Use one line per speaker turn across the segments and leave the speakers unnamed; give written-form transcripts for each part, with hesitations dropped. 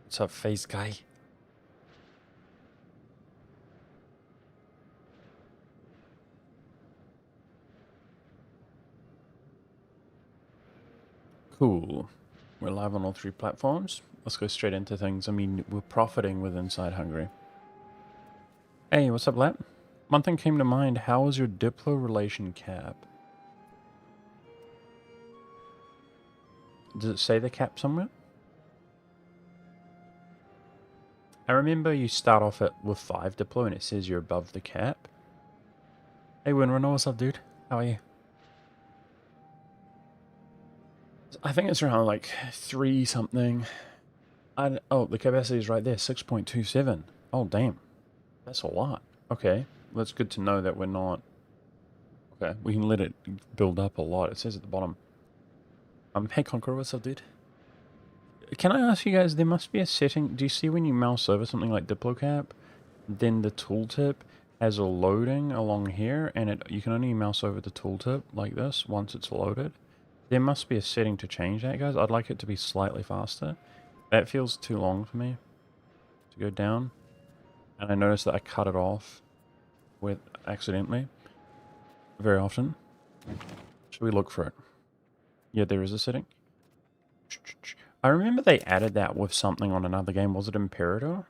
What's up, face guy? Cool. We're live on all three platforms. Let's go straight into things. I mean, we're profiting with Inside Hungary. Hey, what's up, Lap? One thing came to mind. How was your Diplo relation cap? Does it say the cap somewhere? I remember you start off with 5 Diplo and it says you're above the cap. Hey, Winrunner, what's up, dude? How are you? I think it's around like 3 something. Oh, the capacity is right there, 6.27. Oh, damn. That's a lot. Okay, well, it's good to know that we're not... Okay, we can let it build up a lot. It says at the bottom. Hey Conqueror, what's up, dude? Can I ask you guys, there must be a setting... Do you see when you mouse over something like DiploCap, then the tooltip has a loading along here, and you can only mouse over the tooltip like this once it's loaded? There must be a setting to change that, guys. I'd like it to be slightly faster. That feels too long for me to go down. And I noticed that I cut it off with accidentally very often. Should we look for it? Yeah, there is a setting. I remember they added that with something on another game. Was it Imperator?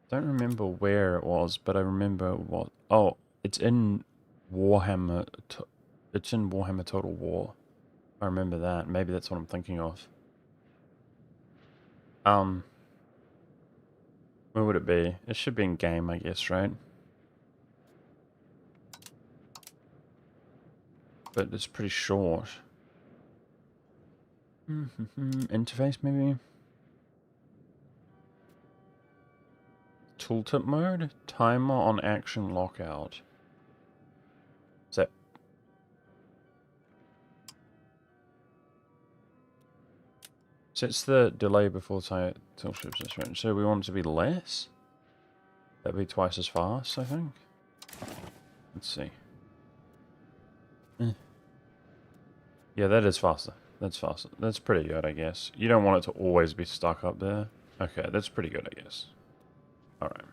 Don't remember where it was, but I remember what. Oh, it's in Warhammer. It's in Warhammer Total War. I remember that. Maybe that's what I'm thinking of. Where would it be? It should be in game, I guess, right? But it's pretty short. Interface, maybe? Tooltip mode? Timer on action lockout. Is that... Sets the delay before tilt ships this range. So we want it to be less? That'd be twice as fast, I think. Let's see. Yeah, that is faster. That's faster. That's pretty good, I guess. You don't want it to always be stuck up there. Okay, that's pretty good, I guess. Alright.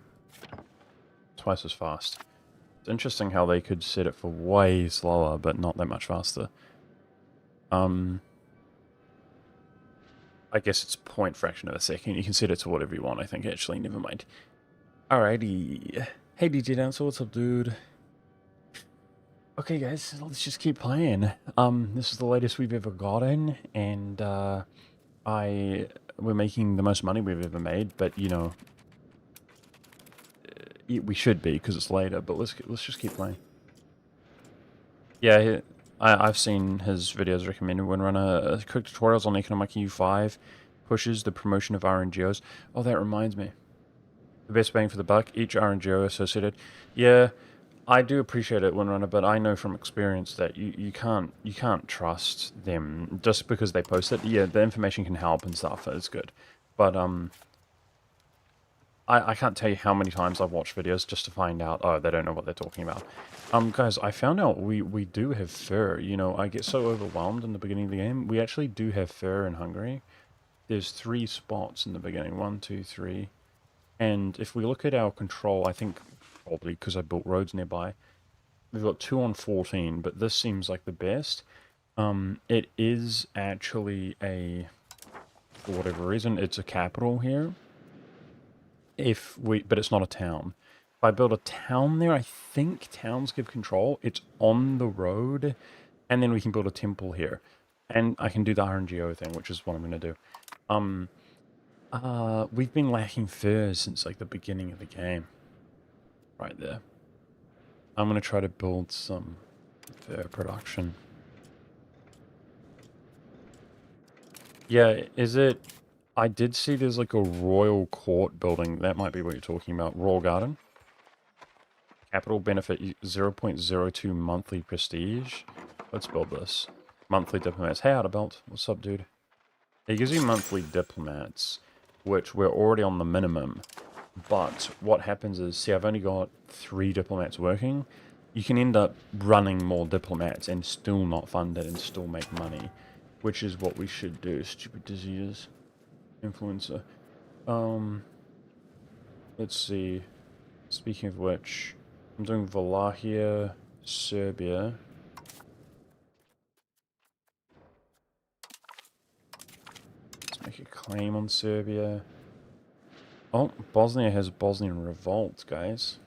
Twice as fast. It's interesting how they could set it for way slower, but not that much faster. I guess it's point fraction of a second. You can set it to whatever you want, I think, actually. Never mind. Alrighty. Hey, DJ Dancer, what's up, dude? Okay, guys, let's just keep playing. This is the latest we've ever gotten, and, we're making the most money we've ever made, but, you know, we should be, because it's later, but let's just keep playing. Yeah, I've seen his videos recommended. Winrunner quick tutorials on Economic EU5 pushes the promotion of RNGOs. Oh, that reminds me. The best bang for the buck, each RNGO associated. Yeah, I do appreciate it, Winrunner, but I know from experience that you can't trust them just because they post it. Yeah, the information can help and stuff. It's good, but I can't tell you how many times I've watched videos just to find out, oh, they don't know what they're talking about. Guys, I found out we do have fur. You know, I get so overwhelmed in the beginning of the game. We actually do have fur in Hungary. There's 3 spots in the beginning. 1, 2, 3. And if we look at our control, I think probably because I built roads nearby, we've got 2 on 14, but this seems like the best. It is actually for whatever reason, it's a capital here. But it's not a town. If I build a town there, I think towns give control. It's on the road, and then we can build a temple here. And I can do the RNGO thing, which is what I'm going to do. We've been lacking furs since, like, the beginning of the game. Right there. I'm going to try to build some fur production. Yeah, is it... I did see there's like a royal court building. That might be what you're talking about. Royal Garden. Capital benefit 0.02 monthly prestige. Let's build this. Monthly diplomats. Hey, Outerbelt. What's up, dude? It gives you monthly diplomats, which we're already on the minimum. But what happens is, see, I've only got 3 diplomats working. You can end up running more diplomats and still not fund it and still make money, which is what we should do. Stupid diseases. influencer. Let's see. Speaking of which, I'm doing Wallachia, Serbia. Let's make a claim on Serbia. Oh, Bosnia has Bosnian revolt, guys.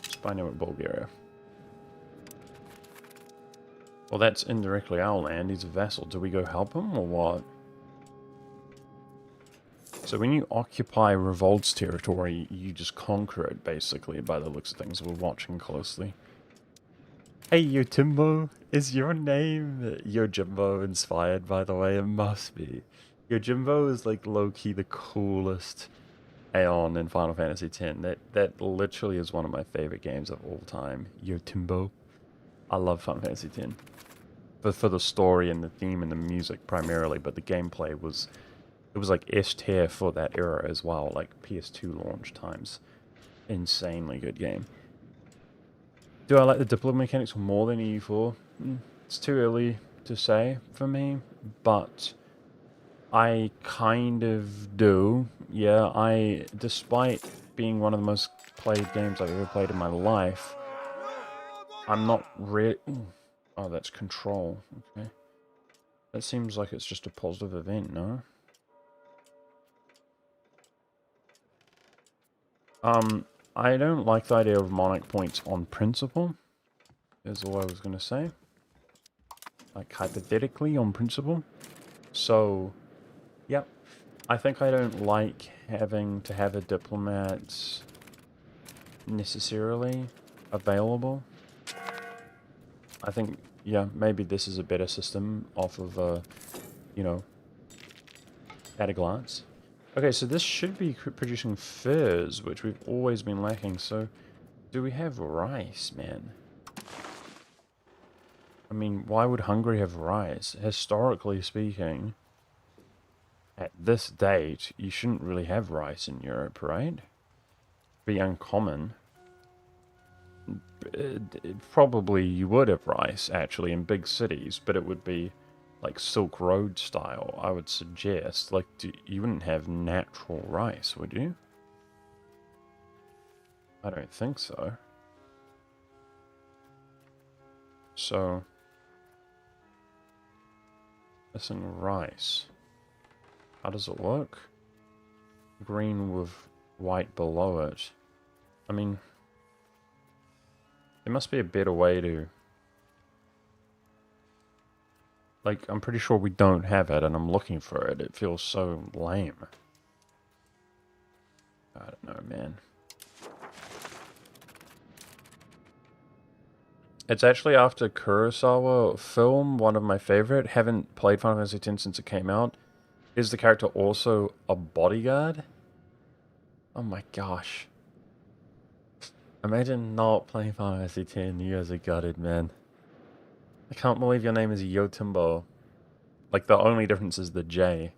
Let's find out with Bulgaria. Well, that's indirectly our land. He's a vassal. Do we go help him or what? So when you occupy revolt's territory, you just conquer it, basically, by the looks of things. We're watching closely. Hey, Yojimbo, is your name Yojimbo inspired, by the way? It must be. Yojimbo is, like, low-key the coolest Aeon in Final Fantasy X. That literally is one of my favorite games of all time. Yojimbo. I love Final Fantasy X. But for the story and the theme and the music primarily, but the gameplay was... It was like S tier for that era as well, like PS2 launch times. Insanely good game. Do I like the Diplo mechanics more than EU4? It's too early to say for me, but I kind of do. Yeah, despite being one of the most played games I've ever played in my life, I'm not really... Oh, that's Control. Okay. That seems like it's just a positive event, no? I don't like the idea of Monarch points on principle, is all I was going to say. Like, hypothetically, on principle. So, yep. I think I don't like having to have a diplomat necessarily available. I think, yeah, maybe this is a better system off of, you know, at a glance. Okay, so this should be producing furs, which we've always been lacking. So, do we have rice, man? I mean, why would Hungary have rice? Historically speaking, at this date, you shouldn't really have rice in Europe, right? Be uncommon. Probably you would have rice, actually, in big cities, but it would be... like Silk Road style, I would suggest. Like, you wouldn't have natural rice, would you? I don't think so. So, missing rice. How does it work? Green with white below it. I mean, there must be a better way to... Like, I'm pretty sure we don't have it, and I'm looking for it. It feels so lame. I don't know, man. It's actually after Kurosawa film, one of my favorite. Haven't played Final Fantasy X since it came out. Is the character also a bodyguard? Oh my gosh. Imagine not playing Final Fantasy X, you guys are gutted, man. I can't believe your name is Yojimbo. Like, the only difference is the J.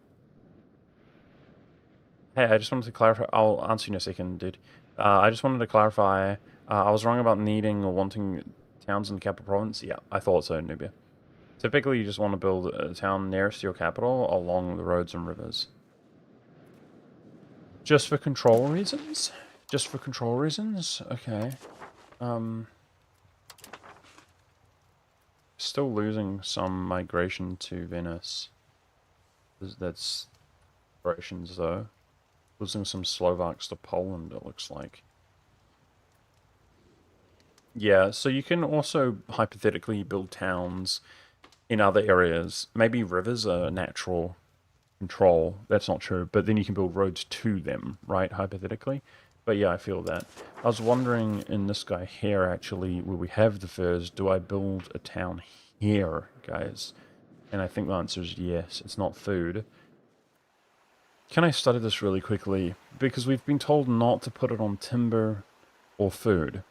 Hey, I just wanted to clarify... I'll answer you in a second, dude. I just wanted to clarify... I was wrong about needing or wanting towns in the capital province. Yeah, I thought so, Nubia. Typically, you just want to build a town nearest to your capital along the roads and rivers. Just for control reasons? Just for control reasons? Okay. Still losing some migration to Venice. That's operations though. Losing some Slovaks to Poland, it looks like. Yeah, so you can also hypothetically build towns in other areas. Maybe rivers are natural control. That's not true, but then you can build roads to them, right? Hypothetically. But yeah, I feel that. I was wondering in this guy here, actually, where we have the furs, do I build a town here, guys? And I think the answer is yes. It's not food. Can I study this really quickly? Because we've been told not to put it on timber or food.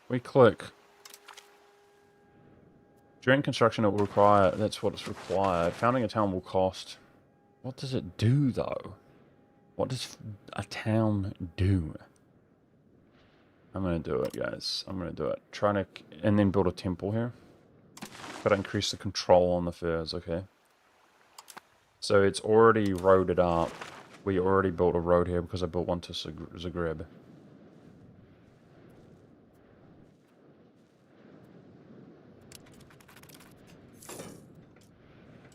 We click. During construction, it will require... That's what it's required. Founding a town will cost... What does it do, though? What does a town do? I'm gonna do it, guys. I'm gonna do it. Trying to, and then build a temple here. Gotta increase the control on the furs, okay? So it's already roaded up. We already built a road here because I built one to Zagreb.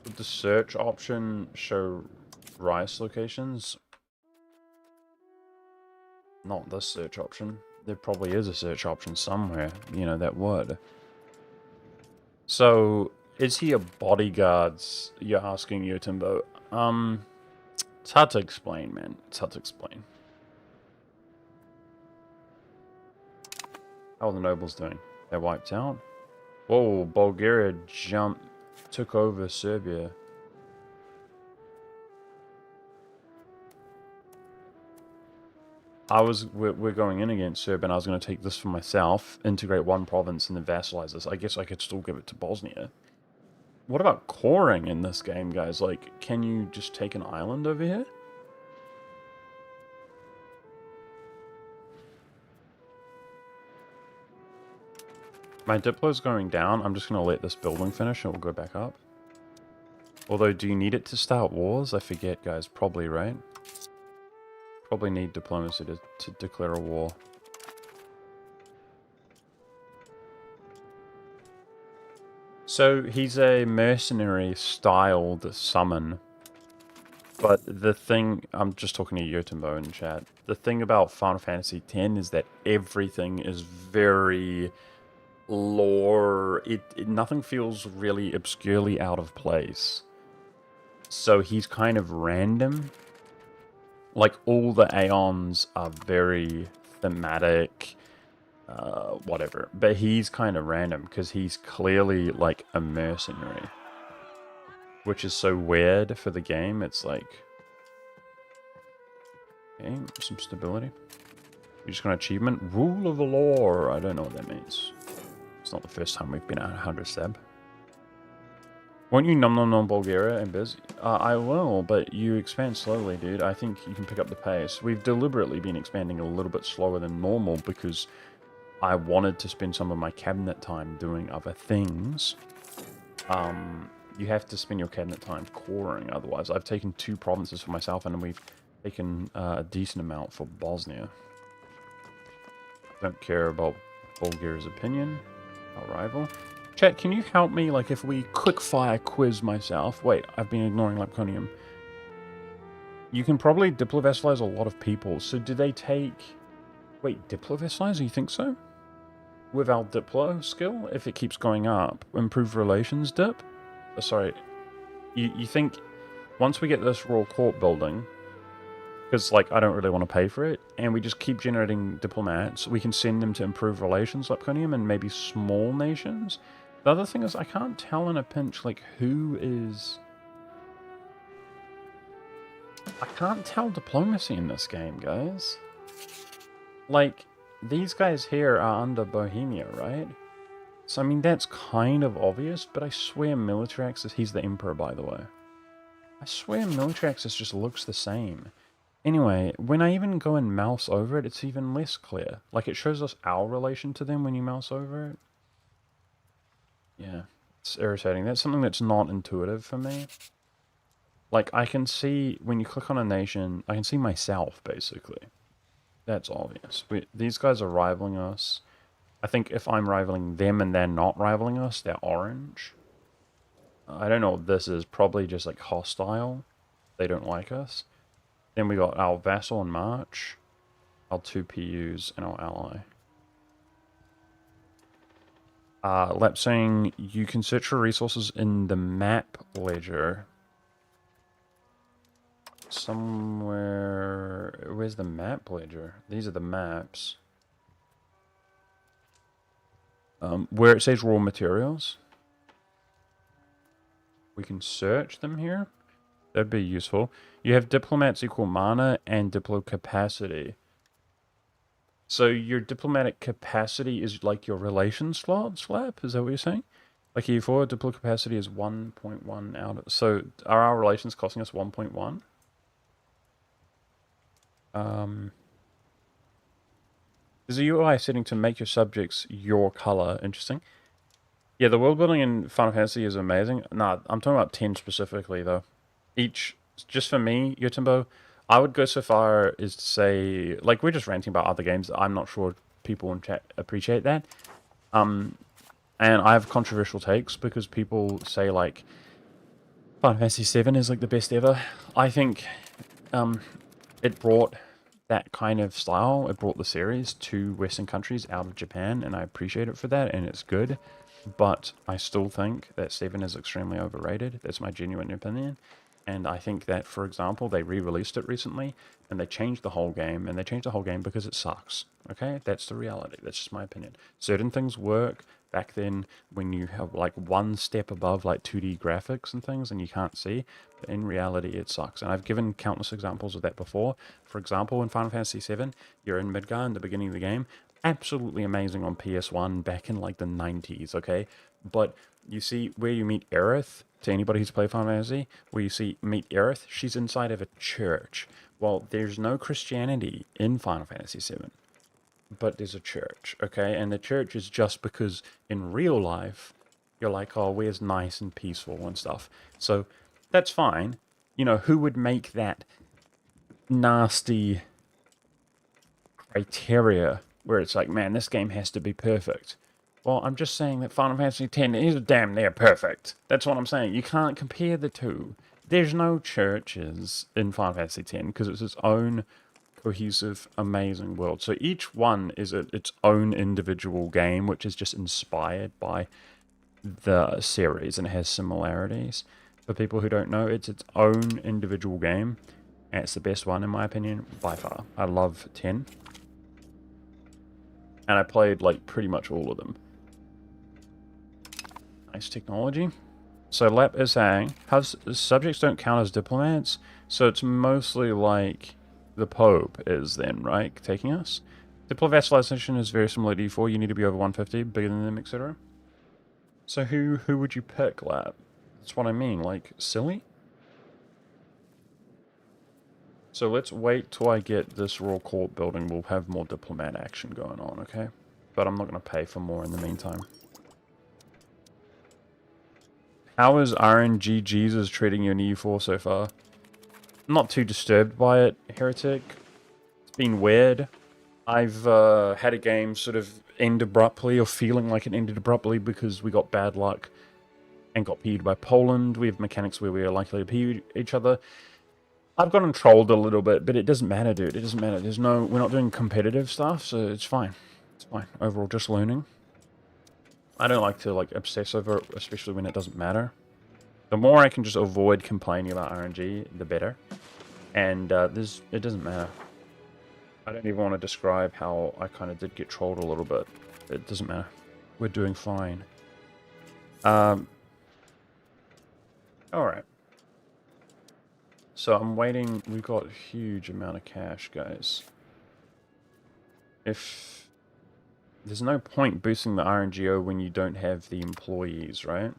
Would the search option show rice locations? Not this search option. There probably is a search option somewhere, you know, that would. So, is he a bodyguard? You're asking, Yotimbo. It's hard to explain, man. It's hard to explain. How are the nobles doing? They're wiped out? Whoa, Bulgaria took over Serbia. We're going in against Serbia, and I was going to take this for myself, integrate one province, and then vassalize this. I guess I could still give it to Bosnia. What about coring in this game, guys? Like, can you just take an island over here? My Diplo's going down. I'm just going to let this building finish, and we'll go back up. Although, do you need it to start wars? I forget, guys. Probably, right? Probably need diplomacy to declare a war. So, he's a mercenary styled summon. But the thing, I'm just talking to Yotimbo in chat. The thing about Final Fantasy X is that everything is very lore. Nothing feels really obscurely out of place. So he's kind of random. Like, all the Aeons are very thematic, whatever. But he's kind of random because he's clearly like a mercenary. Which is so weird for the game. It's like, okay, some stability. We're just going to achievement. Rule of the law. I don't know what that means. It's not the first time we've been at 100 Seb. Won't you nom Bulgaria and Biz? I will, but you expand slowly, dude. I think you can pick up the pace. We've deliberately been expanding a little bit slower than normal because I wanted to spend some of my cabinet time doing other things. You have to spend your cabinet time coring, otherwise. I've taken 2 provinces for myself, and we've taken a decent amount for Bosnia. Don't care about Bulgaria's opinion. Our rival. Chat, can you help me, like, if we quick-fire quiz myself? Wait, I've been ignoring Lapconium. You can probably diplo-vassalize a lot of people, so do they take... Wait, diplo-vassalize? You think so? With our diplo skill, if it keeps going up, improve relations dip? Oh, sorry, you think once we get this royal court building, because, like, I don't really want to pay for it, and we just keep generating diplomats, we can send them to improve relations, Lapconium, and maybe small nations? The other thing is, I can't tell in a pinch, like, who is... I can't tell diplomacy in this game, guys. Like, these guys here are under Bohemia, right? So, I mean, that's kind of obvious, but I swear Military Axis... He's the Emperor, by the way. I swear Military Axis just looks the same. Anyway, when I even go and mouse over it, it's even less clear. Like, it shows us our relation to them when you mouse over it. Yeah, it's irritating. That's something that's not intuitive for me. Like, I can see, when you click on a nation, I can see myself, basically. That's obvious. These guys are rivaling us. I think if I'm rivaling them and they're not rivaling us, they're orange. I don't know what this is. Probably just, like, hostile. They don't like us. Then we got our vassal in March, our 2 PUs, and our ally. Lap saying you can search for resources in the map ledger. Somewhere... Where's the map ledger? These are the maps. Where it says raw materials. We can search them here. That'd be useful. You have diplomats equal mana and diplo capacity. So your diplomatic capacity is like your relation slot, Slap? Is that what you're saying? Like E4, diplo capacity is 1.1 out of... So are our relations costing us 1.1? There's a UI setting to make your subjects your color. Interesting. Yeah, the world building in Final Fantasy is amazing. Nah, I'm talking about 10 specifically, though. Each, just for me, Yotimbo, I would go so far as to say, like, we're just ranting about other games. I'm not sure people in chat appreciate that. And I have controversial takes because people say, like, Final Fantasy VII is, like, the best ever. I think it brought that kind of style, it brought the series to Western countries out of Japan, and I appreciate it for that, and it's good. But I still think that 7 is extremely overrated. That's my genuine opinion. And I think that, for example, they re-released it recently, and they changed the whole game, and they changed the whole game because it sucks. Okay? That's the reality. That's just my opinion. Certain things work back then when you have, like, one step above, like, 2D graphics and things, and you can't see. But in reality, it sucks. And I've given countless examples of that before. For example, in Final Fantasy VII, you're in Midgar in the beginning of the game, absolutely amazing on PS1 back in like the 90s, okay? But you see where you meet Aerith, to anybody who's played Final Fantasy, where you see meet Aerith, she's inside of a church. Well, there's no Christianity in Final Fantasy VII, but there's a church, okay? And the church is just because in real life, you're like, oh, where's nice and peaceful and stuff. So that's fine. You know, who would make that nasty criteria where it's like, man, this game has to be perfect? Well, I'm just saying that Final Fantasy X is damn near perfect. That's what I'm saying. You can't compare the two. There's no churches in Final Fantasy X because it's its own cohesive, amazing world. So each one is its own individual game, which is just inspired by the series and it has similarities. For people who don't know, it's its own individual game, and it's the best one in my opinion by far. I love 10, and I played like pretty much all of them. Nice technology. So Lap is saying, subjects don't count as diplomats, so it's mostly like the Pope is then, right, taking us? Diplo vassalization is very similar to E4, you need to be over 150, bigger than them, etc. So who would you pick, Lap? That's what I mean, like, silly? So let's wait till I get this Royal Court building, we'll have more diplomat action going on, okay? But I'm not going to pay for more in the meantime. How is RNG Jesus treating you in EU4 so far? I'm not too disturbed by it, Heretic. It's been weird. I've had a game sort of end abruptly, or feeling like it ended abruptly because we got bad luck and got PU'd by Poland. We have mechanics where we are likely to PU each other. I've gotten trolled a little bit, but it doesn't matter, dude. It doesn't matter. We're not doing competitive stuff, so it's fine. It's fine. Overall, just learning. I don't like to like obsess over it, especially when it doesn't matter. The more I can just avoid complaining about RNG, the better. And it doesn't matter. I don't even want to describe how I kind of did get trolled a little bit. It doesn't matter. We're doing fine. Alright. So I'm waiting. We've got a huge amount of cash, guys. There's no point boosting the RNGO when you don't have the employees, right?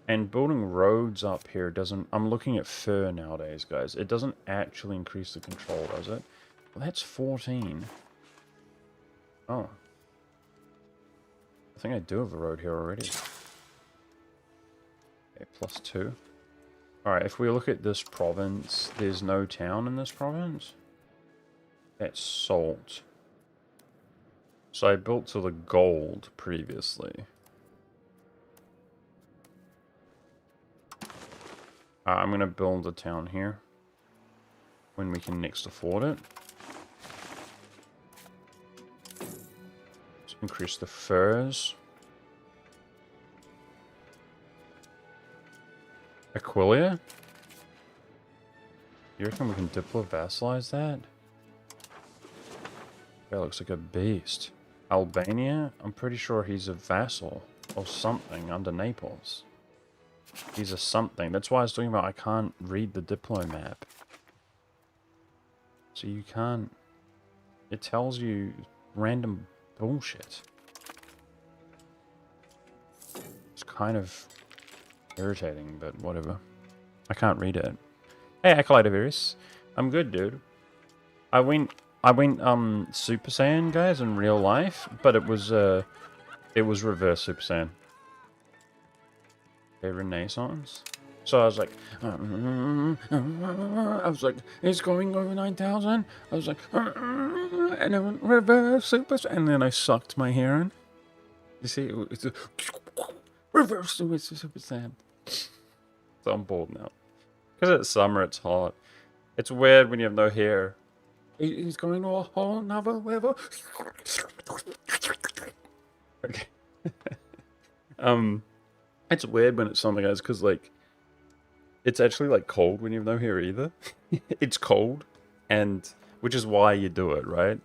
And building roads up here doesn't... I'm looking at fur nowadays, guys. It doesn't actually increase the control, does it? Well, that's 14. Oh. I think I do have a road here already. Okay, +2. Alright, if we look at this province, there's no town in this province. That's salt. So I built to the gold previously. I'm going to build a town here when we can next afford it. Let's increase the furs. Aquilia? You reckon we can diplo-vassalize that? That looks like a beast. Albania? I'm pretty sure he's a vassal or something under Naples. He's a something. That's why I was talking about I can't read the diplo map. So you can't... It tells you random bullshit. It's kind of irritating, but whatever. I can't read it. Hey, Acolyte of Iris. I'm good, dude. I I went Super Saiyan, guys, in real life, but it was reverse Super Saiyan. Okay, Renaissance. So I was like, it's going over 9,000. I was like, and then reverse Super Saiyan, and then I sucked my hair in. You see, it's a reverse Super Saiyan. So I'm bald now. Because it's summer, it's hot. It's weird when you have no hair. He's going to a whole nother level. Okay. It's weird when it's something else because like it's actually like cold when you have no hair either. It's cold, and which is why you do it, right?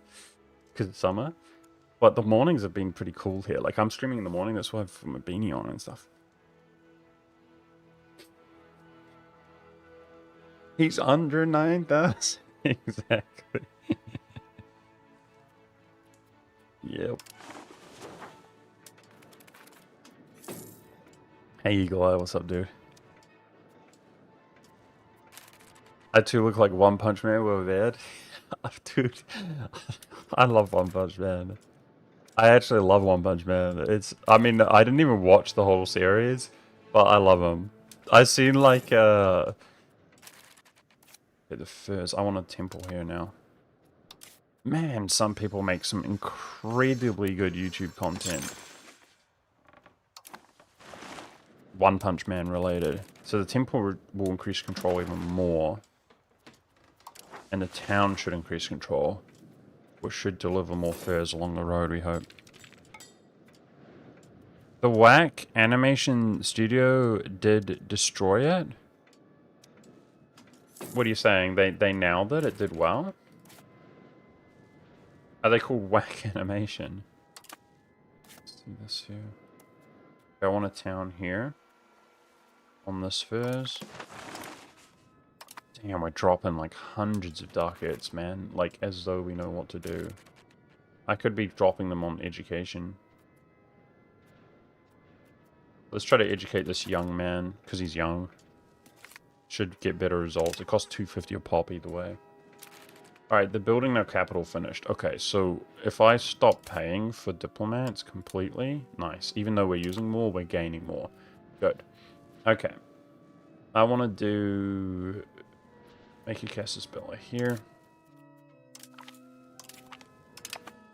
Because it's summer. But the mornings have been pretty cool here. Like I'm streaming in the morning, that's why I have my beanie on and stuff. He's under 9,000. Exactly. Yep. Hey Eagle Eye, what's up, dude? I too look like One Punch Man with a beard. Dude, I love One Punch Man. I actually love One Punch Man. I mean, I didn't even watch the whole series, but I love him. I've seen like, the first, I want a temple here now. Man, some people make some incredibly good YouTube content. One Punch Man related. So the temple will increase control even more. And the town should increase control, which should deliver more furs along the road, we hope. The Whack Animation Studio did destroy it? What are you saying? They nailed it? It did well? Are they called Whack Animation? Let's do this here. I want a town here. On this furs. Damn, we're dropping like hundreds of ducats, man. Like, as though we know what to do. I could be dropping them on education. Let's try to educate this young man, because he's young. Should get better results. It costs 250 a pop either way. Alright, the building our capital finished. Okay, so if I stop paying for diplomats completely, nice. Even though we're using more, we're gaining more. Good. Okay. I want to do... Make a Casus Belli here.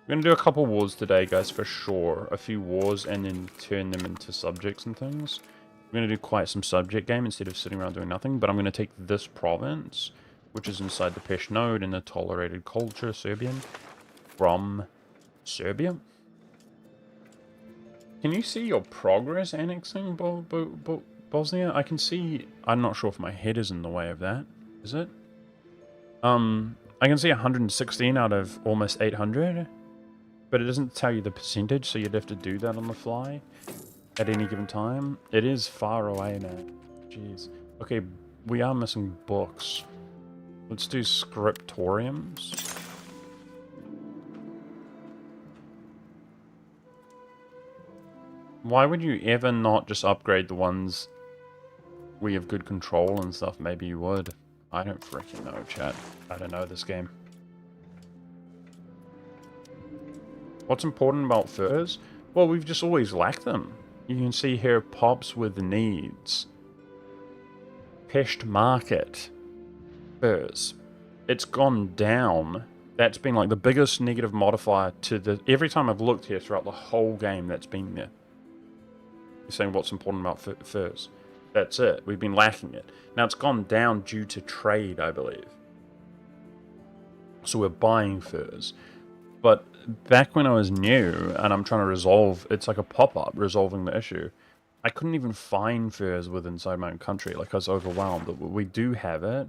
We're going to do a couple wars today, guys, for sure. A few wars and then turn them into subjects and things. We're going to do quite some subject game instead of sitting around doing nothing. But I'm going to take this province, which is inside the Pest node in the tolerated culture, Serbian, from Serbia. Can you see your progress annexing Bosnia? I can see... I'm not sure if my head is in the way of that. Is it? I can see 116 out of almost 800. But it doesn't tell you the percentage, so you'd have to do that on the fly at any given time. It is far away, man. Jeez. Okay, we are missing books. Let's do scriptoriums. Why would you ever not just upgrade the ones where you have good control and stuff? Maybe you would. I don't freaking know, chat. I don't know this game. What's important about furs? Well, we've just always lacked them. You can see here pops with needs. Pest market. Furs. It's gone down. That's been like the biggest negative modifier to the... Every time I've looked here throughout the whole game, that's been there. You're saying what's important about furs. That's it. We've been lacking it. Now it's gone down due to trade, I believe. So we're buying furs. But back when I was new, and I'm trying to resolve, it's like a pop-up resolving the issue. I couldn't even find furs within inside my own country. Like, I was overwhelmed. But we do have it.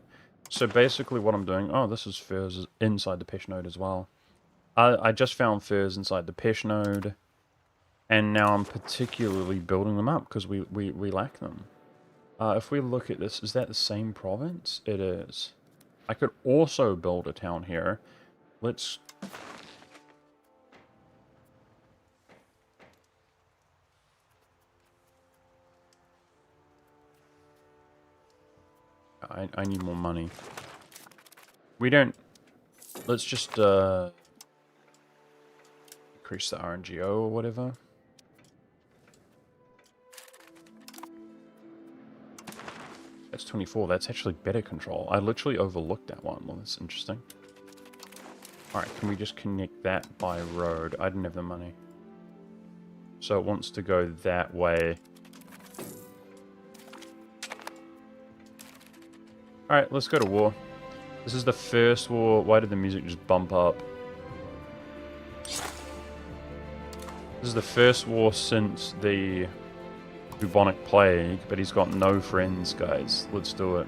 So basically what I'm doing... Oh, this is furs inside the Pest node as well. I just found furs inside the Pest node. And now I'm particularly building them up because we lack them. If we look at this, is that the same province? It is. I could also build a town here. Let's... I need more money. We don't let's just increase the RNGO or whatever. That's 24. That's actually better control. I literally overlooked that one. Well, that's interesting. Alright, can we just connect that by road? I didn't have the money. So it wants to go that way. Alright, let's go to war. This is the first war. Why did the music just bump up? This is the first war since the bubonic plague, but he's got no friends, guys. Let's do it.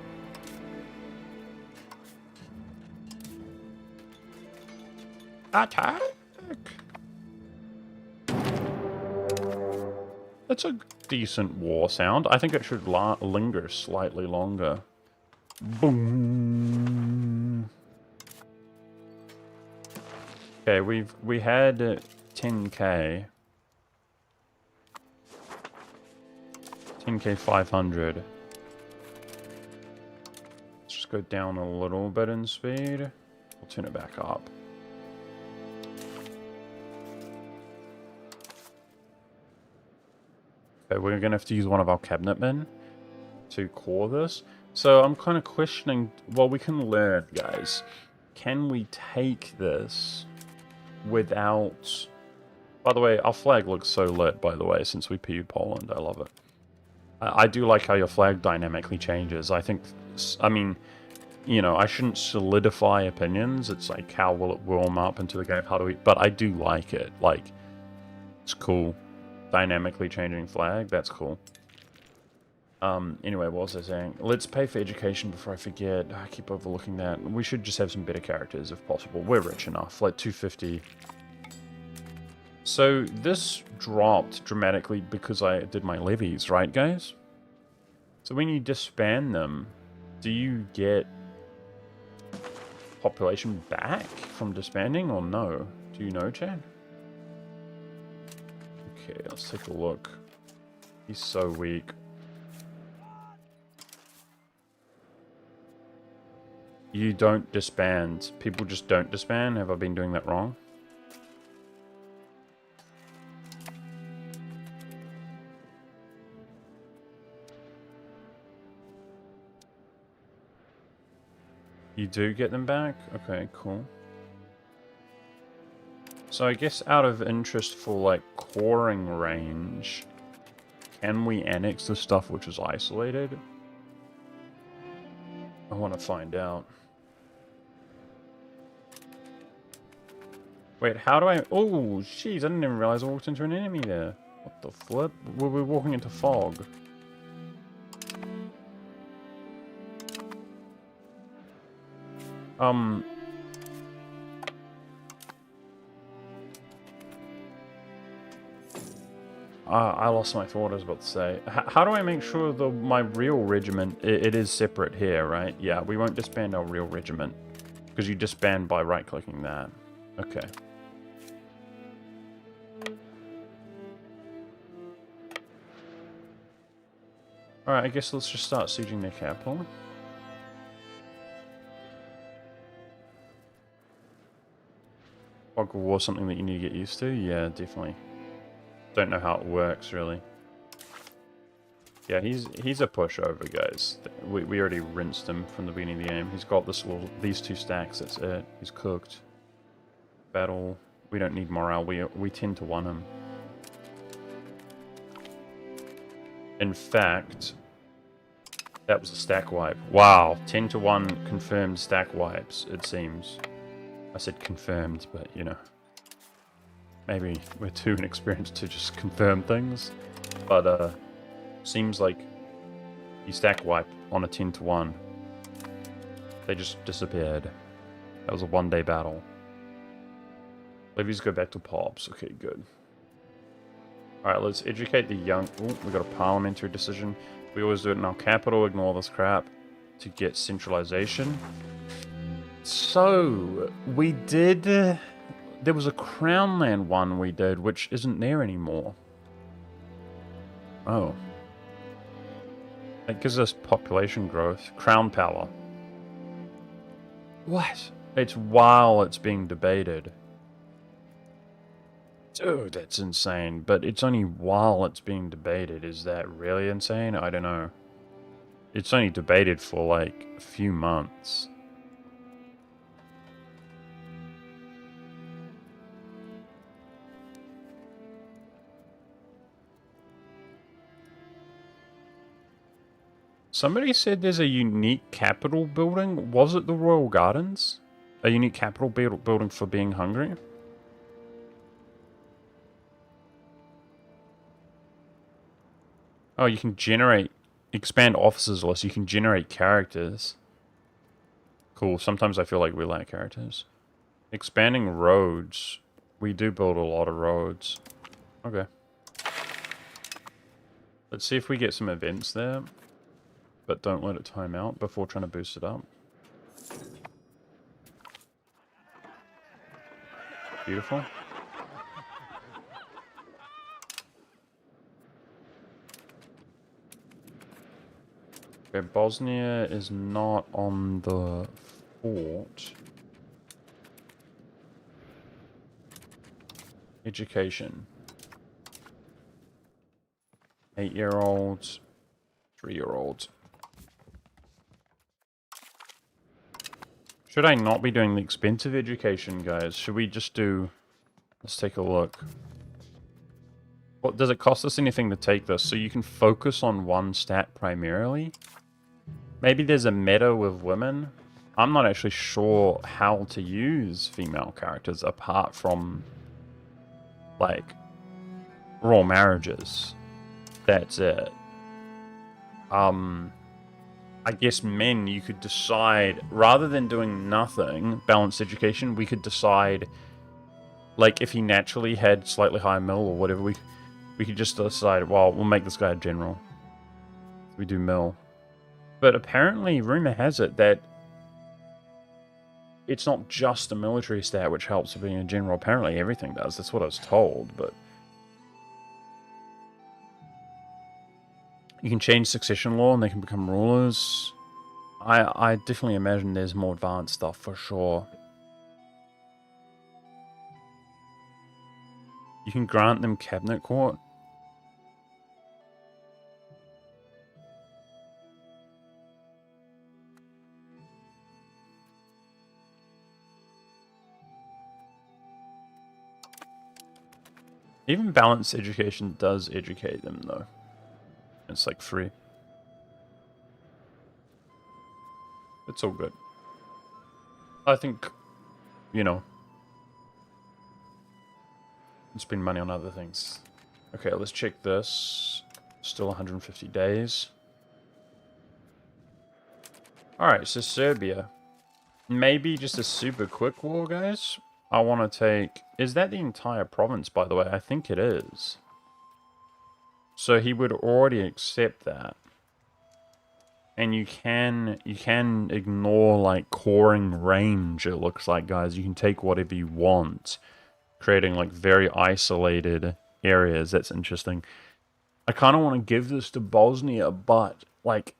Attack! That's a decent war sound. I think it should linger slightly longer. Boom. Okay, we had 10k. 10k 500. Let's just go down a little bit in speed. We'll turn it back up. Okay, we're gonna have to use one of our cabinet men to core this. So I'm kind of questioning, well, we can learn, guys. Can we take this without... By the way, our flag looks so lit, by the way, since we PU'd Poland. I love it. I do like how your flag dynamically changes. I think, I mean, you know, I shouldn't solidify opinions. It's like, how will it warm up into the game? How do we... But I do like it. Like, it's cool. Dynamically changing flag, that's cool. Anyway, what was I saying? Let's pay for education before I forget. I keep overlooking that. We should just have some better characters if possible. We're rich enough, like 250. So this dropped dramatically because I did my levies, right, guys? So when you disband them, do you get population back from disbanding or no? Do you know, Chad? Okay, let's take a look. He's so weak. You don't disband. People just don't disband. Have I been doing that wrong? You do get them back? Okay, cool. So I guess out of interest for like coring range, can we annex the stuff which is isolated? I want to find out. Wait, how do I... Oh, jeez, I didn't even realize I walked into an enemy there. What the flip? We're walking into fog. I lost my thought I was about to say. How do I make sure my real regiment, it is separate here, right? Yeah, we won't disband our real regiment. Because you disband by right-clicking that. Okay. Alright, I guess let's just start sieging their capital. Fog of War something that you need to get used to? Yeah, definitely. Don't know how it works, really. Yeah, he's a pushover, guys. We already rinsed him from the beginning of the game. He's got these 2 stacks, that's it. He's cooked. Battle. We don't need morale. We tend to win him. In fact, that was a stack wipe. Wow, 10-1 confirmed stack wipes, it seems. I said confirmed, but you know. Maybe we're too inexperienced to just confirm things. But, seems like you stack wipe on a 10-1. They just disappeared. That was a one-day battle. Levies go back to Pops. Okay, good. Alright, let's educate the young... Ooh, we got a parliamentary decision. We always do it in our capital. Ignore this crap to get centralization. So, we did... there was a Crown Land one we did, which isn't there anymore. Oh. It gives us population growth. Crown power. What? It's while it's being debated. Dude, that's insane. But it's only while it's being debated. Is that really insane? I don't know. It's only debated for like a few months. Somebody said there's a unique capital building. Was it the Royal Gardens? A unique capital building for being hungry? Oh, you can expand officers list. You can generate characters. Cool. Sometimes I feel like we lack characters. Expanding roads. We do build a lot of roads. Okay. Let's see if we get some events there. But don't let it time out before trying to boost it up. Beautiful. Okay, Bosnia is not on the fort. Education. 8-year-olds. 3-year-olds. Should I not be doing the expensive education, guys? Should we just do... Let's take a look. What does it cost us anything to take this? So you can focus on one stat primarily? Maybe there's a meta with women? I'm not actually sure how to use female characters apart from, like, raw marriages. That's it. I guess men, you could decide, rather than doing nothing, balanced education, we could decide, like, if he naturally had slightly higher mill or whatever, we could just decide, well, we'll make this guy a general. We do mill. But apparently, rumor has it that it's not just a military stat which helps with being a general. Apparently everything does. That's what I was told, but... You can change succession law and they can become rulers. I definitely imagine there's more advanced stuff for sure. You can grant them cabinet court. Even balanced education does educate them though. It's like free. It's all good. I think, you know, spend money on other things. Okay, let's check this. Still 150 days. Alright, so Serbia. Maybe just a super quick war, guys. I want to take... Is that the entire province, by the way? I think it is. So he would already accept that. And you can ignore, like, coring range, it looks like, guys. You can take whatever you want. Creating, like, very isolated areas. That's interesting. I kind of want to give this to Bosnia, but, like...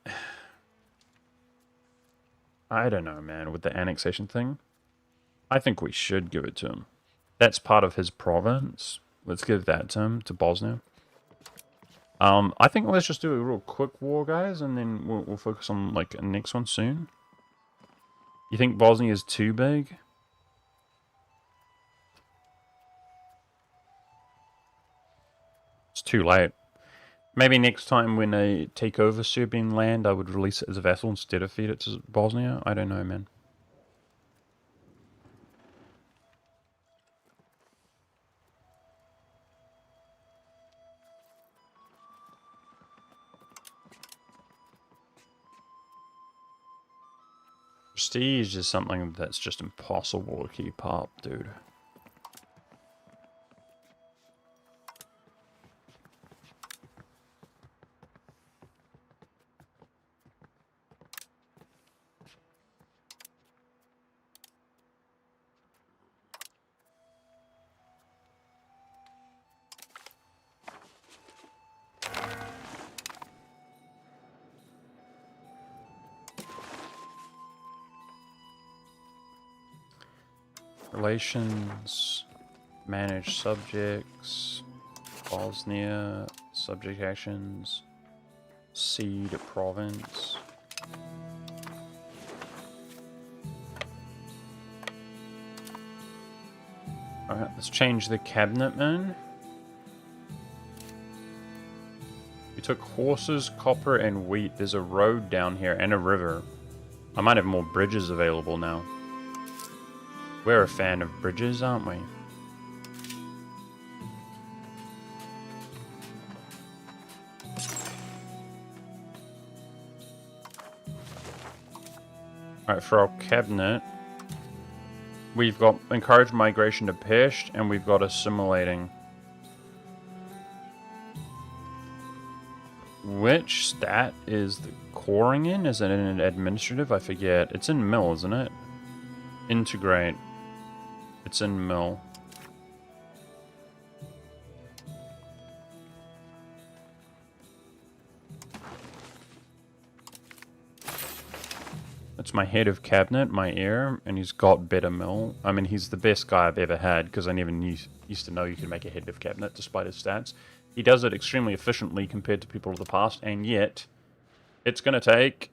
I don't know, man, with the annexation thing. I think we should give it to him. That's part of his province. Let's give that to him, to Bosnia. I think let's just do a real quick war, guys, and then we'll focus on, like, a next one soon. You think Bosnia is too big? It's too late. Maybe next time when I take over Serbian land, I would release it as a vassal instead of feed it to Bosnia. I don't know, man. Prestige is something that's just impossible to keep up, dude. Relations, manage subjects, Bosnia, subject actions, cede province. Alright, let's change the cabinet, man. We took horses, copper, and wheat. There's a road down here and a river. I might have more bridges available now. We're a fan of bridges, aren't we? Alright, for our cabinet, we've got encourage migration to Pesht, and we've got assimilating. Which stat is the coring in? Is it in administrative? I forget. It's in mill, isn't it? Integrate. It's in mill. It's my head of cabinet, my heir, and he's got better mill. I mean, he's the best guy I've ever had, because I never used to know you could make a head of cabinet despite his stats. He does it extremely efficiently compared to people of the past, and yet it's going to take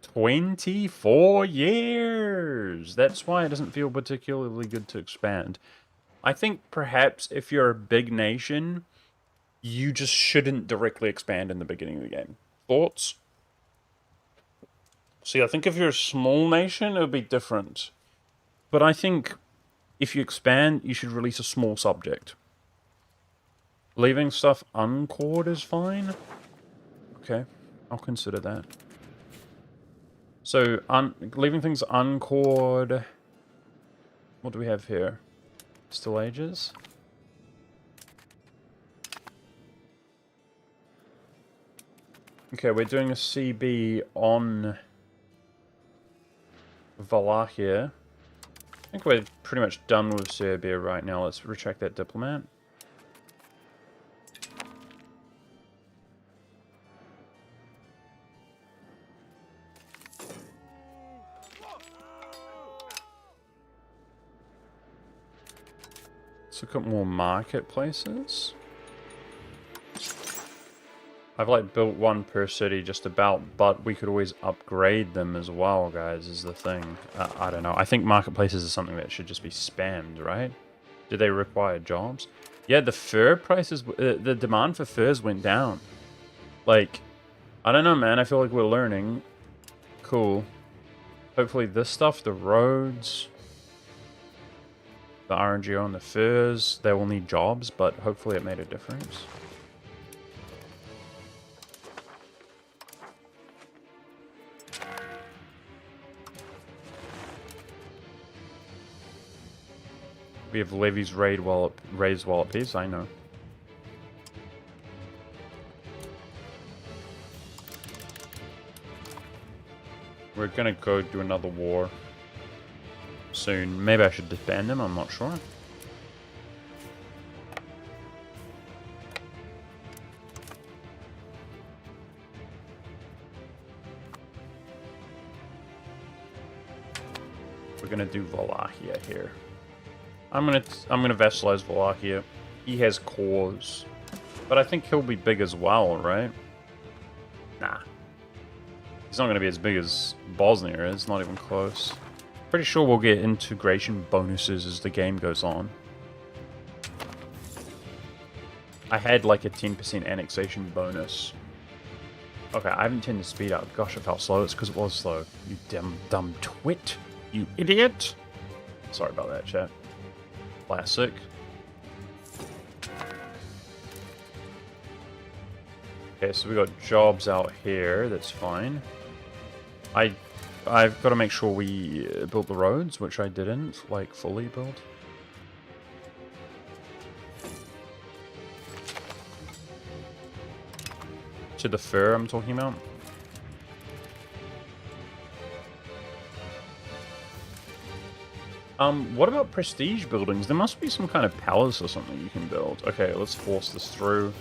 24 years. That's why it doesn't feel particularly good to expand. I think perhaps if you're a big nation, you just shouldn't directly expand in the beginning of the game. Thoughts? See, I think if you're a small nation, it would be different. But I think if you expand, you should release a small subject. Leaving stuff uncored is fine. Okay, I'll consider that. So, leaving things uncored. What do we have here? Still ages? Okay, we're doing a CB on Wallachia. I think we're pretty much done with Serbia right now. Let's retract that diplomat. Let's look at more marketplaces. I've like built one per city just about, but we could always upgrade them as well, guys, is the thing. I don't know. I think marketplaces is something that should just be spammed, right? Do they require jobs? Yeah, the fur prices, the demand for furs went down. Like, I don't know, man. I feel like we're learning. Cool. Hopefully this stuff, the roads, the RNG on the furs, they will need jobs, but hopefully it made a difference. We have levies raised while at peace, I know. We're gonna go do another war soon. Maybe I should disband them, I'm not sure. We're gonna do Wallachia here. I'm gonna vassalize Wallachia. He has cores, but I think he'll be big as well, right? Nah, he's not gonna be as big as Bosnia is. Not even close. Pretty sure we'll get integration bonuses as the game goes on. I had like a 10% annexation bonus. Okay, I haven't turned the speed up. Gosh, I felt slow. It's because it was slow. You dumb twit. You idiot. Sorry about that, chat. Classic. Okay, so we got jobs out here. That's fine. I've got to make sure we build the roads, which I didn't, like, fully build. To the fur I'm talking about. What about prestige buildings? There must be some kind of palace or something you can build. Okay, let's force this through.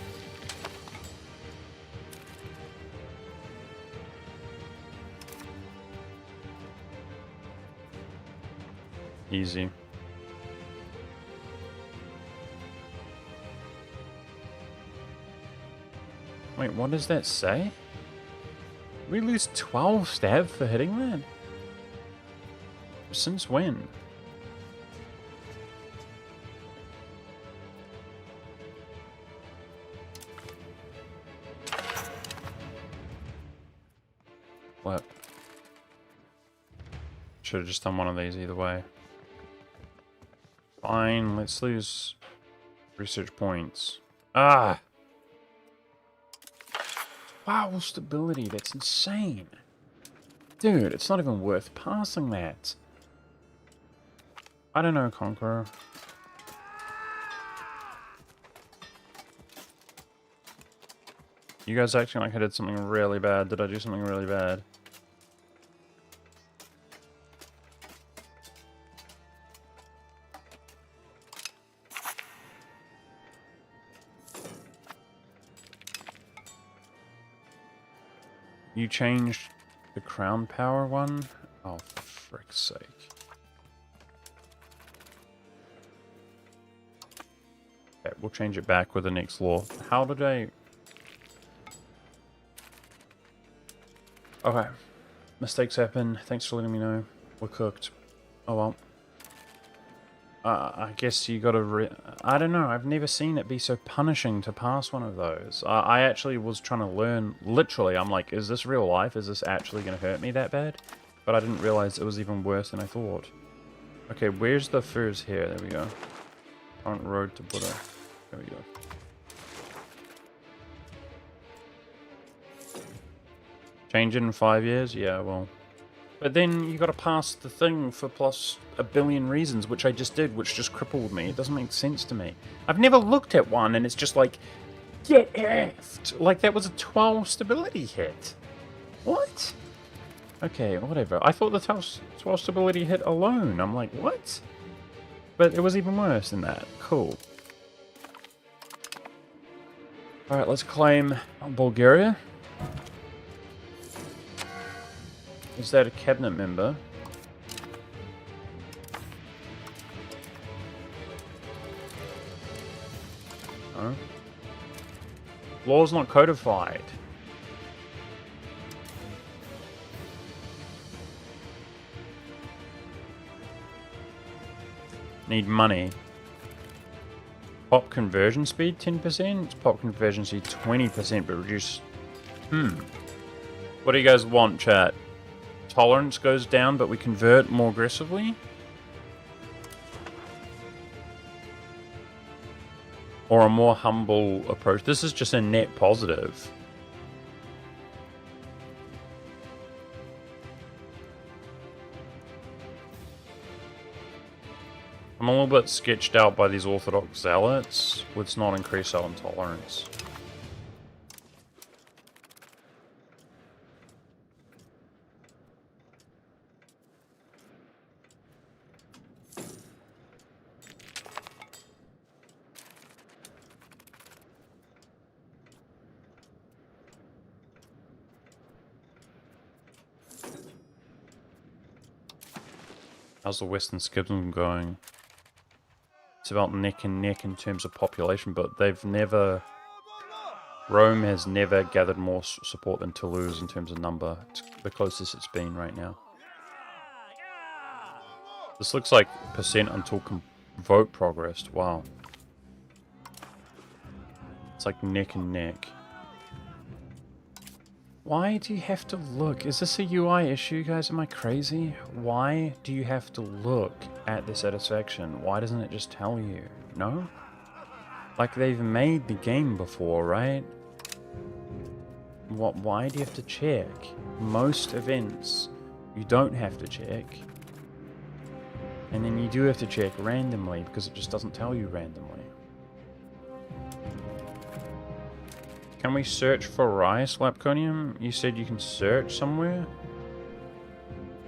Easy. Wait, what does that say? We lose 12 stab for hitting that? Since when? What? Should have just done one of these either way. Fine, let's lose research points. Ah! Wow, stability, that's insane. Dude, it's not even worth passing that. I don't know, Conqueror. You guys acting like I did something really bad. Did I do something really bad? You changed the crown power one? Oh, for frick's sake. Okay, we'll change it back with the next law. How did I... Okay. Mistakes happen. Thanks for letting me know. We're cooked. Oh well. I guess you gotta I don't know, I've never seen it be so punishing to pass one of those. I actually was trying to learn, literally, I'm like, is this real life? Is this actually gonna hurt me that bad? But I didn't realize it was even worse than I thought. Okay, where's the furs here? There we go. Current road to Buddha. There we go. Change it in 5 years? Yeah, well... But then you gotta pass the thing for plus a billion reasons, which I just did, which just crippled me. It doesn't make sense to me. I've never looked at one and it's just like, get effed! Like that was a 12 stability hit. What? Okay, whatever. I thought the 12 stability hit alone. I'm like, what? But it was even worse than that. Cool. Alright, let's claim Bulgaria. Is that a cabinet member? No. Law's not codified. Need money. Pop conversion speed 10%. Pop conversion speed 20%, but reduce. What do you guys want, chat? Tolerance goes down, but we convert more aggressively? Or a more humble approach? This is just a net positive. I'm a little bit sketched out by these Orthodox zealots. Let's not increase our intolerance. How's the Western Schism going? It's about neck and neck in terms of population, but they've never... Rome has never gathered more support than Toulouse in terms of number. It's the closest it's been right now. This looks like percent until vote progressed. Wow. It's like neck and neck. Why do you have to look? Is this a UI issue, guys? Am I crazy? Why do you have to look at the satisfaction? Why doesn't it just tell you? No? Like, they've made the game before, right? Why do you have to check? Most events, you don't have to check. And then you do have to check randomly, because it just doesn't tell you randomly. Can we search for rice, Lapconium? You said you can search somewhere?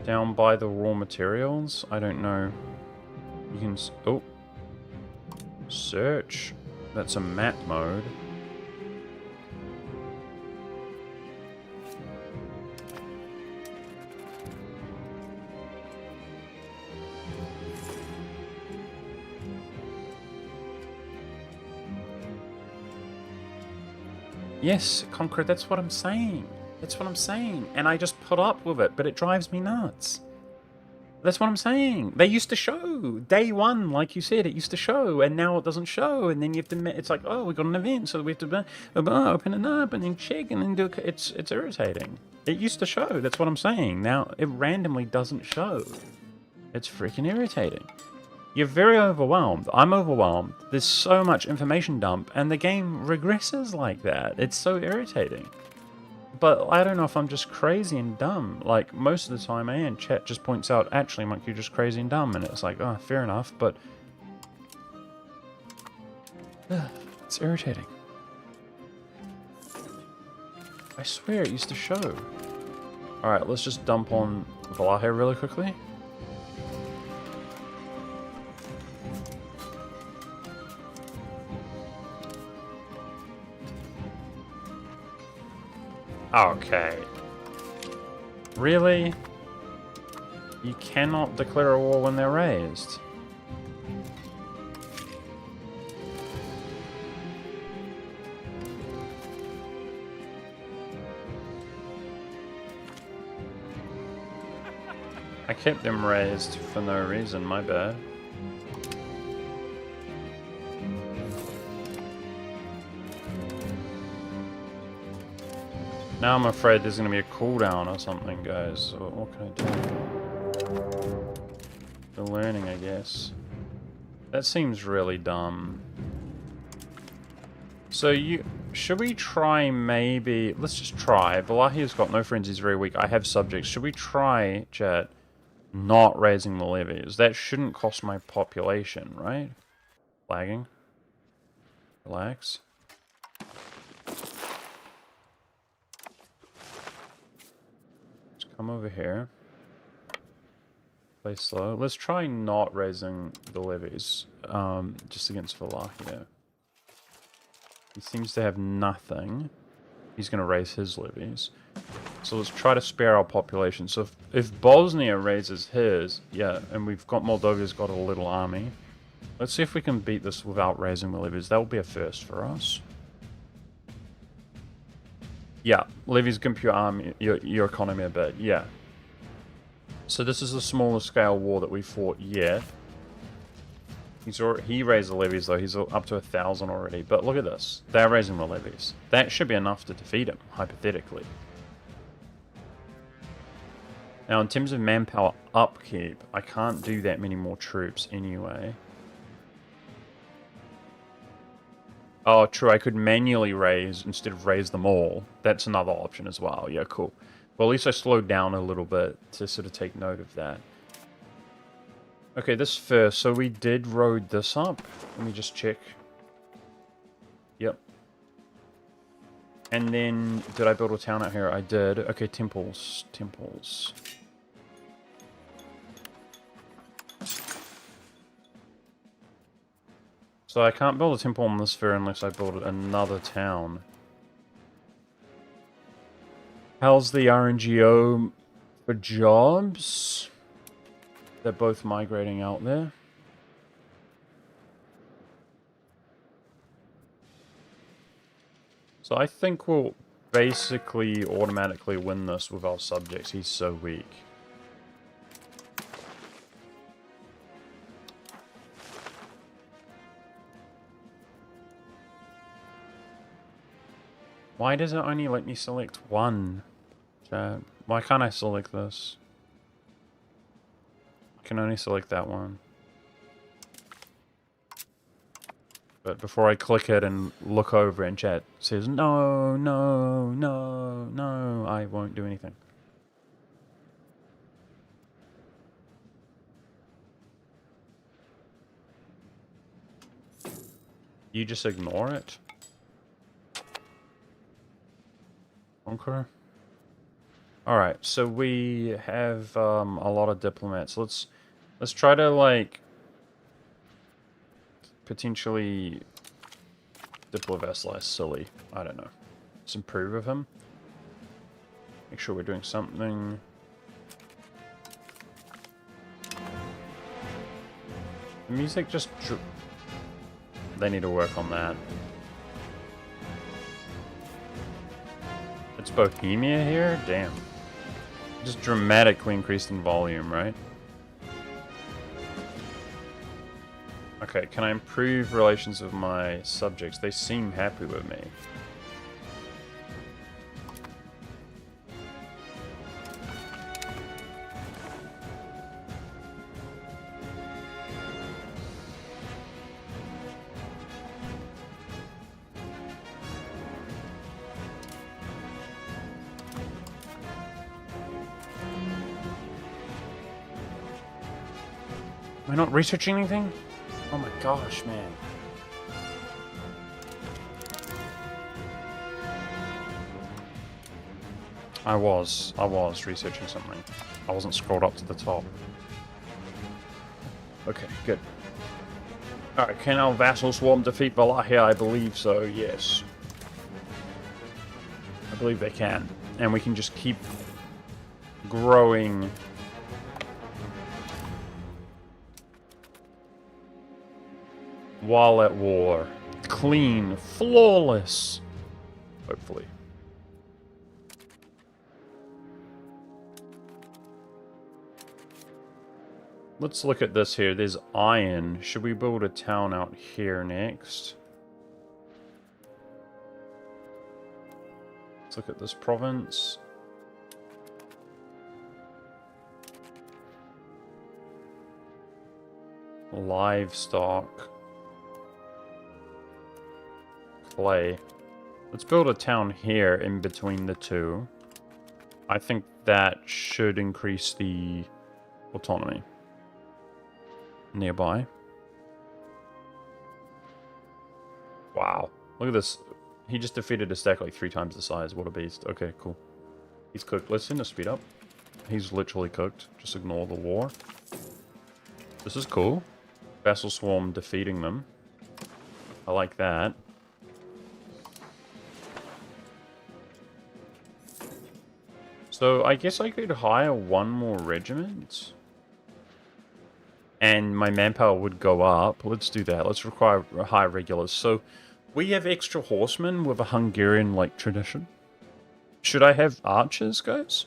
Down by the raw materials? I don't know. You can... Oh. Search. That's a map mode. Yes, Conqueror, that's what I'm saying. That's what I'm saying. And I just put up with it, but it drives me nuts. That's what I'm saying. They used to show. Day one, like you said, it used to show, and now it doesn't show. And then you have to, it's like, oh, we got an event, so we have to open it up and then check and then do it. It's irritating. It used to show. That's what I'm saying. Now it randomly doesn't show. It's freaking irritating. You're very overwhelmed. I'm overwhelmed. There's so much information dump, and the game regresses like that. It's so irritating. But I don't know if I'm just crazy and dumb. Like, most of the time, and chat just points out, actually, Monk, you're just crazy and dumb. And it's like, oh, fair enough, but... it's irritating. I swear it used to show. Alright, let's just dump on Valahe really quickly. Okay. Really? You cannot declare a war when they're raised. I kept them raised for no reason, my bad. Now I'm afraid there's going to be a cooldown or something, guys. So what can I do? The learning, I guess. That seems really dumb. So should we try maybe... Let's just try. Valahi's got no friends, he's very weak. I have subjects. Should we try, chat, not raising the levies? That shouldn't cost my population, right? Lagging. Relax. Come over here. Play slow. Let's try not raising the levies. Just against Valahi. He seems to have nothing. He's going to raise his levies. So let's try to spare our population. So if Bosnia raises his, yeah, and we've got Moldova's got a little army. Let's see if we can beat this without raising the levies. That will be a first for us. Yeah, levies gimp your army, your economy a bit, yeah. So this is the smallest scale war that we fought yet. He raised the levies though, he's up to 1,000 already. But look at this, they're raising the levies. That should be enough to defeat him, hypothetically. Now in terms of manpower upkeep, I can't do that many more troops anyway. Oh, true, I could manually raise instead of raise them all. That's another option as well. Yeah, cool. Well, at least I slowed down a little bit to sort of take note of that. Okay, this first. So we did road this up. Let me just check. Yep. And then, did I build a town out here? I did. Okay, temples. Temples. So I can't build a temple on this sphere unless I build another town. How's the RNGO for jobs? They're both migrating out there. So I think we'll basically automatically win this with our subjects. He's so weak. Why does it only let me select one? Why can't I select this? I can only select that one. But before I click it and look over and chat says, no, no, no, no, I won't do anything. You just ignore it? Conqueror? Alright, so we have a lot of diplomats. Let's try to like potentially Diplo-Vassalize Silly. I don't know. Let's improve of him. Make sure we're doing something. The music just... They need to work on that. It's Bohemia here? Damn. Just dramatically increased in volume, right? Okay, can I improve relations with my subjects? They seem happy with me. Am I not researching anything? Oh my gosh, man. I was researching something. I wasn't scrolled up to the top. Okay, good. Alright, can our vassal swarm defeat Valahia? I believe so, yes. I believe they can. And we can just keep growing. While at war. Clean. Flawless. Hopefully. Let's look at this here. There's iron. Should we build a town out here next? Let's look at this province. Livestock. Clay. Let's build a town here in between the two. I think that should increase the autonomy. Nearby. Wow. Look at this. He just defeated a stack like 3 times the size. What a beast. Okay, cool. He's cooked. Let's send a speed up. He's literally cooked. Just ignore the war. This is cool. Vassal Swarm defeating them. I like that. So I guess I could hire 1 more regiment. And my manpower would go up. Let's do that. Let's require high regulars. So we have extra horsemen with a Hungarian-like tradition. Should I have archers, guys?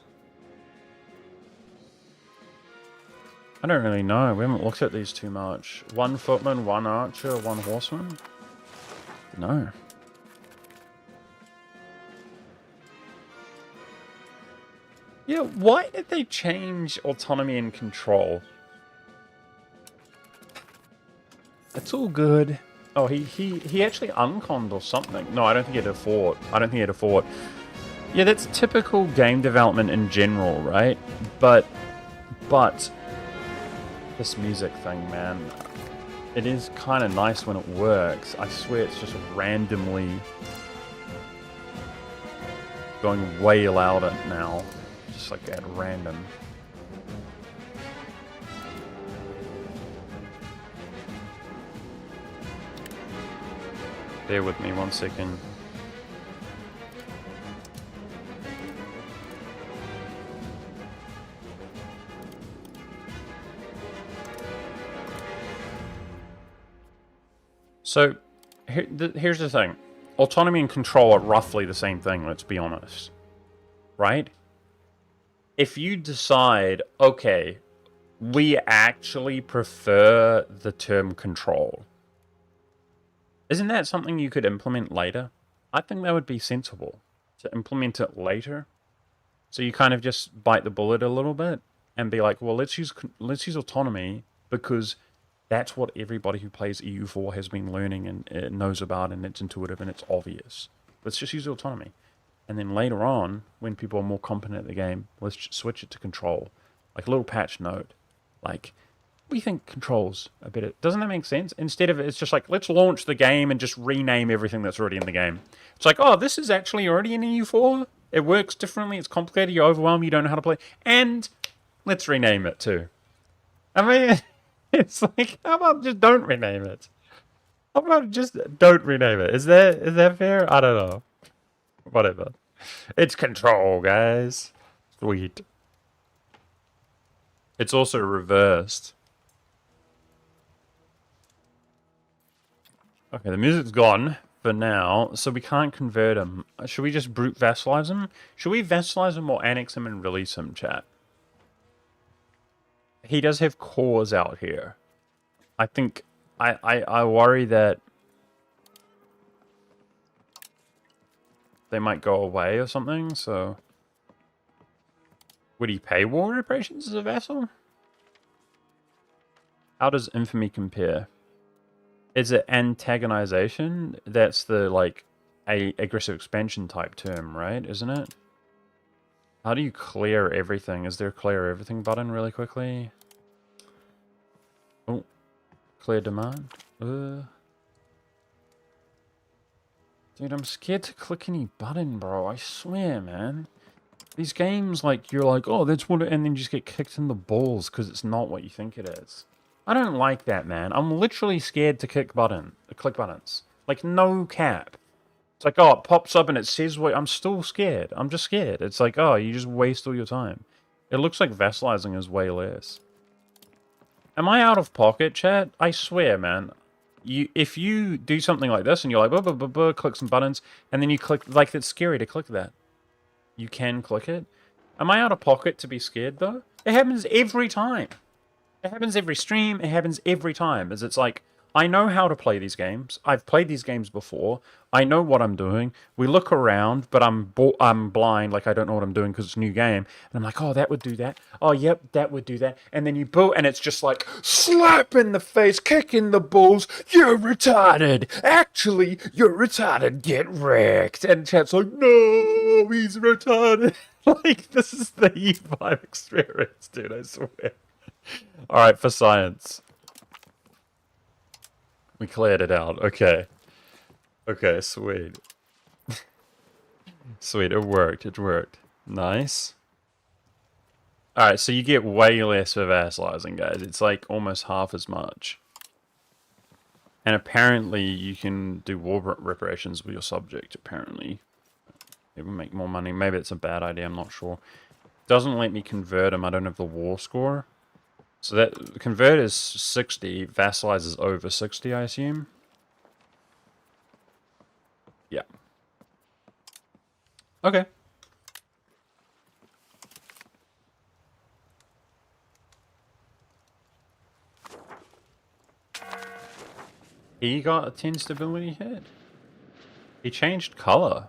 I don't really know. We haven't looked at these too much. 1 footman, 1 archer, 1 horseman? No. Yeah, why did they change autonomy and control? It's all good. Oh, he actually unconned or something. No, I don't think he had a fort. I don't think he had a fort. Yeah, that's typical game development in general, right? But this music thing, man, it is kind of nice when it works. I swear it's just randomly going way louder now. Just like at random. Bear with me 1 second. So, here's the thing. Autonomy and control are roughly the same thing, let's be honest. Right? If you decide, okay, we actually prefer the term control, isn't that something you could implement later? I think that would be sensible, to implement it later. So you kind of just bite the bullet a little bit and be like, well, let's use autonomy because that's what everybody who plays EU4 has been learning and knows about, and it's intuitive and it's obvious. Let's just use autonomy. And then later on, when people are more competent at the game, let's just switch it to control. Like a little patch note. Like, we think controls a bit. Doesn't that make sense? Instead of it's just like, let's launch the game and just rename everything that's already in the game. It's like, oh, this is actually already in EU4. It works differently. It's complicated. You're overwhelmed. You don't know how to play. And let's rename it too. I mean, it's like, how about just don't rename it? How about just don't rename it? Is that fair? I don't know. Whatever. It's control, guys. Sweet. It's also reversed. Okay, the music's gone. for now, so we can't convert him. Should we just brute vassalize him? Should we vassalize him or annex him and release him, chat? He does have cores out here. I think... I worry that they might go away or something, so... Would he pay war reparations as a vassal? How does infamy compare? Is it antagonization? That's the, like, aggressive expansion type term, right? Isn't it? How do you clear everything? Is there a clear everything button really quickly? Oh. Clear demand. Dude, I'm scared to click any button, bro. I swear, man. These games, like, you're like, oh, that's what it... And then you just get kicked in the balls because it's not what you think it is. I don't like that, man. I'm literally scared to click buttons. Like, no cap. It's like, oh, it pops up and it says what... I'm still scared. I'm just scared. It's like, oh, you just waste all your time. It looks like vassalizing is way less. Am I out of pocket, chat? I swear, man. If you do something like this and you're like, click some buttons, and then you click... Like, it's scary to click that. You can click it. Am I out of pocket to be scared, though? It happens every time. It happens every stream. It happens every time. It's like, I know how to play these games. I've played these games before. I know what I'm doing. We look around, but I'm blind, like I don't know what I'm doing because it's a new game. And I'm like, oh, that would do that. Oh, yep, that would do that. And then you boot, and it's just like, slap in the face, kick in the balls. You're retarded. Actually, you're retarded. Get wrecked. And chat's like, no, he's retarded. Like, this is the E5 experience, dude, I swear. Alright, for science. We cleared it out. Okay. Okay, sweet. Sweet, it worked. It worked. Nice. Alright, so you get way less for vassalizing, guys. It's like almost half as much. And apparently you can do war reparations with your subject, apparently. It will make more money. Maybe it's a bad idea, I'm not sure. Doesn't let me convert him. I don't have the war score. So that convert is 60, vassalize is over 60, I assume. Yeah. Okay. He got a 10 stability hit. He changed color.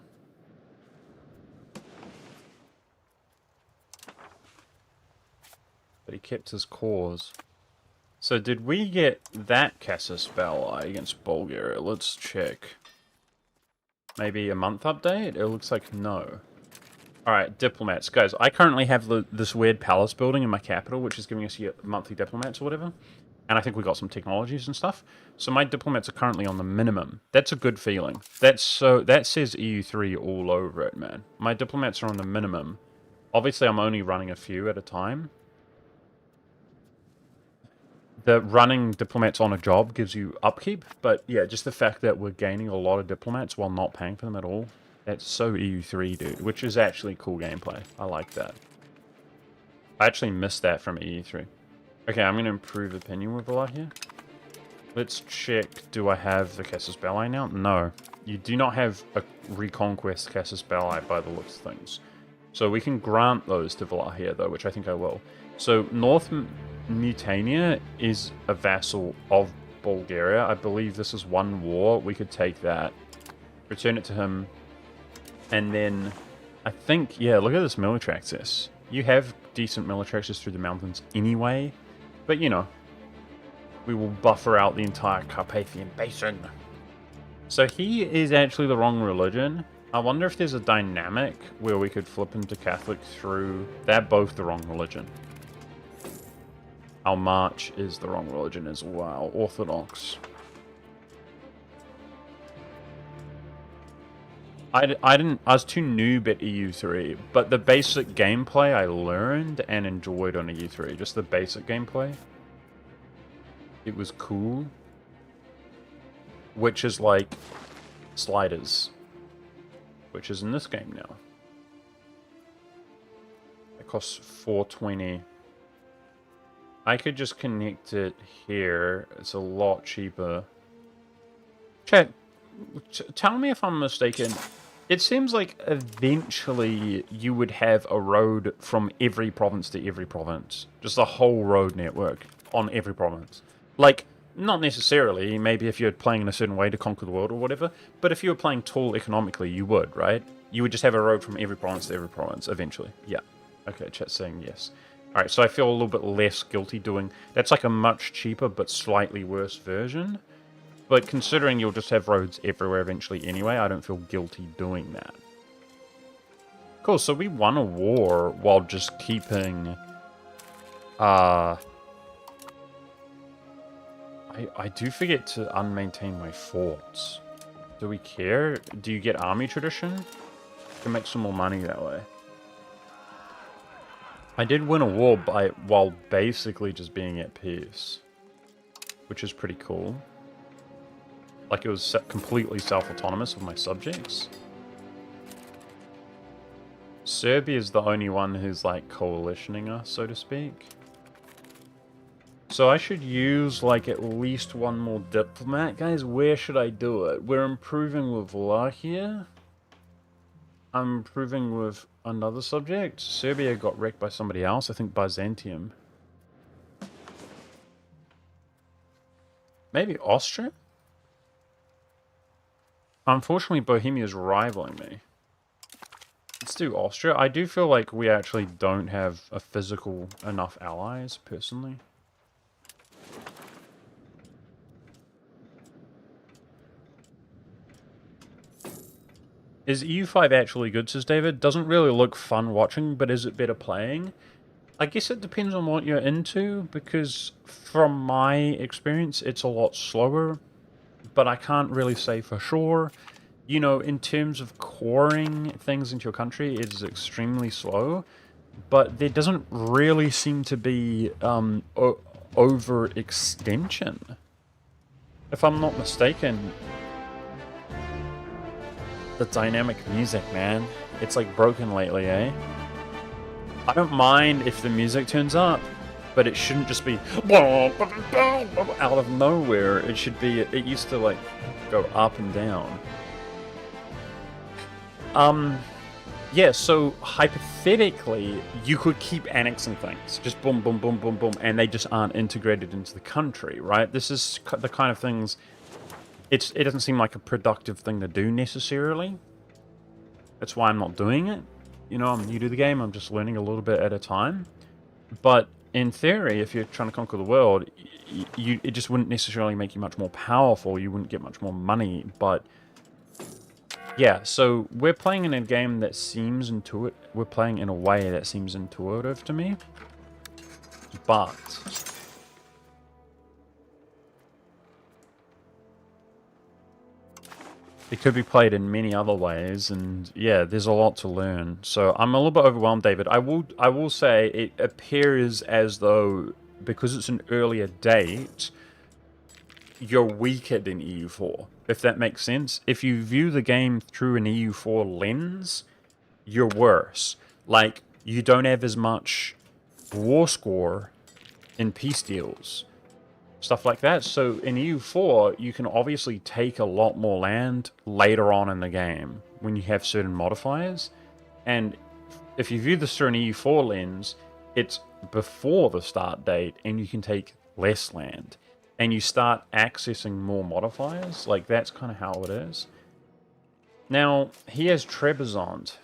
But he kept his cores. So did we get that Casus Belli against Bulgaria? Let's check. Maybe a month update? It looks like no. Alright, diplomats. Guys, I currently have this weird palace building in my capital, which is giving us monthly diplomats or whatever. And I think we got some technologies and stuff. So my diplomats are currently on the minimum. That's a good feeling. That says EU3 all over it, man. My diplomats are on the minimum. Obviously, I'm only running a few at a time. The running diplomats on a job gives you upkeep, but yeah, just the fact that we're gaining a lot of diplomats while not paying for them at all, that's so EU3, dude, which is actually cool gameplay. I like that. I actually missed that from EU3. Okay, I'm going to improve opinion with a lot here. Let's check, do I have the Casus Belli now? No. You do not have a Reconquest Casus Belli by the looks of things. So we can grant those to Vlahia, though, which I think I will. So North Mutania is a vassal of Bulgaria. I believe this is one war. We could take that, return it to him, and then I think, yeah, look at this military access. You have decent military access through the mountains anyway, but you know, we will buffer out the entire Carpathian Basin. So he is actually the wrong religion. I wonder if there's a dynamic where we could flip him to Catholic through... They're both the wrong religion. Our March is the wrong religion as well. Orthodox. I was too noob at EU3, but the basic gameplay I learned and enjoyed on EU3. Just the basic gameplay. It was cool. Which is like sliders. Which is in this game now. It costs $4.20. I could just connect it here. It's a lot cheaper. Chat, tell me if I'm mistaken. It seems like eventually you would have a road from every province to every province. Just a whole road network on every province. Like, not necessarily, maybe if you're playing in a certain way to conquer the world or whatever, but if you were playing tall economically, you would, right? You would just have a road from every province to every province, eventually. Yeah. Okay, chat's saying yes. Alright, so I feel a little bit less guilty doing... That's like a much cheaper but slightly worse version. But considering you'll just have roads everywhere eventually anyway, I don't feel guilty doing that. Cool, so we won a war while just keeping... I do forget to unmaintain my forts. Do we care? Do you get army tradition? You can make some more money that way. I did win a war while basically just being at peace. Which is pretty cool. Like, it was completely self-autonomous of my subjects. Serbia is the only one who's, like, coalitioning us, so to speak. So I should use, like, at least one more diplomat. Guys, where should I do it? We're improving with Wallachia. I'm improving with another subject. Serbia got wrecked by somebody else, I think Byzantium. Maybe Austria? Unfortunately, Bohemia's rivaling me. Let's do Austria. I do feel like we actually don't have a physical enough allies, personally. Is EU5 actually good, says David? Doesn't really look fun watching, but is it better playing? I guess it depends on what you're into, because from my experience, it's a lot slower, but I can't really say for sure. You know, in terms of coring things into your country, it is extremely slow, but there doesn't really seem to be overextension. If I'm not mistaken, the dynamic music, man, it's like broken lately, eh? I don't mind if the music turns up, but it shouldn't just be out of nowhere. It should be, it used to like go up and down. Yeah, so hypothetically, you could keep annexing things. Just boom, boom, boom, boom, boom, and they just aren't integrated into the country, right? This is the kind of things, it doesn't seem like a productive thing to do necessarily. That's why I'm not doing it. You know, I'm new to the game, I'm just learning a little bit at a time. But in theory, if you're trying to conquer the world, it just wouldn't necessarily make you much more powerful, you wouldn't get much more money, but... Yeah, so we're playing in a game that seems intuitive. We're playing in a way that seems intuitive to me. But it could be played in many other ways, and yeah, there's a lot to learn. So I'm a little bit overwhelmed, David. I will say it appears as though, because it's an earlier date, you're weaker than EU4, if that makes sense. If you view the game through an EU4 lens, you're worse. Like, you don't have as much war score in peace deals, stuff like that. So in EU4, you can obviously take a lot more land later on in the game when you have certain modifiers. And if you view this through an EU4 lens, it's before the start date and you can take less land. And you start accessing more modifiers. Like, that's kind of how it is. Now, he has Trebizond.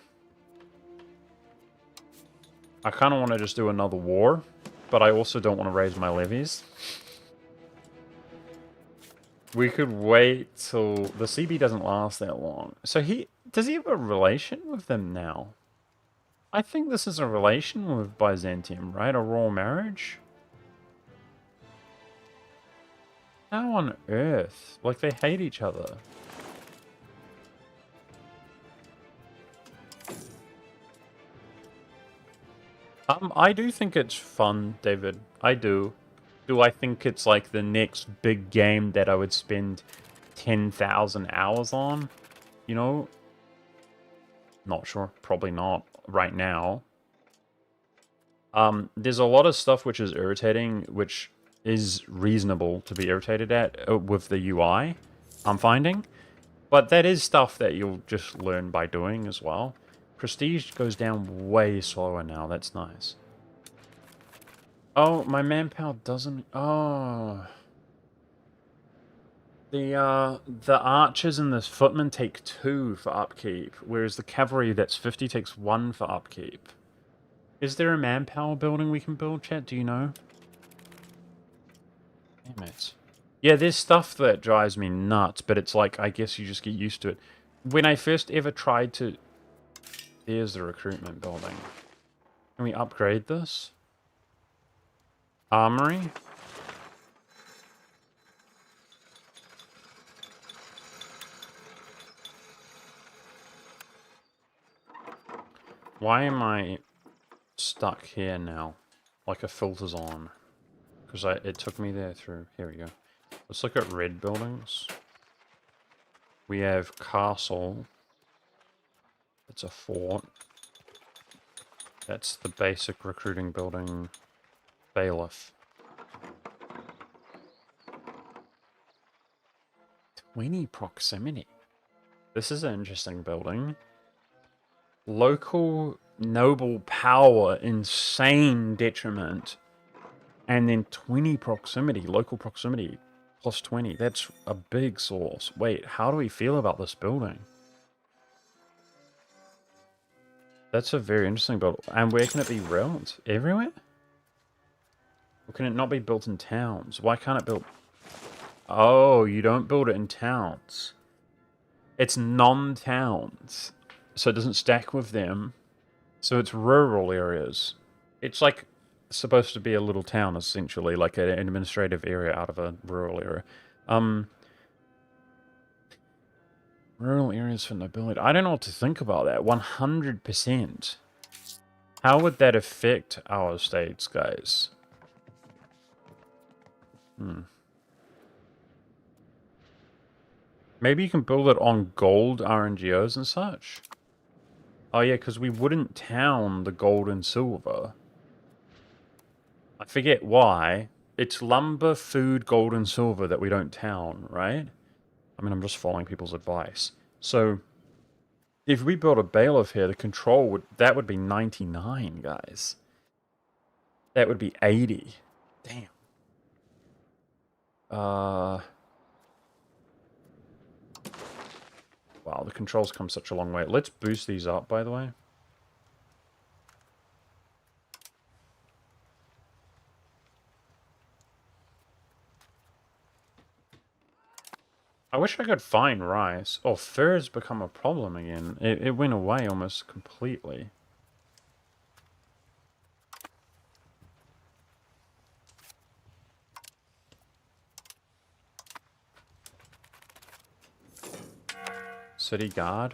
I kind of want to just do another war, but I also don't want to raise my levies. We could wait till... The CB doesn't last that long. So does he have a relation with them now? I think this is a relation with Byzantium, right? A royal marriage? How on earth? Like, they hate each other. I do think it's fun, David. I do. Do I think it's like the next big game that I would spend 10,000 hours on? You know? Not sure. Probably not right now. There's a lot of stuff which is irritating, which is reasonable to be irritated at with the UI, I'm finding. But that is stuff that you'll just learn by doing as well. Prestige goes down way slower now. That's nice. Oh, my manpower doesn't... Oh... The archers and the footmen take 2 for upkeep, whereas the cavalry that's 50 takes 1 for upkeep. Is there a manpower building we can build, chat? Do you know? Damn it. Yeah, there's stuff that drives me nuts, but it's like, I guess you just get used to it. When I first ever tried to... There's the recruitment building. Can we upgrade this? Armory? Why am I stuck here now? Like a filter's on. Because it took me there through... Here we go. Let's look at red buildings. We have castle. It's a fort. That's the basic recruiting building. Bailiff. 20 proximity. This is an interesting building. Local noble power, insane detriment. And then 20 proximity, local proximity, plus 20. That's a big source. Wait, how do we feel about this building? That's a very interesting build. And where can it be built? Everywhere? Or can it not be built in towns? Why can't it build... Oh, you don't build it in towns. It's non-towns. So it doesn't stack with them. So it's rural areas. It's like supposed to be a little town, essentially, like an administrative area out of a rural area. Rural areas for nobility. I don't know what to think about that. 100%. How would that affect our states, guys? Maybe you can build it on gold RNGOs and such. Oh yeah, because we wouldn't town the gold and silver. I forget why. It's lumber, food, gold, and silver that we don't town, right? I mean, I'm just following people's advice. So, if we build a bailiff here, the control would... That would be 99, guys. That would be 80. Damn. Wow, the controls come such a long way. Let's boost these up, by the way. I wish I could find rice. Oh, fur's become a problem again. It went away almost completely. City guard.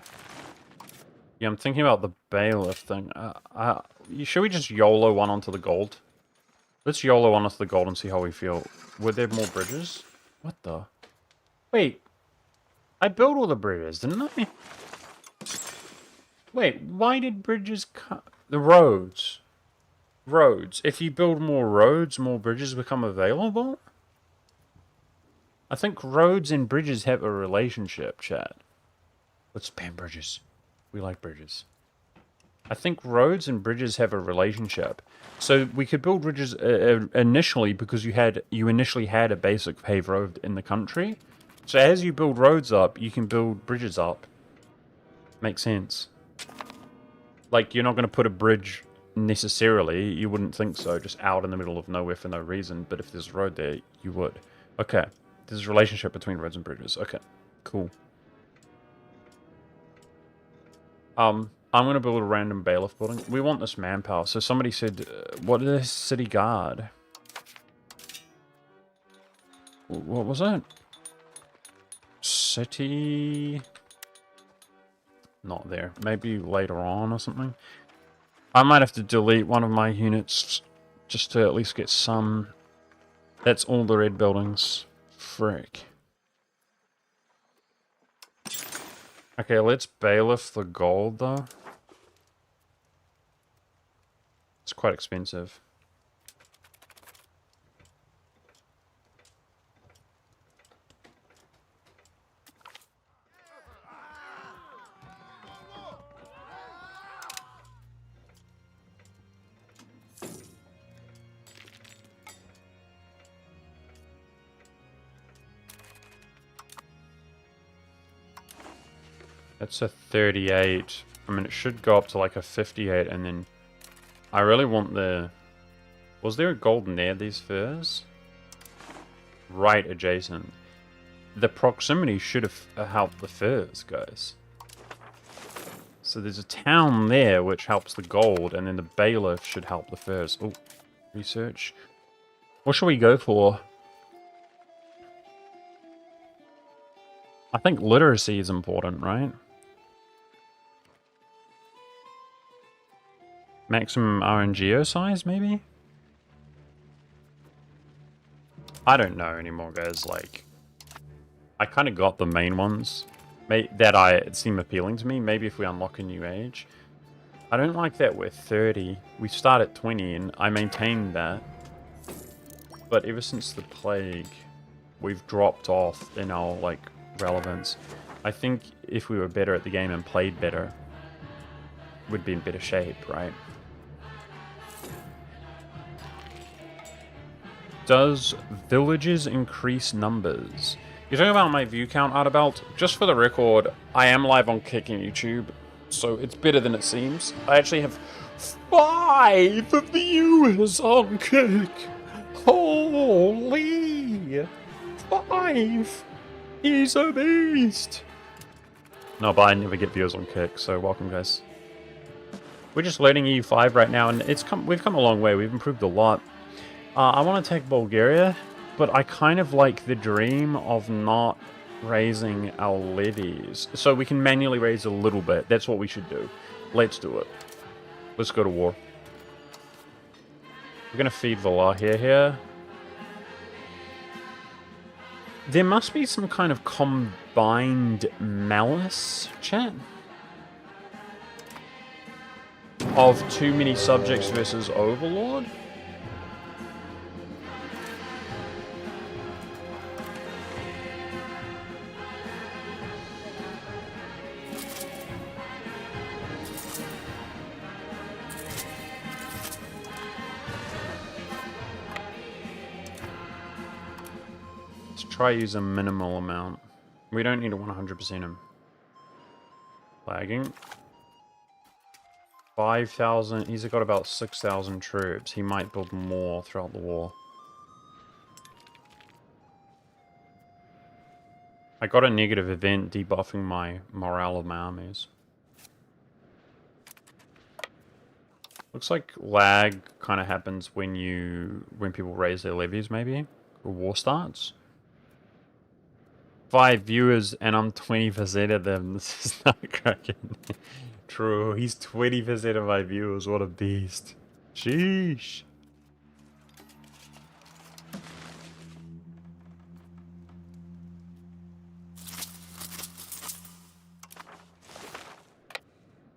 Yeah, I'm thinking about the bailiff thing. Should we just YOLO one onto the gold? Let's YOLO one onto the gold and see how we feel. Were there more bridges? What the? Wait. I built all the bridges, didn't I? Wait, why did bridges cut? The roads. Roads. If you build more roads, more bridges become available? I think roads and bridges have a relationship, chat. Let's spam bridges. We like bridges. I think roads and bridges have a relationship. So we could build bridges initially because you initially had a basic paved road in the country. So as you build roads up, you can build bridges up. Makes sense. Like, you're not going to put a bridge necessarily. You wouldn't think so, just out in the middle of nowhere for no reason. But if there's a road there, you would. Okay. There's a relationship between roads and bridges. Okay. Cool. I'm going to build a random bailiff building. We want this manpower. So somebody said, what is this city guard? What was it? City... Not there. Maybe later on or something. I might have to delete one of my units just to at least get some... That's all the red buildings. Frick. Okay, let's bailiff the gold, though. It's quite expensive. It's a 38. I mean, it should go up to like a 58, and then I really want the... Was there a gold near these furs? Right adjacent. The proximity should have helped the furs, guys. So there's a town there which helps the gold, and then the bailiff should help the furs. Oh, research. What should we go for? I think literacy is important, right? Maximum RNGO size, maybe? I don't know anymore, guys. Like, I kind of got the main ones that seem appealing to me. Maybe if we unlock a new age. I don't like that we're 30. We start at 20, and I maintained that. But ever since the plague, we've dropped off in our, like, relevance. I think if we were better at the game and played better, we'd be in better shape, right? Does villages increase numbers? You're talking about my view count, Artibelt? Just for the record, I am live on Kick and YouTube, so it's better than it seems. I actually have 5 viewers on Kick. Holy! 5! He's a beast! No, but I never get viewers on Kick, so welcome, guys. We're just learning EU5 right now, and we've come a long way. We've improved a lot. I want to take Bulgaria, but I kind of like the dream of not raising our levies. So we can manually raise a little bit. That's what we should do. Let's do it. Let's go to war. We're going to feed Valahia here. There must be some kind of combined malice, chat? Of too many subjects versus overlord? Try use a minimal amount. We don't need to 100% him. Lagging. 5,000. He's got about 6,000 troops. He might build more throughout the war. I got a negative event debuffing my morale of my armies. Looks like lag kind of happens when people raise their levies, maybe, or war starts. 5 viewers and I'm 20% of them. This is not cracking. True, he's 20% of my viewers. What a beast. Sheesh.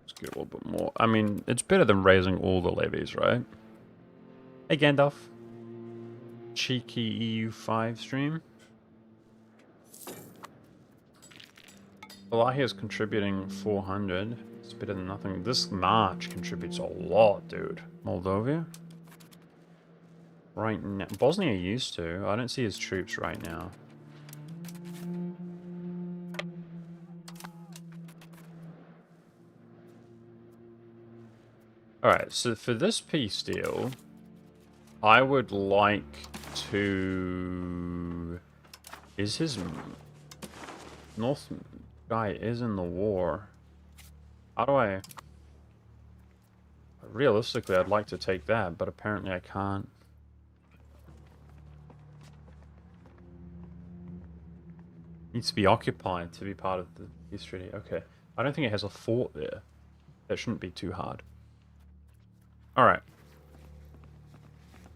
Let's get a little bit more. I mean, it's better than raising all the levies, right? Hey Gandalf. Cheeky EU5 stream. Valahia is contributing 400. It's better than nothing. This March contributes a lot, dude. Moldova? Right now. Bosnia used to. I don't see his troops right now. Alright, so for this peace deal, I would like to... Is his... North... guy is in the war. How do I... Realistically, I'd like to take that, but apparently I can't. Needs to be occupied to be part of the peace treaty. Okay. I don't think it has a fort there. That shouldn't be too hard. Alright.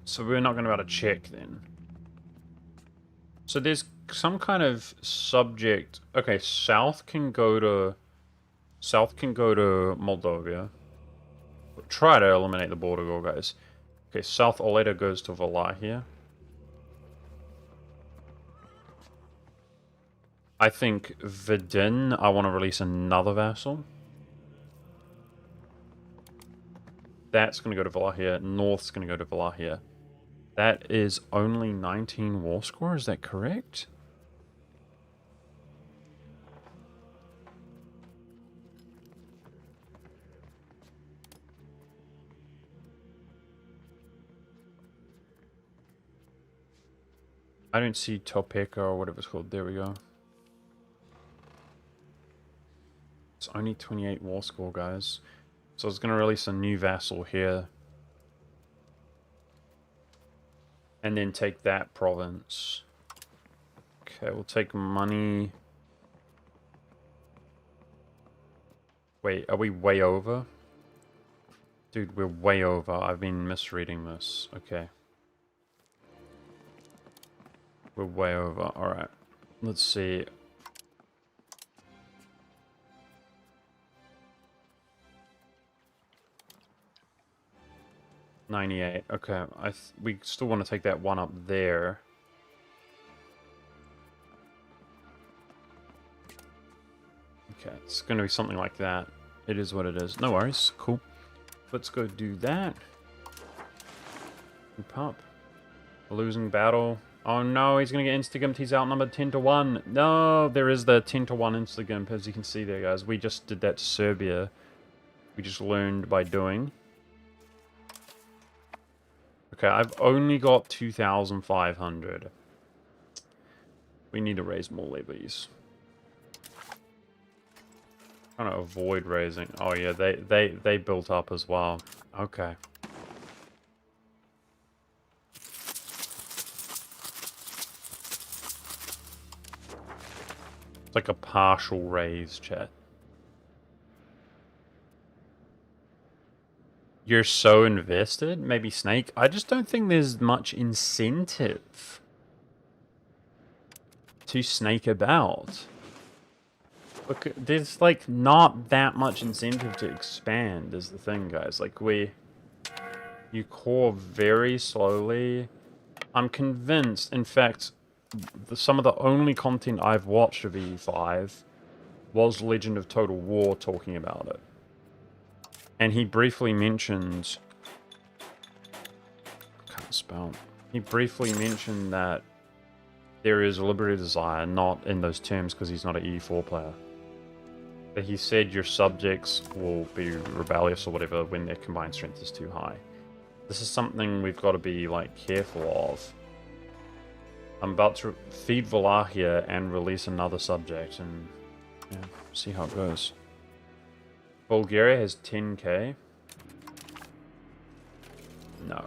So we're not going to be able to check then. So there's some kind of subject. Okay, south can go to Moldova. Try to eliminate the border war, guys. Okay, South Oleda goes to Valahia. I think Vidin, I want to release another vassal. That's going to go to Valahia. North's going to go to Valahia. That is only 19 war score, is that correct? I don't see Topeka or whatever it's called. There we go. It's only 28 war score, guys. So it's going to release a new vassal here. And then take that province. Okay, we'll take money. Wait, are we way over? Dude, we're way over. I've been misreading this. Okay. We're way over. Alright. Let's see. $98. Okay. We still want to take that one up there. Okay, it's going to be something like that. It is what it is. No worries. Cool. Let's go do that. Group up. A losing battle. Oh no, he's going to get insta-gimped. He's outnumbered 10-1. No, there is the 10-1 insta-gimp, as you can see there, guys. We just did that to Serbia. We just learned by doing. Okay, I've only got 2,500. We need to raise more levies. Trying to avoid raising. Oh yeah, they built up as well. Okay. It's like a partial raise, chat. You're so invested? Maybe Snake? I just don't think there's much incentive to snake about. Look, there's like not that much incentive to expand is the thing, guys. Like you core very slowly. I'm convinced, in fact, some of the only content I've watched of EU5 was Legend of Total War talking about it. And he briefly mentioned... I can't spell. He briefly mentioned that there is a Liberty Desire, not in those terms because he's not an EU4 player. But he said your subjects will be rebellious or whatever when their combined strength is too high. This is something we've got to be like careful of. I'm about to feed Wallachia and release another subject and yeah, see how it goes. Bulgaria has 10k. No.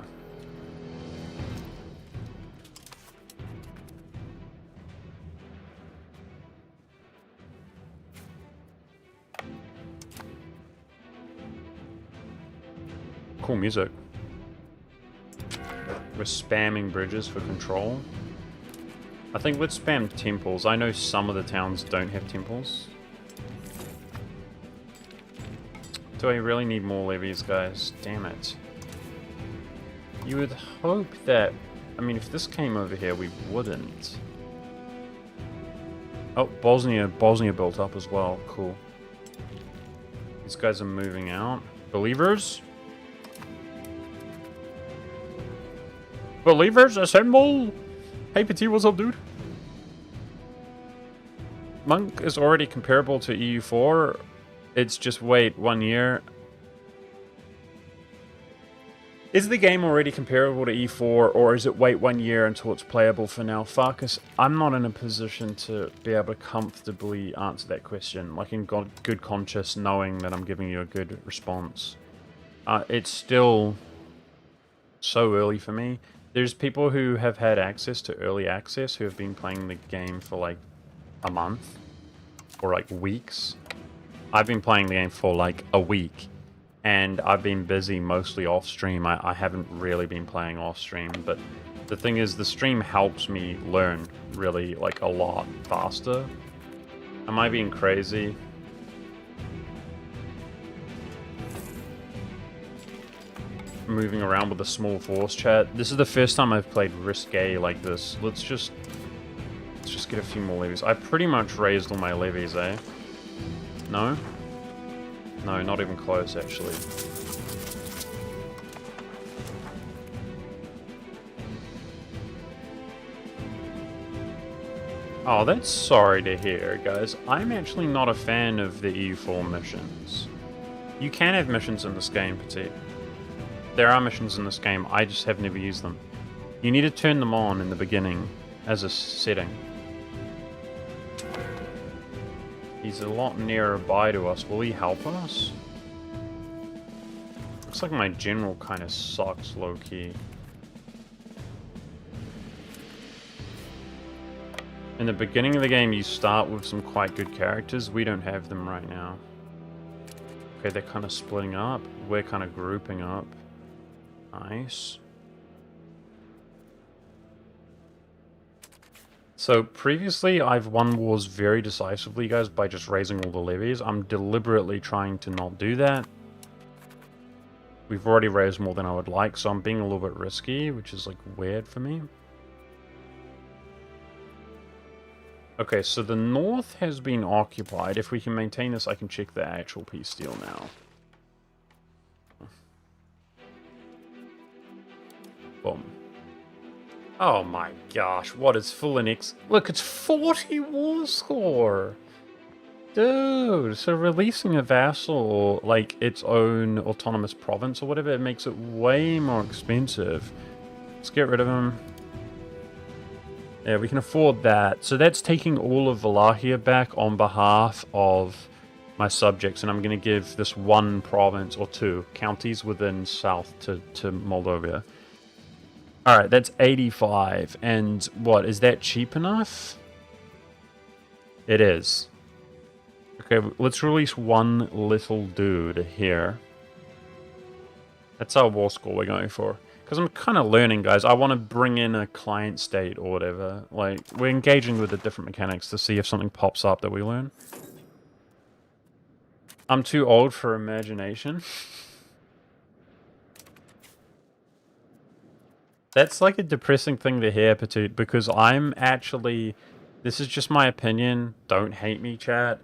Cool music. We're spamming bridges for control. I think let's spam temples. I know some of the towns don't have temples. Do I really need more levies, guys? Damn it. You would hope that... I mean, if this came over here, we wouldn't. Oh, Bosnia built up as well. Cool. These guys are moving out. Believers? Believers, assemble! Hey, Petit, what's up, dude? Monk is already comparable to EU4. It's just wait 1 year. Is the game already comparable to E4, or is it wait 1 year until it's playable for now? Farkas, I'm not in a position to be able to comfortably answer that question, like in good conscience, knowing that I'm giving you a good response. It's still so early for me. There's people who have had access to early access who have been playing the game for like a month or like weeks. I've been playing the game for like a week and I've been busy mostly off stream. I haven't really been playing off stream, but the thing is the stream helps me learn really like a lot faster. Am I being crazy? Moving around with a small force, chat. This is the first time I've played risque like this. Let's just get a few more levies. I pretty much raised all my levies, eh? No? No, not even close, actually. Oh, that's sorry to hear, guys. I'm actually not a fan of the EU4 missions. You can have missions in this game, Petit. There are missions in this game, I just have never used them. You need to turn them on in the beginning, as a setting. He's a lot nearby to us. Will he help us? Looks like my general kind of sucks, low-key. In the beginning of the game, you start with some quite good characters. We don't have them right now. Okay, they're kind of splitting up. We're kind of grouping up. Nice. So previously, I've won wars very decisively, guys, by just raising all the levies. I'm deliberately trying to not do that. We've already raised more than I would like, so I'm being a little bit risky, which is, like, weird for me. Okay, so the north has been occupied. If we can maintain this, I can check the actual peace deal now. Boom. Oh my gosh, what is full in X? Look, it's 40 war score! Dude, so releasing a vassal, like, its own autonomous province or whatever, it makes it way more expensive. Let's get rid of him. Yeah, we can afford that. So that's taking all of Wallachia back on behalf of my subjects, and I'm going to give this one province, or two, counties within south to Moldova. Alright, that's 85, and what, is that cheap enough? It is. Okay, let's release one little dude here. That's our war score we're going for. Because I'm kind of learning, guys. I want to bring in a client state or whatever. Like, we're engaging with the different mechanics to see if something pops up that we learn. I'm too old for imagination. That's like a depressing thing to hear, Petite, because I'm actually... This is just my opinion. Don't hate me, chat.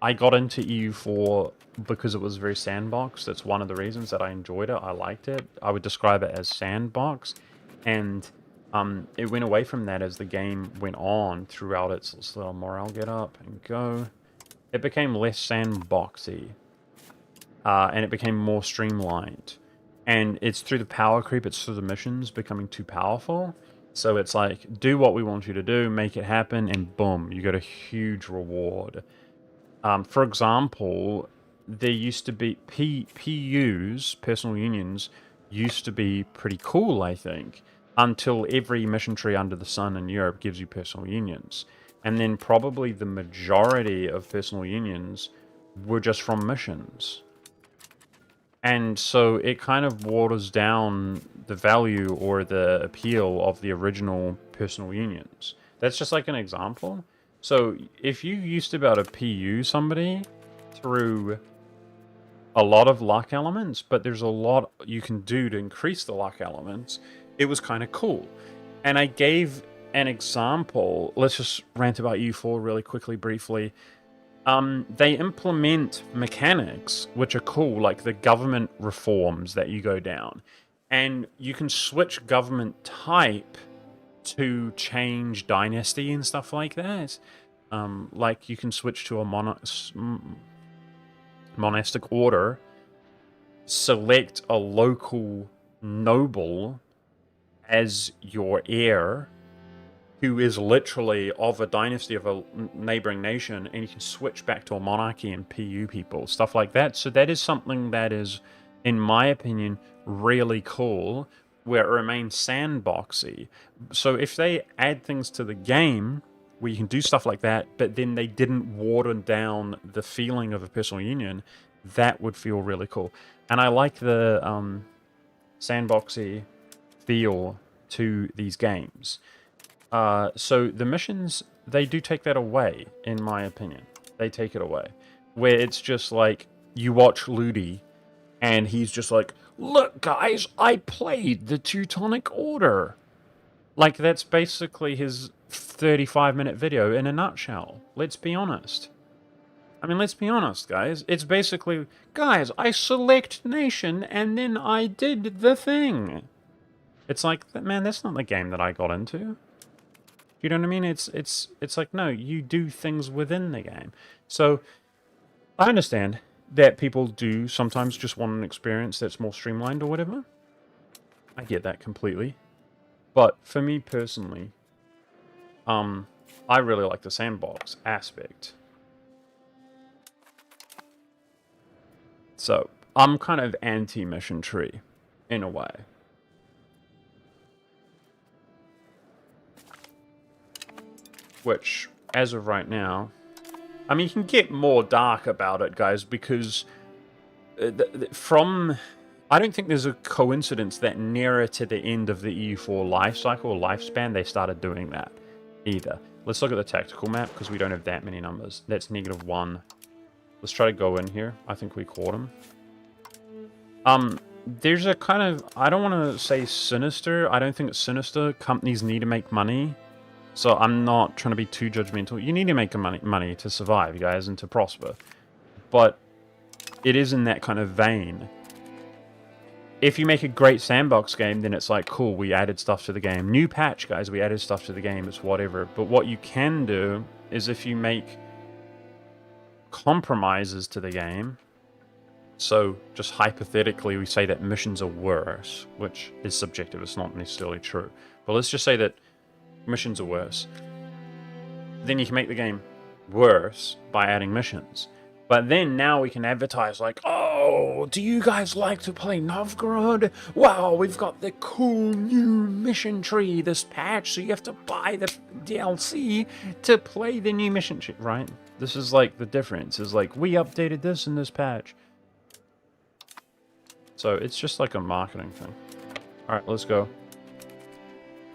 I got into EU4 because it was very sandbox. That's one of the reasons that I enjoyed it. I liked it. I would describe it as sandbox. And it went away from that as the game went on throughout its little morale get up and go. It became less sandboxy. And it became more streamlined. And it's through the power creep, it's through the missions becoming too powerful. So it's like, do what we want you to do, make it happen, and boom, you get a huge reward. For example, there used to be PUs, personal unions, used to be pretty cool, I think, until every mission tree under the sun in Europe gives you personal unions. And then probably the majority of personal unions were just from missions. And so it kind of waters down the value or the appeal of the original personal unions. That's just like an example. So if you used to be able to PU somebody through a lot of luck elements, but there's a lot you can do to increase the luck elements, it was kind of cool. And I gave an example. Let's just rant about EU4 really quickly, briefly. They implement mechanics which are cool, like the government reforms that you go down. And you can switch government type to change dynasty and stuff like that. Like you can switch to a monastic order, select a local noble as your heir, who is literally of a dynasty of a neighboring nation, and you can switch back to a monarchy and PU people, stuff like that. So that is something that is, in my opinion, really cool, where it remains sandboxy. So if they add things to the game where you can do stuff like that, but then they didn't water down the feeling of a personal union, that would feel really cool. And I like the sandboxy feel to these games. So the missions, they do take that away, in my opinion. They take it away. Where it's just like, you watch Ludi, and he's just like, look guys, I played the Teutonic Order. Like, that's basically his 35-minute video in a nutshell. Let's be honest. I mean, let's be honest, guys. It's basically, guys, I select nation, and then I did the thing. It's like, man, that's not the game that I got into. You know what I mean? It's like, no, you do things within the game. So, I understand that people do sometimes just want an experience that's more streamlined or whatever. I get that completely. But for me personally, I really like the sandbox aspect. So, I'm kind of anti-mission tree, in a way. Which, as of right now... I mean, you can get more dark about it, guys, because... from... I don't think there's a coincidence that nearer to the end of the EU4 life cycle or lifespan, they started doing that, either. Let's look at the tactical map, because we don't have that many numbers. That's -1. Let's try to go in here. I think we caught him. There's a kind of... I don't want to say sinister. I don't think it's sinister. Companies need to make money. So I'm not trying to be too judgmental. You need to make money to survive, guys, and to prosper. But it is in that kind of vein. If you make a great sandbox game, then it's like, cool, we added stuff to the game. New patch, guys, we added stuff to the game. It's whatever. But what you can do is if you make compromises to the game... So, just hypothetically, we say that missions are worse, which is subjective, it's not necessarily true. But let's just say that missions are worse. Then you can make the game worse by adding missions. But then now we can advertise like, oh, do you guys like to play Novgorod? Wow, we've got the cool new mission tree this patch, so you have to buy the DLC to play the new mission tree, right? This is like the difference, is like, we updated this in this patch. So it's just like a marketing thing. Alright, let's go.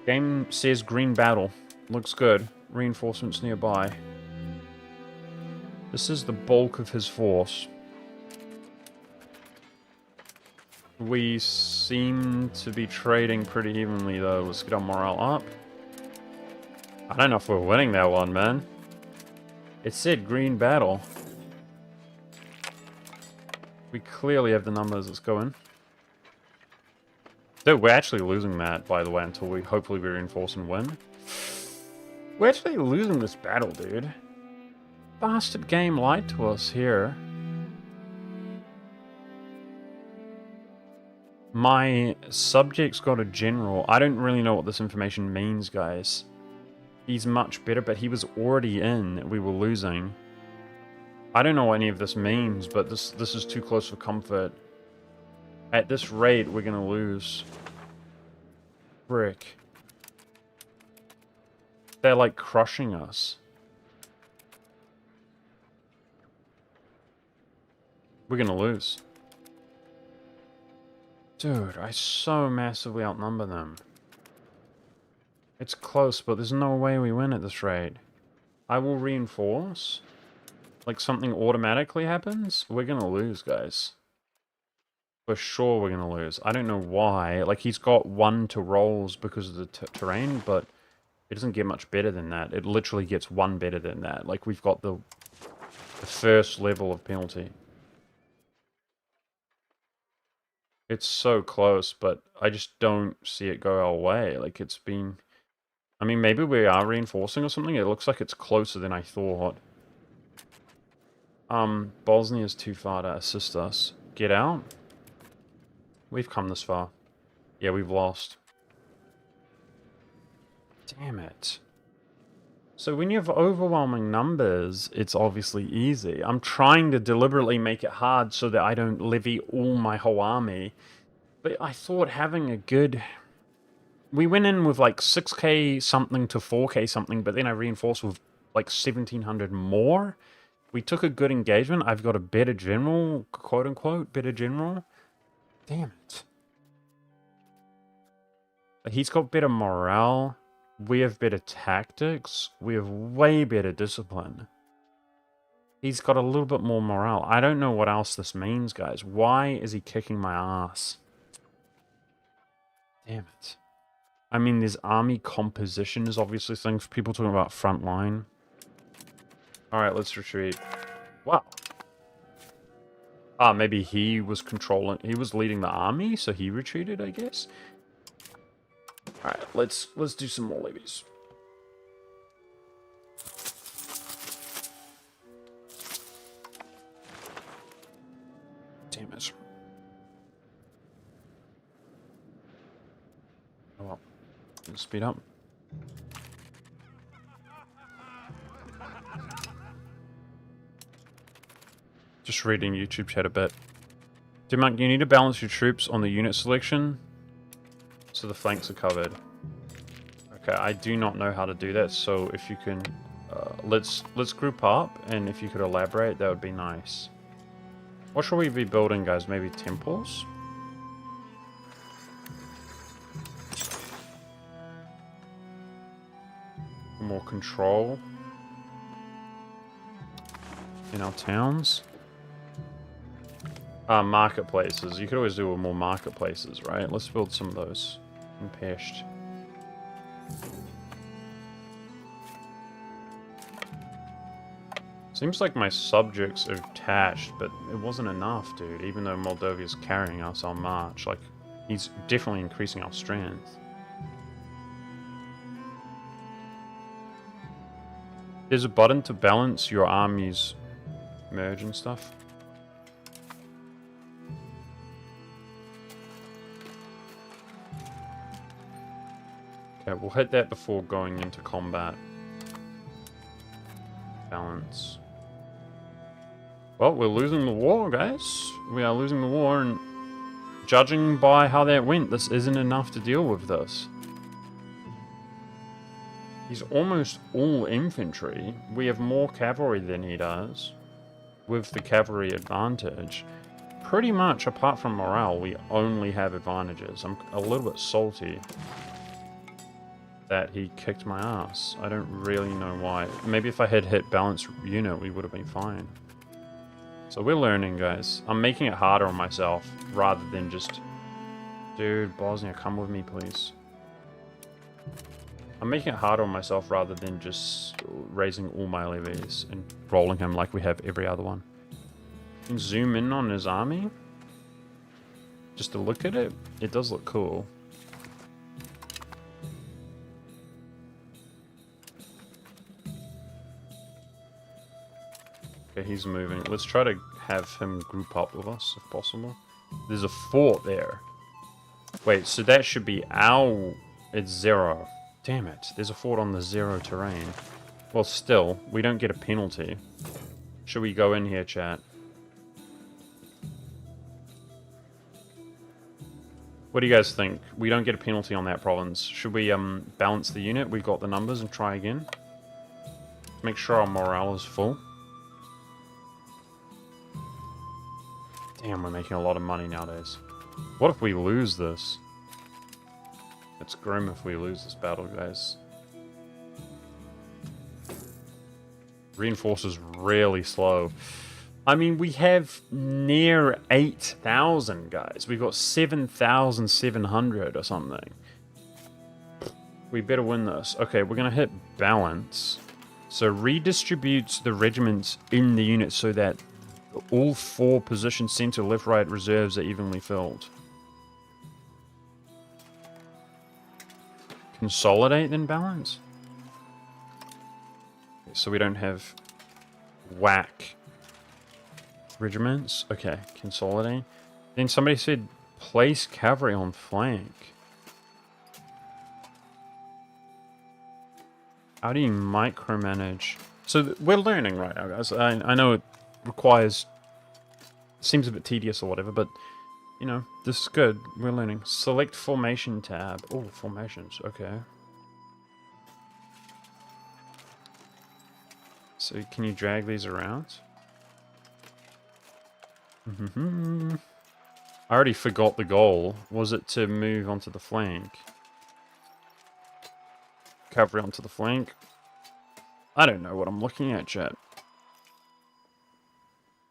Game says green battle. Looks good. Reinforcements nearby. This is the bulk of his force. We seem to be trading pretty evenly though. Let's get our morale up. I don't know if we're winning that one, man. It said green battle. We clearly have the numbers. Let's go in. Dude, we're actually losing that, by the way, until we hopefully we reinforce and win. We're actually losing this battle, dude. Bastard game lied to us here. My subject's got a general. I don't really know what this information means, guys. He's much better, but he was already in. We were losing. I don't know what any of this means, but this is too close for comfort. At this rate, we're gonna lose. Frick. They're like crushing us. We're gonna lose. Dude, I so massively outnumber them. It's close, but there's no way we win at this rate. I will reinforce. Like something automatically happens, we're gonna lose, guys. For sure we're gonna lose. I don't know why. Like, he's got 1 to rolls because of the terrain, but it doesn't get much better than that. It literally gets 1 better than that. Like, we've got the first level of penalty. It's so close, but I just don't see it go our way. Like, it's been... I mean, maybe we are reinforcing or something. It looks like it's closer than I thought. Bosnia's too far to assist us. Get out. We've come this far. Yeah, we've lost. Damn it. So when you have overwhelming numbers, it's obviously easy. I'm trying to deliberately make it hard so that I don't levy all my whole army. But I thought having a good... We went in with like 6k something to 4k something, but then I reinforced with like 1700 more. We took a good engagement. I've got a better general, quote-unquote, better general. Damn it. He's got better morale. We have better tactics. We have way better discipline. He's got a little bit more morale. I don't know what else this means, guys. Why is he kicking my ass? Damn it. I mean, there's army composition is obviously things for people talking about front line. Alright, let's retreat. Wow. Ah, maybe he was controlling... He was leading the army, so he retreated, I guess? Alright, let's do some more levies. Damn it. Oh well. Let's speed up. Just reading YouTube chat a bit. Dimunk, you need to balance your troops on the unit selection so the flanks are covered. Okay, I do not know how to do that, so if you can... let's group up, and if you could elaborate, that would be nice. What should we be building, guys? Maybe temples? More control in our towns. Marketplaces. You could always do more marketplaces, right? Let's build some of those in Pest. Seems like my subjects are attached, but it wasn't enough, dude. Even though Moldova's carrying us on march, like, he's definitely increasing our strength. There's a button to balance your armies merge and stuff. Okay, we'll hit that before going into combat. Balance. Well, we're losing the war, guys. We are losing the war, and judging by how that went, this isn't enough to deal with this. He's almost all infantry. We have more cavalry than he does, with the cavalry advantage. Pretty much, apart from morale, we only have advantages. I'm a little bit salty that he kicked my ass. I don't really know why. Maybe if I had hit balanced unit, we would have been fine. So we're learning, guys. I'm making it harder on myself, rather than just... Dude, Bosnia, come with me, please. I'm making it harder on myself, rather than just raising all my levies and rolling him like we have every other one. You can zoom in on his army. Just to look at it, it does look cool. Okay, he's moving. Let's try to have him group up with us, if possible. There's a fort there. Wait, so that should be our... It's 0. Damn it, there's a fort on the 0 terrain. Well, still, we don't get a penalty. Should we go in here, chat? What do you guys think? We don't get a penalty on that province. Should we balance the unit? We've got the numbers and try again. Make sure our morale is full. Damn, we're making a lot of money nowadays. What if we lose this? It's grim if we lose this battle, guys. Reinforces really slow. I mean, we have near 8,000, guys. We've got 7,700 or something. We better win this. Okay, we're going to hit balance. So redistributes the regiments in the unit so that all 4 positions, center, left, right, reserves are evenly filled. Consolidate, then balance? So we don't have whack regiments. Okay, consolidate. Then somebody said place cavalry on flank. How do you micromanage? So we're learning right now, guys. I know it requires... Seems a bit tedious or whatever, but... You know, this is good. We're learning. Select formation tab. Oh, formations. Okay. So can you drag these around? I already forgot the goal. Was it to move onto the flank? Cavalry onto the flank? I don't know what I'm looking at, chat.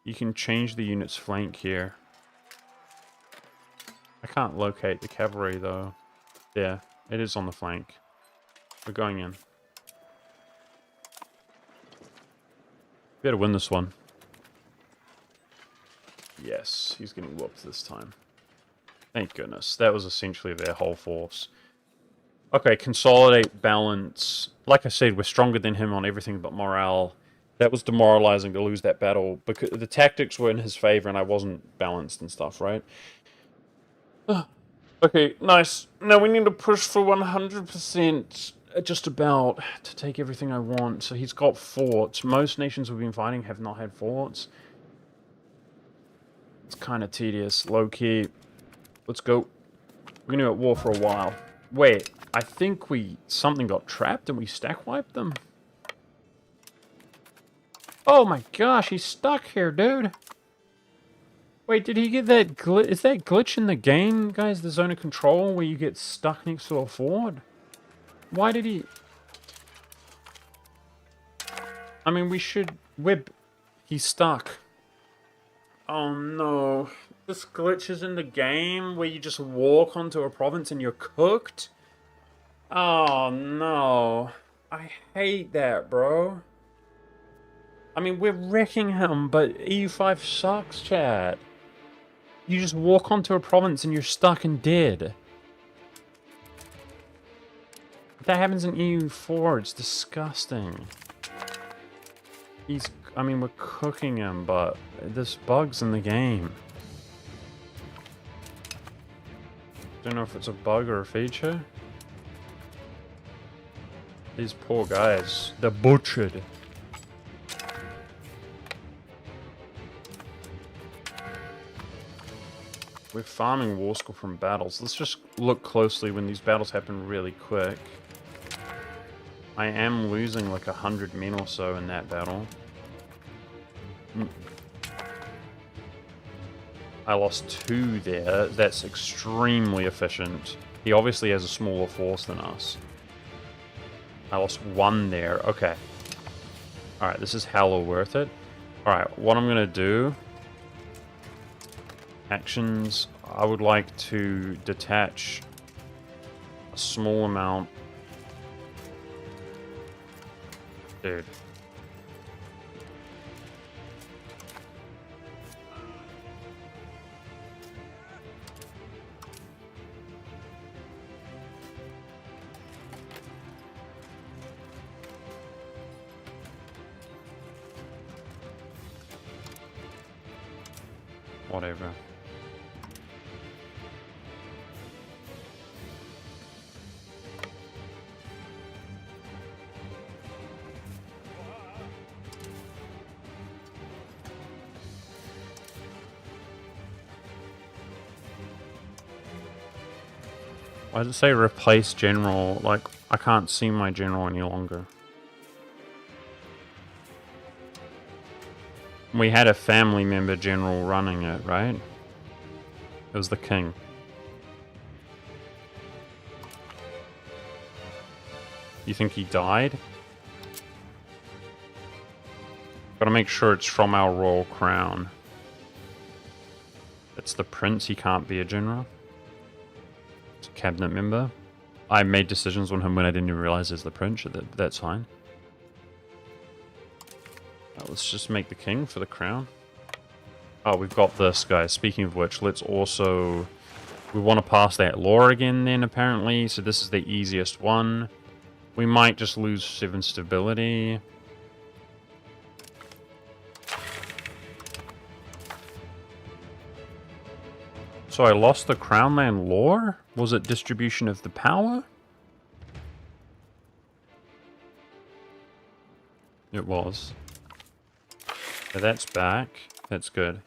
You can change the unit's flank here. I can't locate the cavalry, though. Yeah, it is on the flank. We're going in. Better win this one. Yes, he's getting whooped this time. Thank goodness. That was essentially their whole force. Okay, consolidate, balance. Like I said, we're stronger than him on everything but morale. That was demoralizing to lose that battle, because the tactics were in his favor and I wasn't balanced and stuff, right? Okay, nice. Now we need to push for 100%, just about, to take everything I want. So he's got forts. Most nations we've been fighting have not had forts. It's kind of tedious, low-key. Let's go. We're gonna be at war for a while. Wait, I think something got trapped and we stack wiped them. Oh my gosh, he's stuck here, dude. Wait, did he get that glitch? Is that glitch in the game, guys? The zone of control where you get stuck next to a fort? Why did he... I mean, he's stuck. Oh no. This glitch is in the game where you just walk onto a province and you're cooked? Oh no. I hate that, bro. I mean, we're wrecking him, but EU5 sucks, chat. You just walk onto a province and you're stuck and dead. That happens in EU4, it's disgusting. I mean, we're cooking him, but there's bugs in the game. Don't know if it's a bug or a feature. These poor guys, they're butchered. We're farming war score from battles. Let's just look closely when these battles happen really quick. I am losing like 100 men or so in that battle. I lost 2 there. That's extremely efficient. He obviously has a smaller force than us. I lost 1 there. Okay. Alright, this is hella worth it. Alright, what I'm gonna do... Actions. I would like to detach a small amount. Dude. Whatever. Why does it say replace general? Like, I can't see my general any longer. We had a family member general running it, right? It was the king. You think he died? Gotta make sure it's from our royal crown. It's the prince, he can't be a general. It's a cabinet member. I made decisions on him when I didn't even realize he's the prince, that's fine. Let's just make the king for the crown. Oh, we've got this, guys. Speaking of which, let's also... We want to pass that law again then, apparently. So this is the easiest one. We might just lose 7 stability. So I lost the Crownland lore? Was it distribution of the power? It was. So that's back. That's good.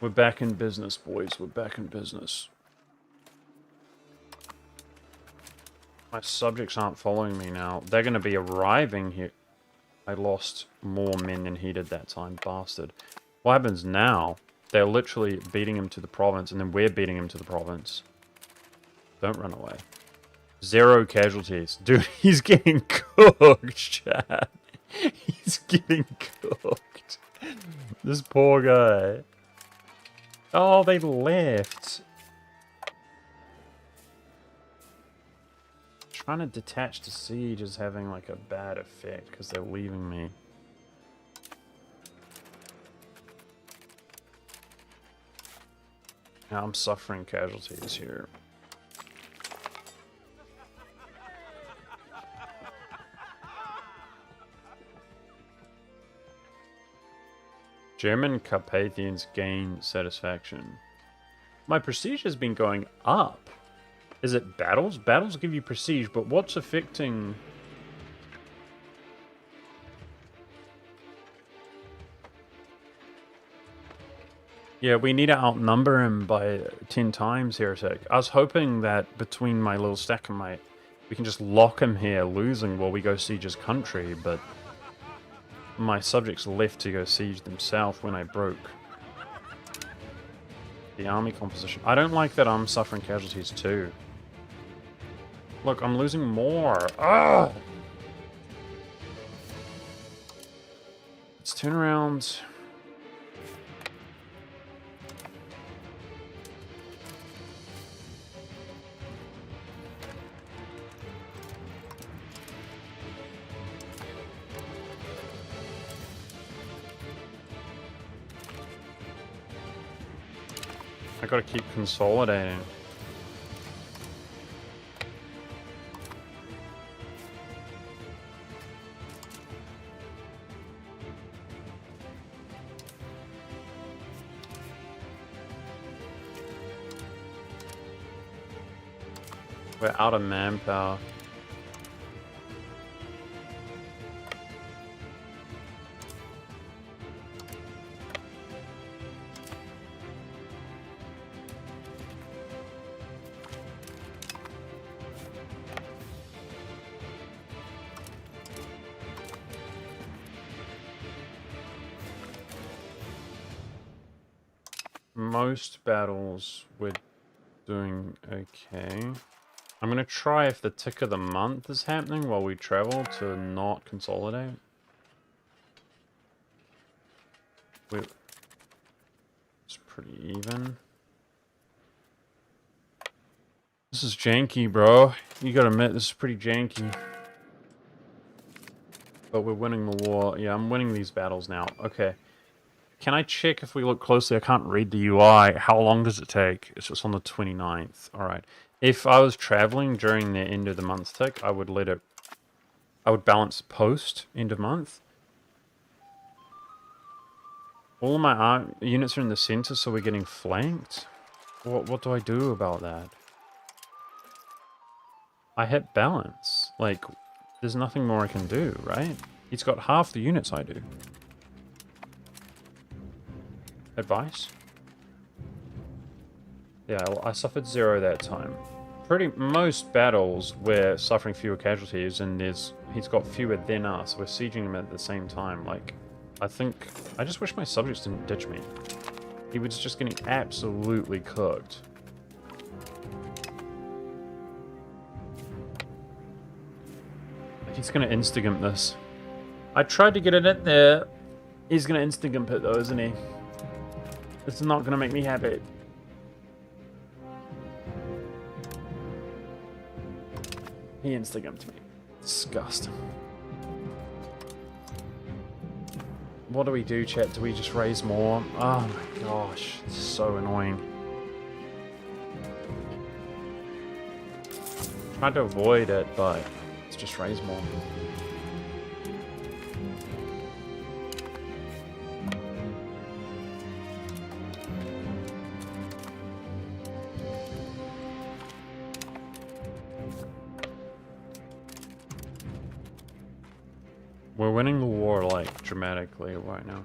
We're back in business, boys. We're back in business. My subjects aren't following me now. They're going to be arriving here. I lost more men than he did that time, bastard. What happens now? They're literally beating him to the province, and then we're beating him to the province. Don't run away. 0 casualties. Dude, he's getting cooked, chat. He's getting cooked. This poor guy. Oh, they left. Trying to detach to siege is having like a bad effect because they're leaving me. Now I'm suffering casualties here. German Carpathians gain satisfaction. My prestige has been going up. Is it battles? Battles give you prestige, but what's affecting... Yeah, we need to outnumber him by 10 times, Heretic. I was hoping that between my little stack and we can just lock him here, losing while we go siege his country, but my subjects left to go siege themselves when I broke the army composition. I don't like that I'm suffering casualties too. Look, I'm losing more. Ah! Let's turn around. I gotta keep consolidating. We're out of manpower. Most battles we're doing okay. I'm gonna try if the tick of the month is happening while we travel to not consolidate. It's pretty even. This is janky, bro. You gotta admit, this is pretty janky. But we're winning the war. Yeah, I'm winning these battles now. Okay. Can I check if we look closely? I can't read the UI. How long does it take? It's just on the 29th. Alright. If I was traveling during the end of the month tick, I would let it... I would balance post end of month. All of my units are in the center, so we're getting flanked. What do I do about that? I hit balance. Like, there's nothing more I can do, right? He's got half the units I do. Advice? Yeah, well, I suffered 0 that time. Most battles we're suffering fewer casualties, and he's got fewer than us. We're sieging him at the same time. Like, I just wish my subjects didn't ditch me. He was just getting absolutely cooked. He's gonna insta-gimp this. I tried to get it in there. He's gonna insta-gimp it though, isn't he? This is not gonna make me happy. He insta-gimped me. Disgusting. What do we do, chat? Do we just raise more? Oh my gosh, it's so annoying. Tried to avoid it, but let's just raise more. We're winning the war, like, dramatically right now.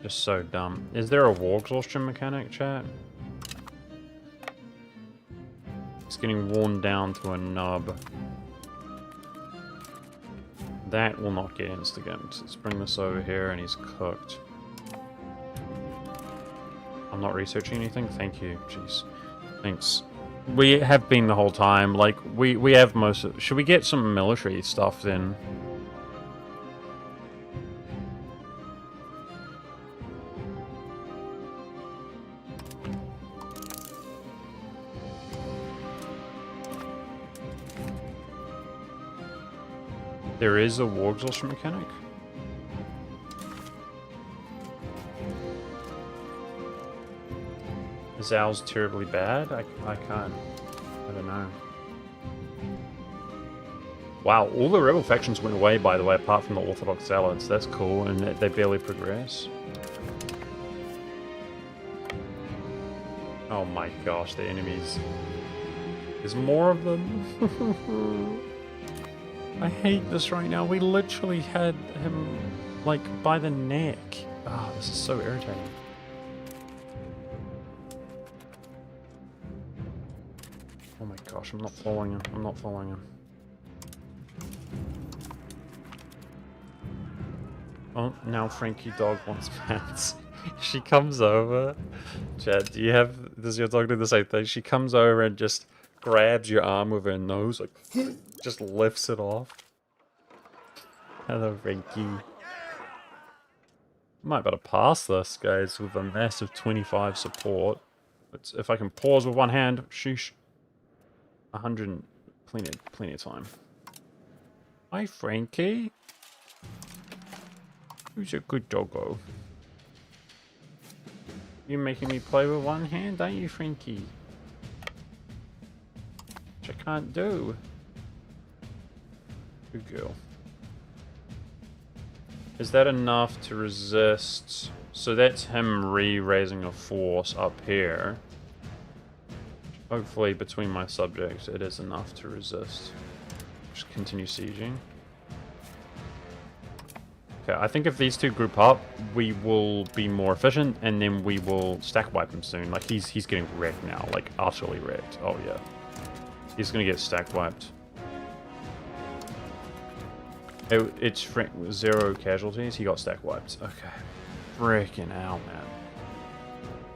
Just so dumb. Is there a war exhaustion mechanic, chat? It's getting worn down to a nub. That will not get insta-gimped. Let's bring this over here and he's cooked. I'm not researching anything? Thank you. Jeez. Thanks. We have been the whole time. Like, we have most of... Should we get some military stuff then? There is a war exhaustion mechanic? Is ours terribly bad? I can't. I don't know. Wow, all the rebel factions went away, by the way, apart from the Orthodox Zealots. That's cool, and they barely progress. Oh my gosh, the enemies. There's more of them. I hate this right now. We literally had him Like, by the neck. Ah, this is so irritating. Oh my gosh, I'm not following him. I'm not following him. Oh, now Frankie dog wants pets. She comes over. Chad, does your dog do the same thing? She comes over and just grabs your arm with her nose, like, just lifts it off. Hello, Frankie. Might better pass this, guys, with a massive 25 support. If I can pause with one hand, sheesh. 100, plenty of time. Hi, Frankie. Who's a good doggo? You're making me play with one hand, aren't you, Frankie? Which I can't do. Good girl. Is that enough to resist? So that's him re-raising a force up here. Hopefully between my subjects it is enough to resist. Just continue sieging. Okay, I think if these two group up, we will be more efficient, and then we will stack wipe him soon. Like, he's getting wrecked now, like, utterly wrecked. Oh, yeah. He's gonna get stack wiped. It's 0 casualties. He got stack wiped. Okay. Freaking hell, man.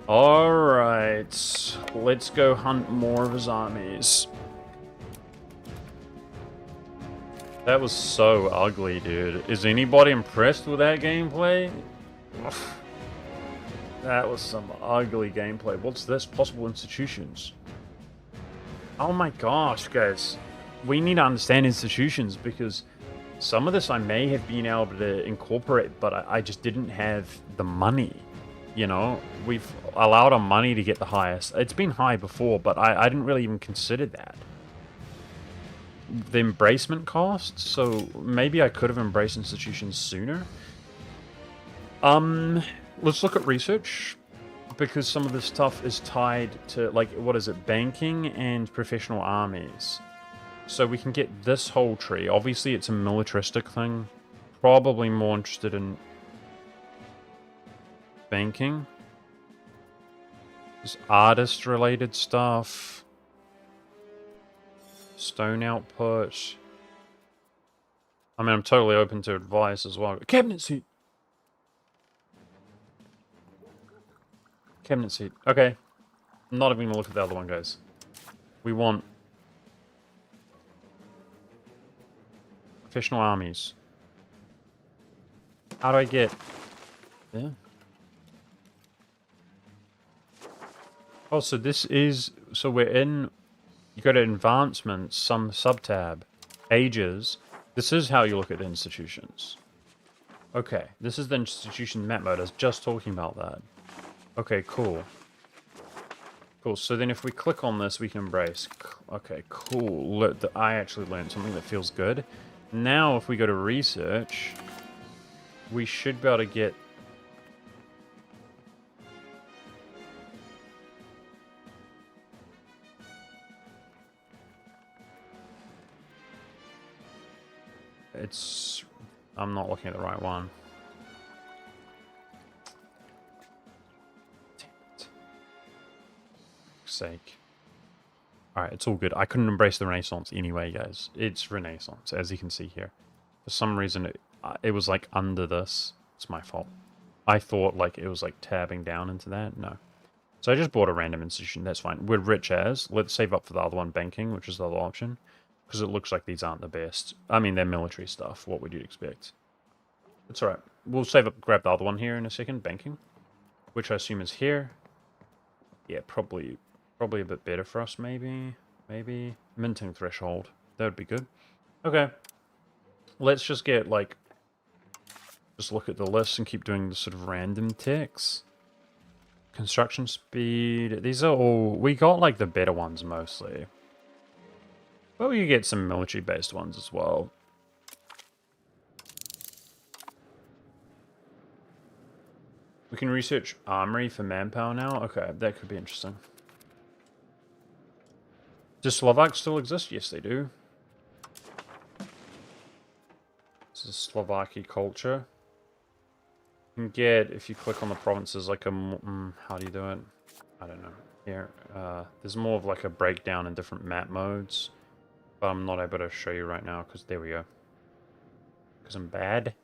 Alright. Let's go hunt more of his armies. That was so ugly, dude. Is anybody impressed with that gameplay? That was some ugly gameplay. What's this? Possible institutions. Oh my gosh, guys. We need to understand institutions, because some of this I may have been able to incorporate, but I just didn't have the money. You know, we've allowed our money to get the highest. It's been high before, but I didn't really even consider that. The embracement cost, so maybe I could have embraced institutions sooner. Let's look at research, because some of this stuff is tied to, like, what is it, banking and professional armies. So we can get this whole tree. Obviously it's a militaristic thing. Probably more interested in banking. There's artist related stuff. Stone output. I mean, I'm totally open to advice as well. Cabinet seat. Cabinet seat. Okay. I'm not even going to look at the other one, guys. We want professional armies. How do I get... Yeah. Oh, so this is... So we're in... You go to advancements, some sub-tab, ages. This is how you look at institutions. Okay, this is the institution map mode. I was just talking about that. Okay, cool. Cool, so then if we click on this, we can embrace. Okay, cool. I actually learned something that feels good. Now, if we go to research, we should be able to get... I'm not looking at the right one. Damn it. For sake. Alright, it's all good. I couldn't embrace the Renaissance anyway, guys. It's Renaissance, as you can see here. For some reason, it was like under this. It's my fault. I thought like it was like tabbing down into that. No. So I just bought a random institution. That's fine. We're rich as. Let's save up for the other one, banking, which is the other option. Because it looks like these aren't the best. I mean, they're military stuff. What would you expect? It's alright. We'll save up, grab the other one here in a second. Banking. Which I assume is here. Yeah, probably a bit better for us, maybe. Maybe. Minting threshold. That would be good. Okay. Let's just get, like... Just look at the list and keep doing the sort of random ticks. Construction speed. These are all... We got, like, the better ones, mostly. Well, you get some military-based ones as well. We can research armory for manpower now? Okay, that could be interesting. Does Slovak still exist? Yes, they do. This is Slovaki culture. can get, if you click on the provinces, like a, how do you do it? I don't know. Here, there's more of like a breakdown in different map modes, but I'm not able to show you right now because there we go. Because I'm bad.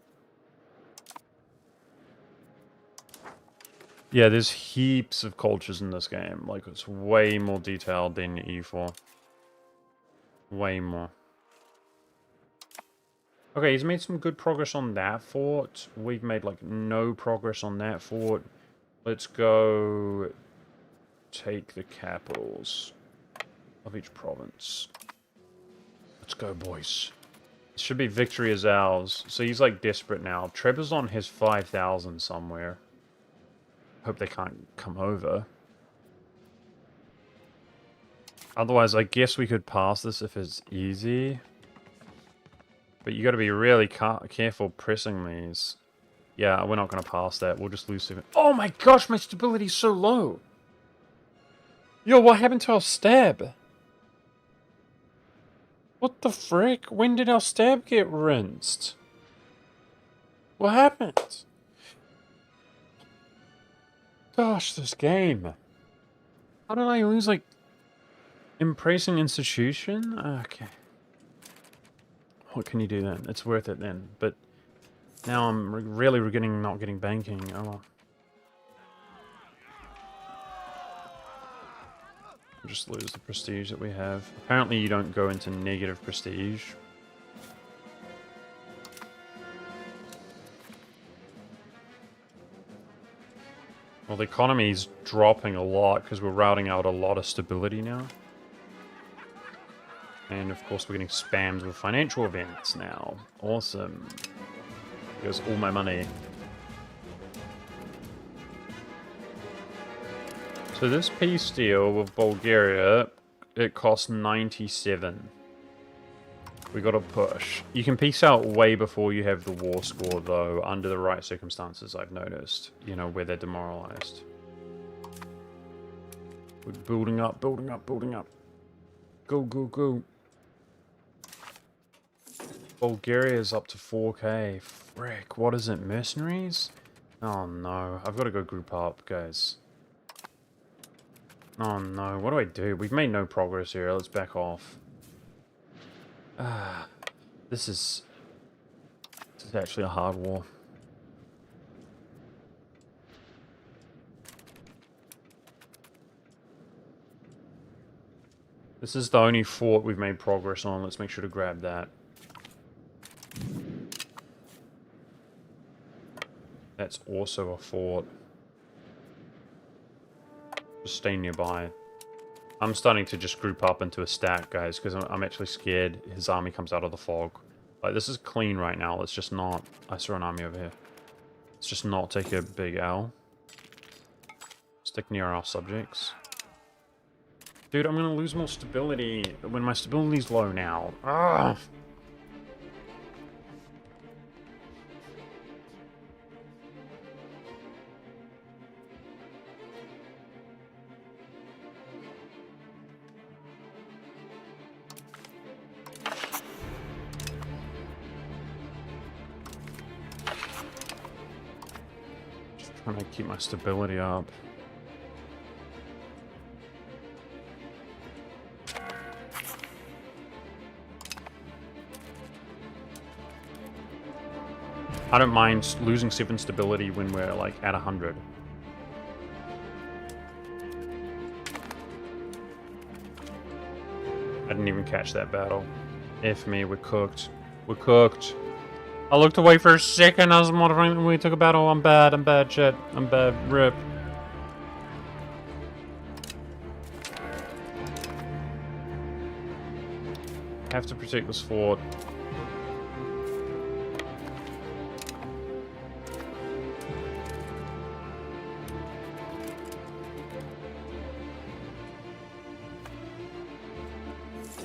Yeah, there's heaps of cultures in this game. Like, it's way more detailed than E4. Way more. Okay, he's made some good progress on that fort. We've made, like, no progress on that fort. Let's go take the capitals of each province. Let's go, boys. It should be victory is ours. So he's, like, desperate now. Trevor's on his 5,000 somewhere. Hope they can't come over. Otherwise, I guess we could pass this if it's easy. But you got to be really careful pressing these. Yeah, we're not going to pass that. We'll just lose 7. Oh my gosh, my stability's so low. Yo, what happened to our stab? What the frick? When did our stab get rinsed? What happened? Gosh, this game. How did I lose, like, impressing institution? Okay. What can you do then? It's worth it then. But now I'm really regretting not getting banking. Oh well. Just lose the prestige that we have. Apparently you don't go into negative prestige. Well, the economy's dropping a lot because we're routing out a lot of stability now. And of course we're getting spammed with financial events now. Awesome. Here's all my money. So this peace deal with Bulgaria, it costs 97. We gotta push. You can peace out way before you have the war score, though, under the right circumstances, I've noticed. You know, where they're demoralized. We're building up, building up, building up. Go, go, go. Bulgaria's up to 4k. Frick, what is it, mercenaries? Oh no, I've got to go group up, guys. Oh no, what do I do? We've made no progress here, let's back off. This is actually a hard war. This is the only fort we've made progress on. Let's make sure to grab that. That's also a fort. Just stay nearby. I'm starting to just group up into a stack, guys, because I'm actually scared his army comes out of the fog. Like, this is clean right now. Let's just not... I saw an army over here. Let's just not take a big L. Stick near our subjects. Dude, I'm going to lose more stability when my stability's low now. Ugh. Trying to keep my stability up. I don't mind losing 7 stability when we're like at 100. I didn't even catch that battle. F me, we're cooked. We're cooked. I looked away for a second, I was modifying when we took a battle. I'm bad, shit. I'm bad, rip. Have to protect this fort.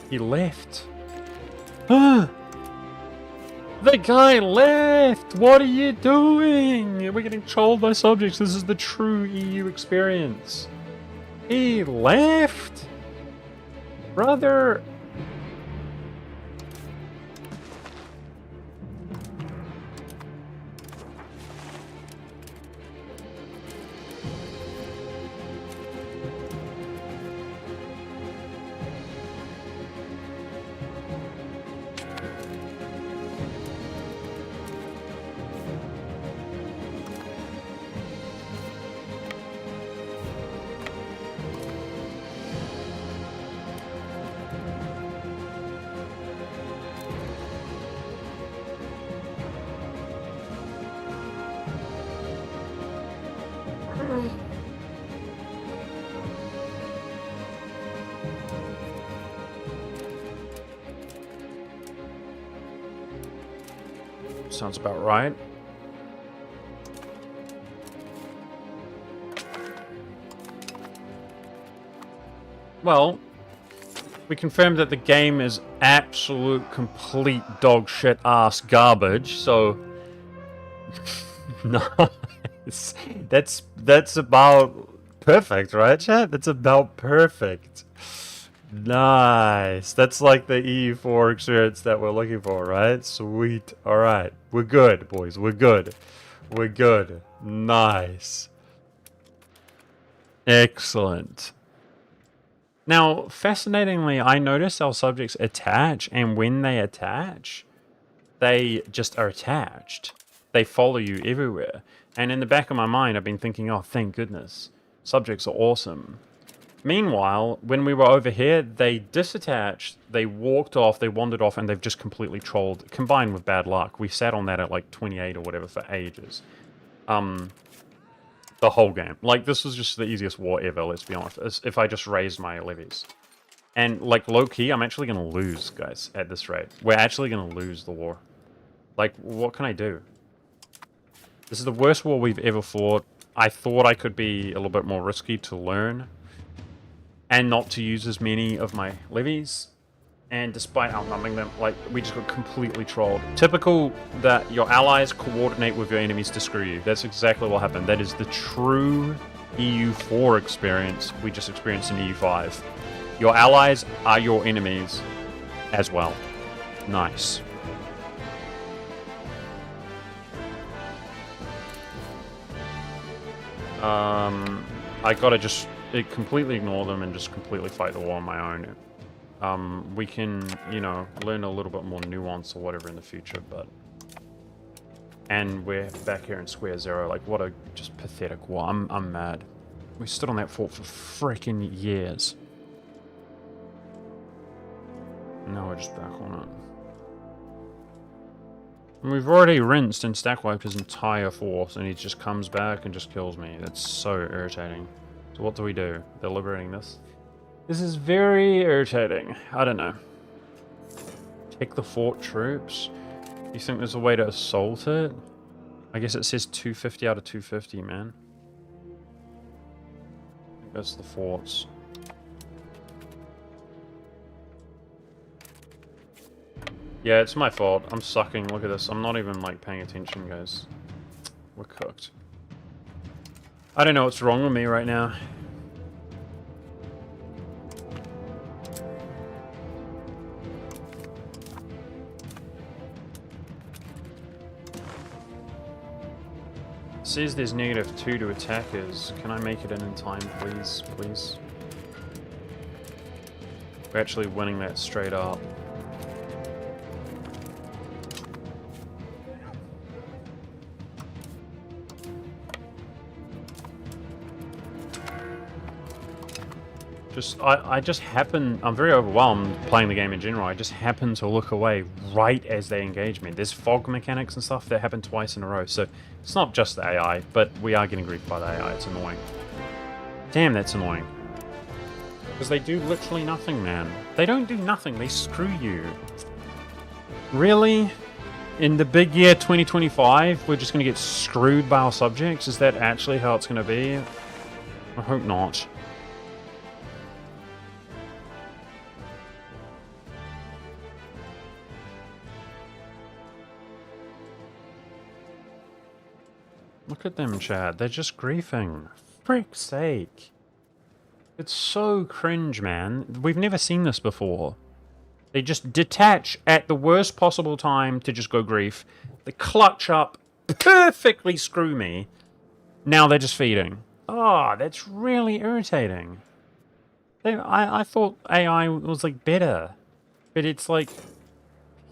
He left. Ah! The guy left! What are you doing? We're getting trolled by subjects. This is the true EU experience. He left? Brother. sounds about right. Well, we confirmed that the game is absolute, complete dog shit ass garbage, so... Nice. That's about perfect, right, chat? That's about perfect. Nice. That's like the EU4 experience that we're looking for, right? Sweet. Alright. We're good, boys. We're good. We're good. Nice. Excellent. Now, fascinatingly, I notice our subjects attach, and when they attach, they just are attached. They follow you everywhere. And in the back of my mind, I've been thinking, oh, thank goodness. Subjects are awesome. Meanwhile, when we were over here, they disattached, they walked off, they wandered off, and they've just completely trolled, combined with bad luck. We sat on that at like 28 or whatever for ages. The whole game. Like, this was just the easiest war ever, let's be honest, if I just raised my levies. And, like, low-key, I'm actually going to lose, guys, at this rate. We're actually going to lose the war. Like, what can I do? This is the worst war we've ever fought. I thought I could be a little bit more risky to learn. And not to use as many of my levies. And despite outnumbering them, like, we just got completely trolled. Typical that your allies coordinate with your enemies to screw you. That's exactly what happened. That is the true EU4 experience we just experienced in EU5. Your allies are your enemies as well. Nice. I gotta just completely ignore them and just completely fight the war on my own. We can, you know, learn a little bit more nuance or whatever in the future, but... And we're back here in square zero, like, what a just pathetic war. I'm mad. We stood on that fort for freaking years. Now we're just back on it. And we've already rinsed and stack wiped his entire force, and he just comes back and just kills me. That's so irritating. So what do we do? They're liberating this. This is very irritating. I don't know. Take the fort troops? You think there's a way to assault it? I guess it says 250 out of 250, man. I think that's the forts. Yeah, it's my fault. I'm sucking. Look at this. I'm not even, like, paying attention, guys. We're cooked. I don't know what's wrong with me right now. It says there's -2 to attackers. Can I make it in time, please? Please? We're actually winning that straight up. I just happen... I'm very overwhelmed playing the game in general. I just happen to look away right as they engage me. There's fog mechanics and stuff that happen twice in a row, so it's not just the AI, but we are getting griefed by the AI. It's annoying. Damn, that's annoying. Because they do literally nothing, man. They don't do nothing. They screw you. Really? In the big year 2025, we're just going to get screwed by our subjects? Is that actually how it's going to be? I hope not. Look at them, Chad. They're just griefing. Frick's sake. It's so cringe, man. We've never seen this before. They just detach at the worst possible time to just go grief. They clutch up, perfectly screw me. Now they're just feeding. Oh, that's really irritating. I thought AI was, like, better. But it's, like,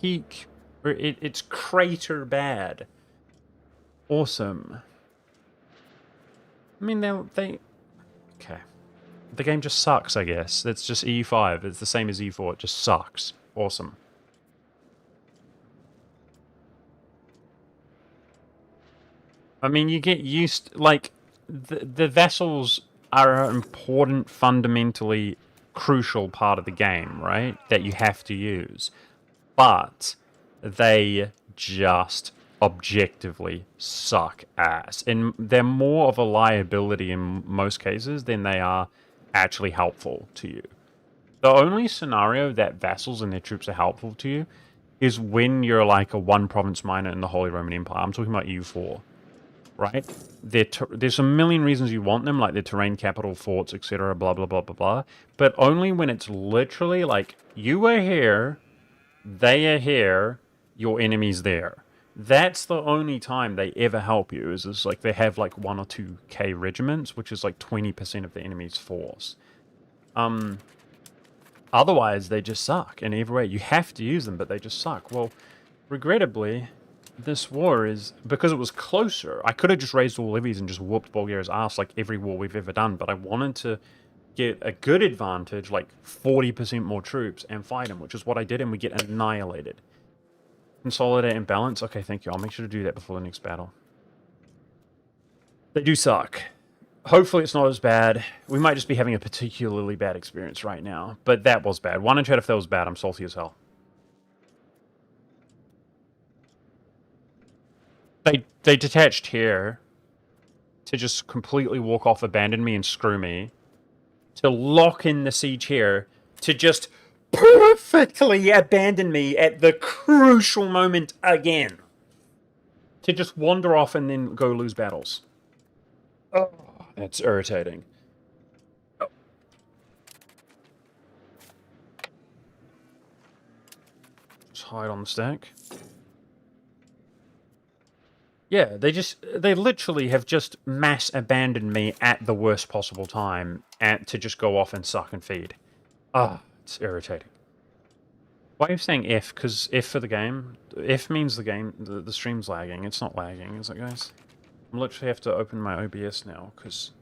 peak. Or it's crater bad. Awesome. I mean, they... Okay. The game just sucks, I guess. It's just EU5. It's the same as EU4. It just sucks. Awesome. I mean, you get used... Like, the vessels are an important, fundamentally crucial part of the game, right? That you have to use. But they just objectively suck ass. And they're more of a liability in most cases than they are actually helpful to you. The only scenario that vassals and their troops are helpful to you is when you're like a one province minor in the Holy Roman Empire. I'm talking about EU4, right? There's a million reasons you want them, like their terrain, capital, forts, etc., blah, blah, blah, blah, blah. But only when it's literally like, you are here, they are here, your enemy's there. That's the only time they ever help you, is like they have like 1 or 2k regiments, which is like 20% of the enemy's force. Otherwise, they just suck in every way. You have to use them, but they just suck. Well, regrettably, this war is, because it was closer, I could have just raised all levies and just whooped Bulgaria's ass like every war we've ever done, but I wanted to get a good advantage, like 40% more troops, and fight them, which is what I did, and we get annihilated. Consolidate and balance? Okay, thank you. I'll make sure to do that before the next battle. They do suck. Hopefully it's not as bad. We might just be having a particularly bad experience right now, but that was bad. 1 in chat if that was bad. I'm salty as hell. They detached here to just completely walk off, abandon me, and screw me. To lock in the siege here, to just perfectly abandon me at the crucial moment again. To just wander off and then go lose battles. Oh, that's irritating. Oh. Just hide on the stack. Yeah, they literally have just mass abandoned me at the worst possible time to just go off and suck and feed. Ah, it's irritating. Why are you saying F? Because F for the game? F means the game, the stream's lagging. It's not lagging, is it, guys? I literally have to open my OBS now, because...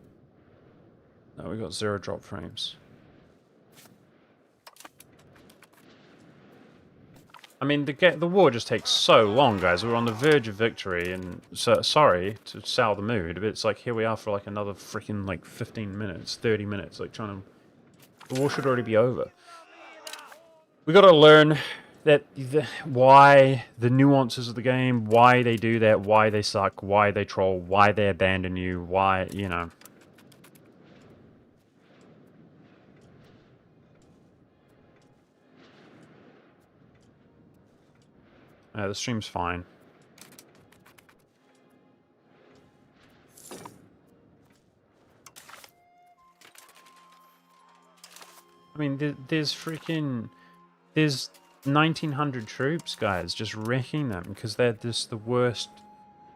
No, we got 0 drop frames. I mean, the war just takes so long, guys. We're on the verge of victory, and so, sorry to sour the mood, but it's like, here we are for like another freaking like 15 minutes, 30 minutes, like trying to... The war should already be over. We gotta learn that why the nuances of the game, why they do that, why they suck, why they troll, why they abandon you, why, you know... The stream's fine. I mean, there's 1,900 troops, guys, just wrecking them, because they're just the worst...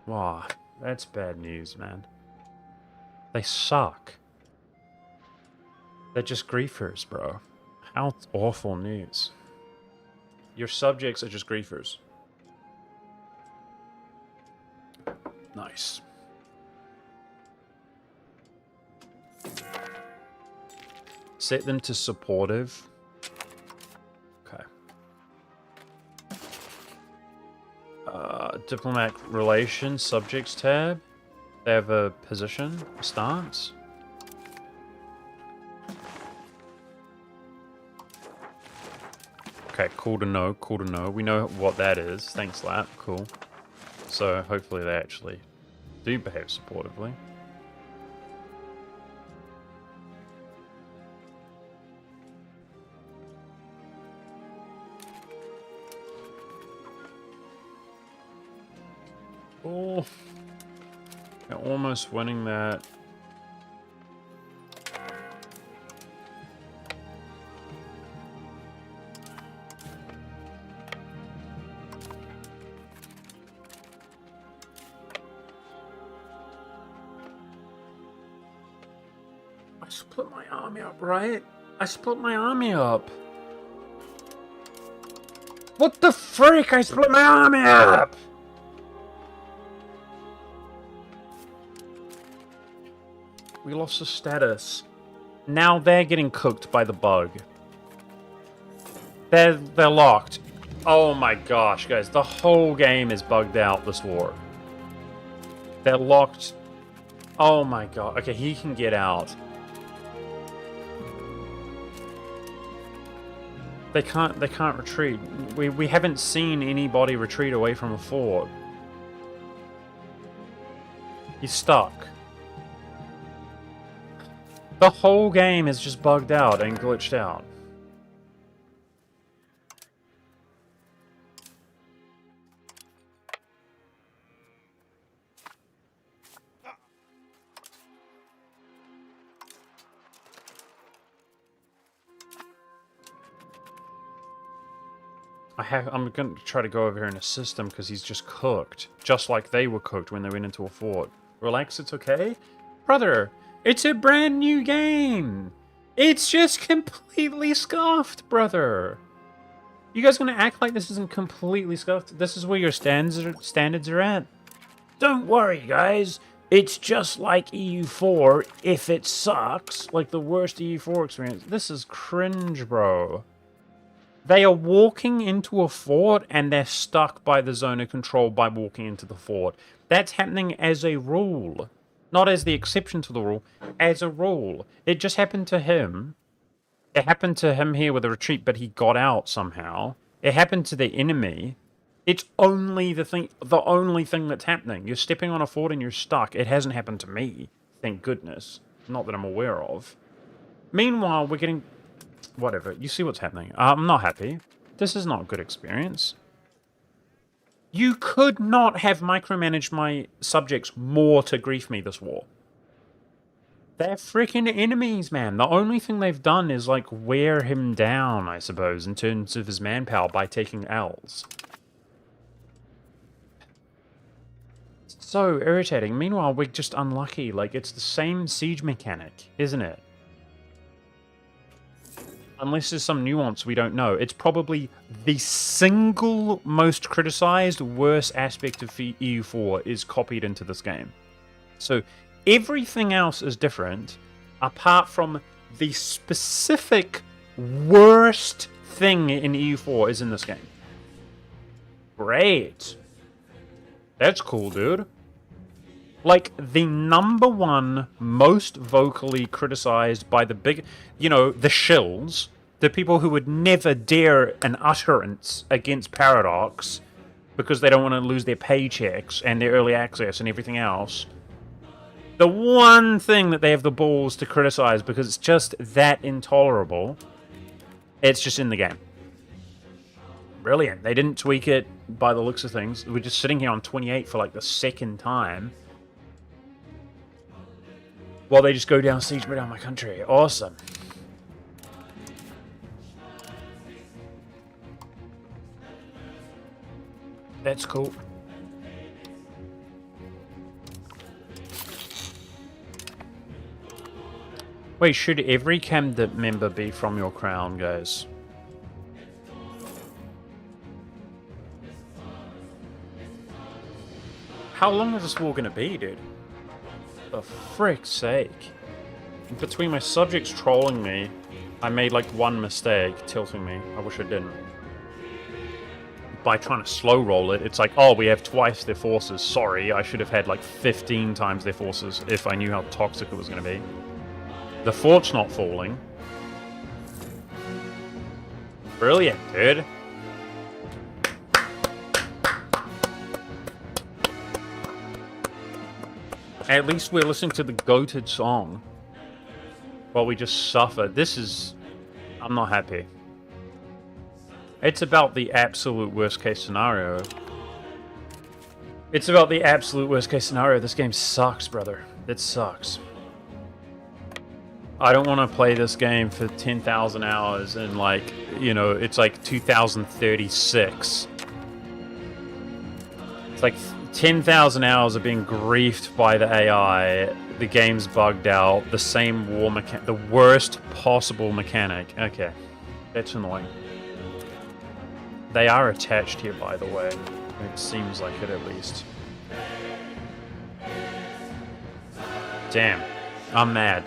Wow, that's bad news, man. They suck. They're just griefers, bro. How awful news. Your subjects are just griefers. Nice. Set them to supportive. Okay. Diplomatic relations, subjects tab. They have a position, a stance. Okay, cool to know, cool to know. We know what that is. Thanks, Lap. Cool. So hopefully they actually do behave supportively. Oh, they're almost winning that. I split my army up, right? I split my army up. What the freak? I split my army up! We lost the status. Now they're getting cooked by the bug. They're locked. Oh my gosh, guys. The whole game is bugged out this war. They're locked. Oh my god. Okay, he can get out. They can't retreat. We haven't seen anybody retreat away from a fort. He's stuck. The whole game is just bugged out and glitched out. I'm going to try to go over here and assist him because he's just cooked. Just like they were cooked when they went into a fort. Relax, it's okay? Brother, it's a brand new game. It's just completely scuffed, brother. You guys going to act like this isn't completely scuffed? This is where your standards are at? Don't worry, guys. It's just like EU4 if it sucks. Like the worst EU4 experience. This is cringe, bro. They are walking into a fort and they're stuck by the zone of control by walking into the fort. That's happening as a rule. Not as the exception to the rule, as a rule. It just happened to him. It happened to him here with a retreat, but he got out somehow. It happened to the enemy. It's only the only thing that's happening. You're stepping on a fort and you're stuck. It hasn't happened to me, thank goodness. Not that I'm aware of. Meanwhile, we're getting... Whatever, you see what's happening. I'm not happy. This is not a good experience. You could not have micromanaged my subjects more to grief me this war. They're freaking enemies, man. The only thing they've done is, like, wear him down, I suppose, in terms of his manpower by taking L's. It's so irritating. Meanwhile, we're just unlucky. Like, it's the same siege mechanic, isn't it? Unless there's some nuance we don't know. It's probably the single most criticized, worst aspect of EU4 is copied into this game. So everything else is different, apart from the specific worst thing in EU4 is in this game. Great. That's cool, dude. Like, the #1 most vocally criticized by the big... You know, the shills. The people who would never dare an utterance against Paradox because they don't want to lose their paychecks and their early access and everything else. The one thing that they have the balls to criticize because it's just that intolerable, it's just in the game. Brilliant. They didn't tweak it by the looks of things. We're just sitting here on 28 for, like, the second time. While they just go down siege down my country. Awesome. That's cool. Wait, should every cabinet member be from your crown, guys? How long is this war gonna be, dude? For frick's sake. Between my subjects trolling me, I made like one mistake, tilting me. I wish I didn't. By trying to slow roll it, it's like, oh, we have twice their forces. Sorry, I should have had like 15 times their forces if I knew how toxic it was going to be. The fort's not falling. Brilliant, dude. At least we're listening to the goated song while we just suffer. This is... I'm not happy. It's about the absolute worst case scenario. It's about the absolute worst case scenario. This game sucks, brother. It sucks. I don't want to play this game for 10,000 hours and, like, you know, it's like 2036. It's like 10,000 hours of being griefed by the AI. The game's bugged out. The same war mechanic. The worst possible mechanic. Okay. That's annoying. They are attached here, by the way. It seems like it, at least. Damn. I'm mad.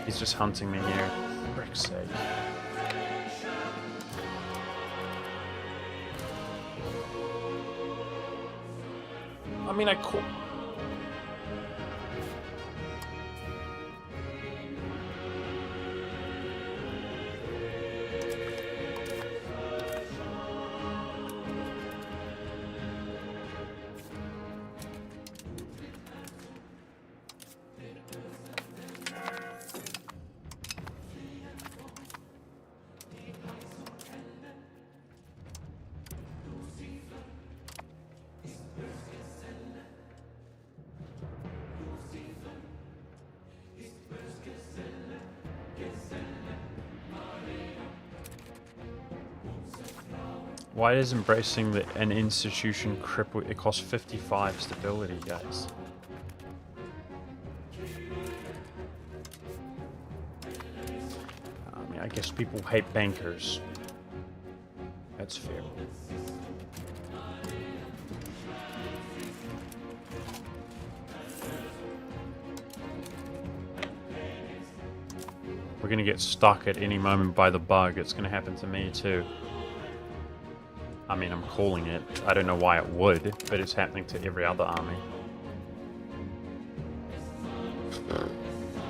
He's just hunting me here. For frick's sake. I mean, I could... Why does embracing an institution cripple? It costs 55 stability, guys. I mean, I guess people hate bankers. That's fair. We're gonna get stuck at any moment by the bug. It's gonna happen to me too. I mean, I'm calling it. I don't know why it would, but it's happening to every other army.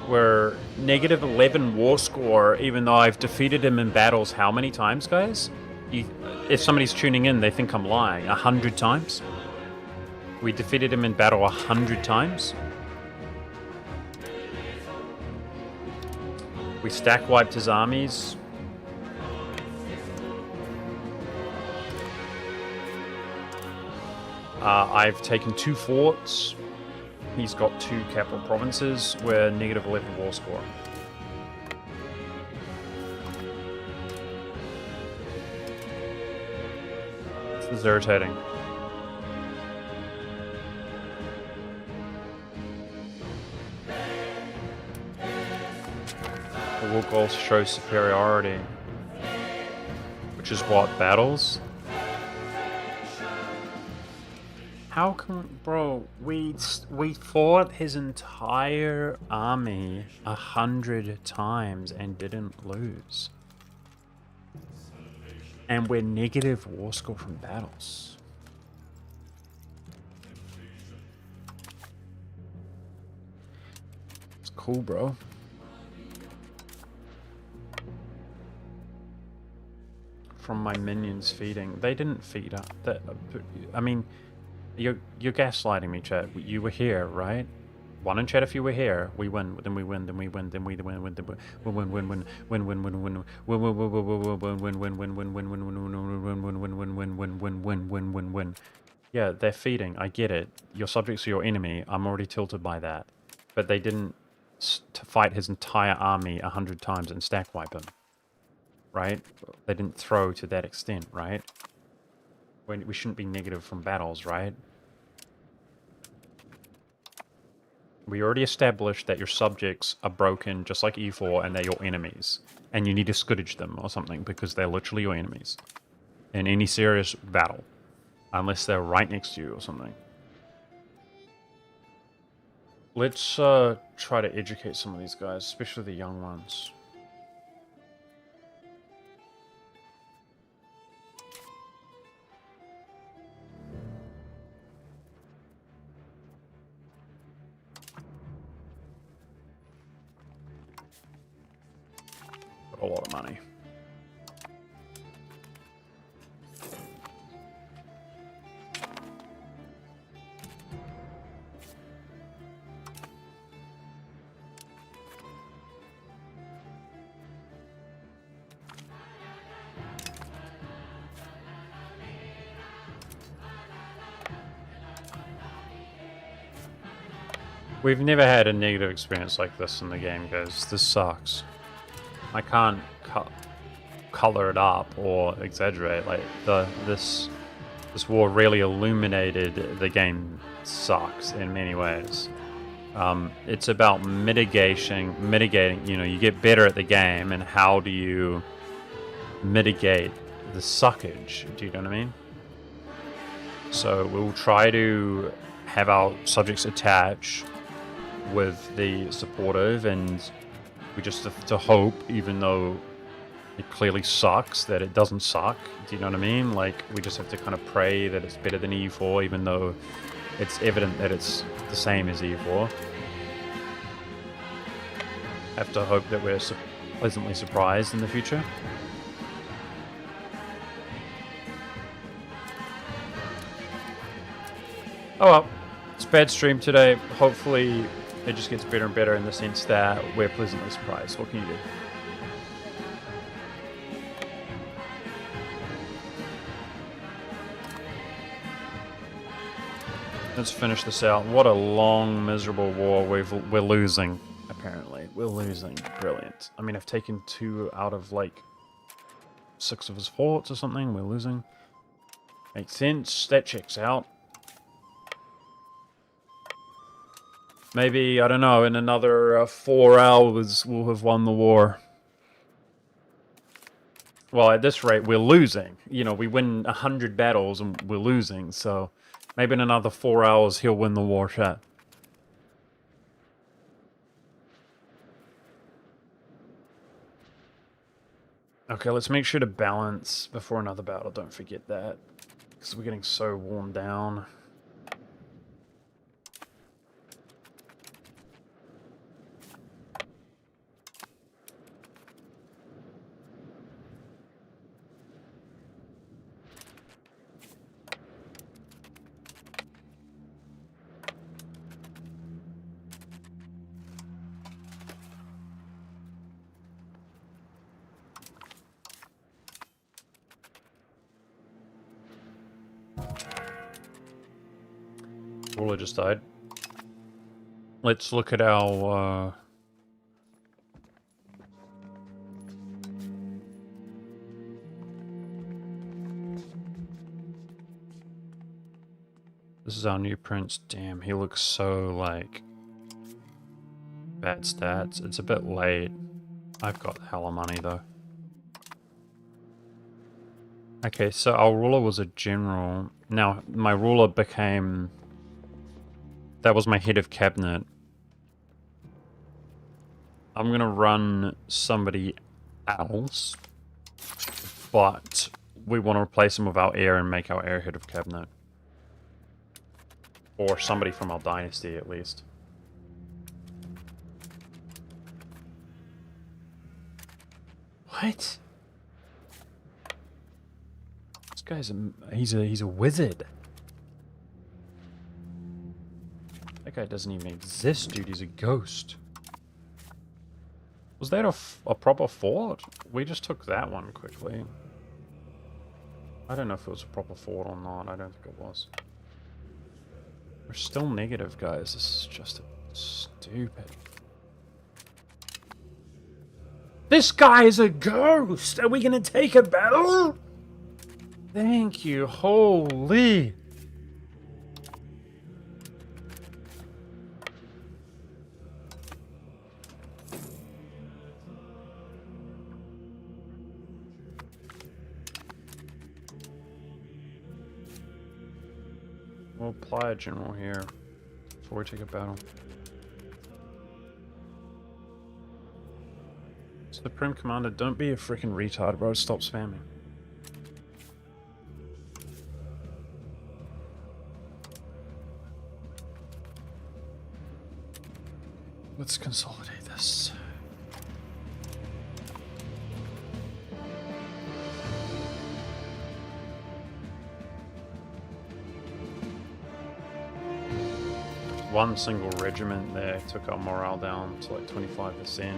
We're negative 11 war score, even though I've defeated him in battles how many times, guys? If somebody's tuning in, they think I'm lying. 100 times? We defeated him in battle 100 times? We stack wiped his armies. I've taken 2 forts. He's got 2 capital provinces. We're negative 11 war score. This is irritating. The war goals show superiority. Which is what? Battles? How come, bro, we fought his entire army 100 times and didn't lose. And we're negative war score from battles. It's cool, bro. From my minions feeding. They didn't feed up. I mean... You're gaslighting me, chat. You were here, right? One in chat if you were here. We win, then we win, then we win, then we win, then we win, win, win, win, win, win, win, win, win, win, win, win, win, win, win, win, win, win, win, win. Yeah, they're feeding. I get it. Your subjects are your enemy. I'm already tilted by that. But they didn't fight his entire army 100 times and stack wipe him. Right? They didn't throw to that extent, right? We shouldn't be negative from battles, right? We already established that your subjects are broken just like E4 and they're your enemies. And you need to scourge them or something because they're literally your enemies. In any serious battle. Unless they're right next to you or something. Let's try to educate some of these guys, especially the young ones. A lot of money. We've never had a negative experience like this in the game, guys. This sucks. I can't color it up or exaggerate. Like this war really illuminated the game sucks in many ways. It's about mitigating. You know, you get better at the game, and how do you mitigate the suckage? Do you know what I mean? So we'll try to have our subjects attach with the supportive, and we just have to hope, even though it clearly sucks, that it doesn't suck. Do you know what I mean? Like, we just have to kind of pray that it's better than E4, even though it's evident that it's the same as E4. Have to hope that we're pleasantly surprised in the future. Oh well, it's a bad stream today. Hopefully it just gets better and better in the sense that we're pleasantly surprised. What can you do? Let's finish this out. What a long, miserable war we're losing, apparently. We're losing. Brilliant. I mean, I've taken 2 out of, like, 6 of his forts or something. We're losing. Makes sense. That checks out. Maybe, I don't know, in another 4 hours we'll have won the war. Well, at this rate, we're losing. You know, we win 100 battles and we're losing, so maybe in another 4 hours he'll win the war, chat. Okay, let's make sure to balance before another battle. Don't forget that. Because we're getting so worn down. Ruler just died. Let's look at our... This is our new prince. Damn, he looks so, like... bad stats. It's a bit late. I've got hella money, though. Okay, so our ruler was a general. Now, my ruler became... That was my head of cabinet. I'm gonna run somebody else, but we want to replace him with our heir and make our heir head of cabinet. Or somebody from our dynasty, at least. What? This guy's he's a wizard. That guy doesn't even exist, dude. He's a ghost. Was that a proper fort? We just took that one quickly. I don't know if it was a proper fort or not. I don't think it was. We're still negative, guys. This is just stupid. This guy is a ghost! Are we gonna take a battle? Thank you, holy... We'll apply a general here before we take a battle. Supreme Commander, don't be a freaking retard, bro. Stop spamming. Let's consolidate this. One single regiment there took our morale down to like 25%.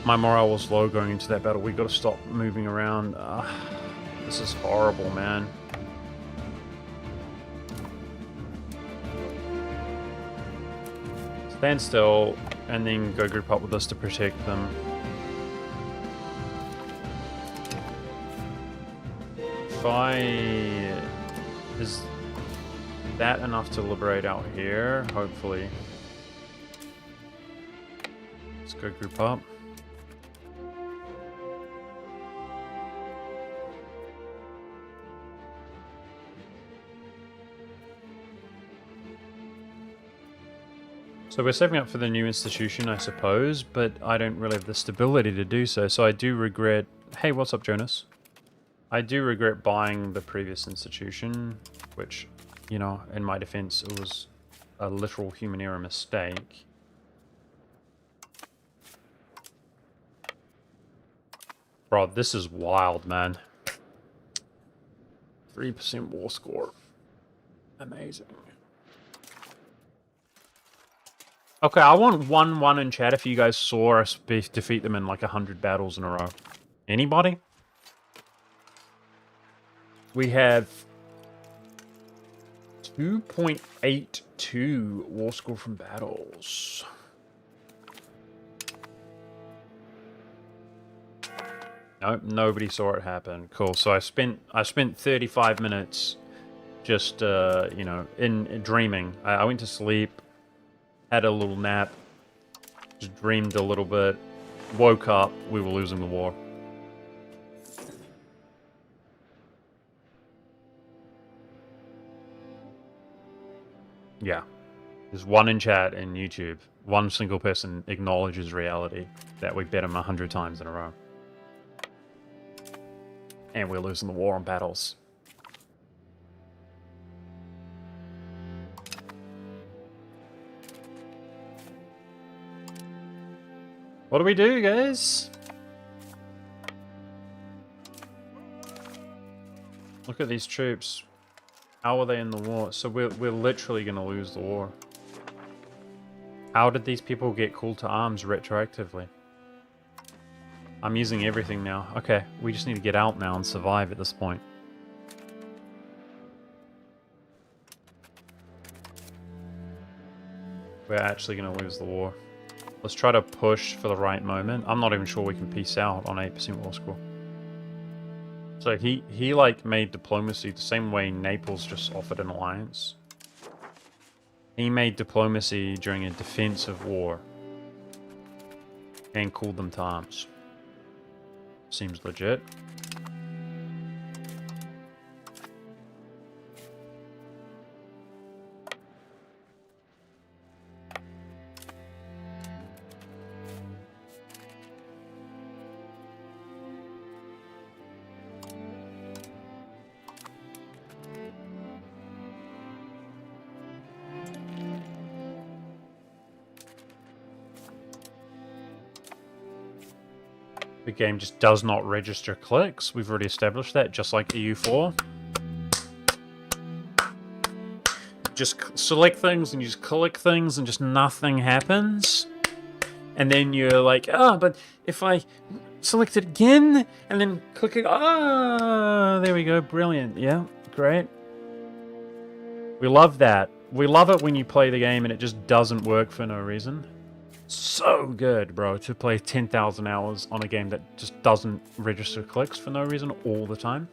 My morale was low going into that battle. We got to stop moving around. This is horrible, man. Stand still and then go group up with us to protect them. Is that enough to liberate out here? Hopefully. Let's go group up. So we're saving up for the new institution, I suppose, but I don't really have the stability to do so, so I do regret... Hey, what's up, Jonas? I do regret buying the previous institution, which, you know, in my defense, it was a literal human error mistake. Bro, this is wild, man. 3% war score. Amazing. Okay, I want 1-1 in chat if you guys saw us defeat them in like 100 battles in a row. Anybody? We have 2.82 war score from battles. Nope, nobody saw it happen. Cool. So I spent 35 minutes just you know, in dreaming. I went to sleep, had a little nap, just dreamed a little bit, woke up, we were losing the war. Yeah. There's one in chat in YouTube. One single person acknowledges reality that we bet him 100 times in a row. And we're losing the war on battles. What do we do, guys? Look at these troops. How are they in the war? So we're literally going to lose the war. How did these people get called to arms retroactively? I'm using everything now. Okay, we just need to get out now and survive at this point. We're actually going to lose the war. Let's try to push for the right moment. I'm not even sure we can peace out on 8% war score. So he like made diplomacy the same way Naples just offered an alliance. He made diplomacy during a defensive war and called them to arms. Seems legit. The game just does not register clicks. We've already established that, just like EU4. Just select things and you just click things and just nothing happens. And then you're like, oh, but if I select it again and then click it, there we go, brilliant. Yeah, great. We love that. We love it when you play the game and it just doesn't work for no reason. So good, bro, to play 10,000 hours on a game that just doesn't register clicks for no reason all the time.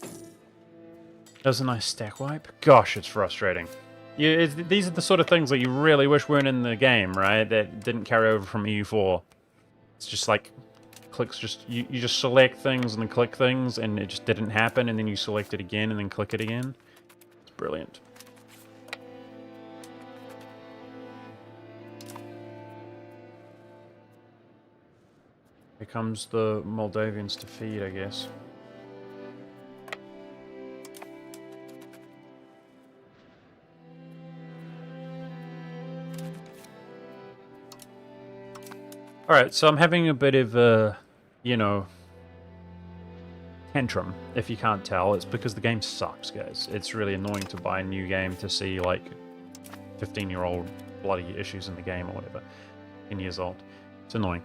That was a nice stack wipe. Gosh, it's frustrating. These are the sort of things that you really wish weren't in the game, right? That didn't carry over from EU4. It's just like, clicks just, you just select things and then click things and it just didn't happen, and then you select it again and then click it again. It's brilliant. Here comes the Moldavians to feed, I guess. Alright, so I'm having a bit of a, you know, tantrum, if you can't tell. It's because the game sucks, guys. It's really annoying to buy a new game to see, like, 15-year-old bloody issues in the game or whatever. 10 years old. It's annoying.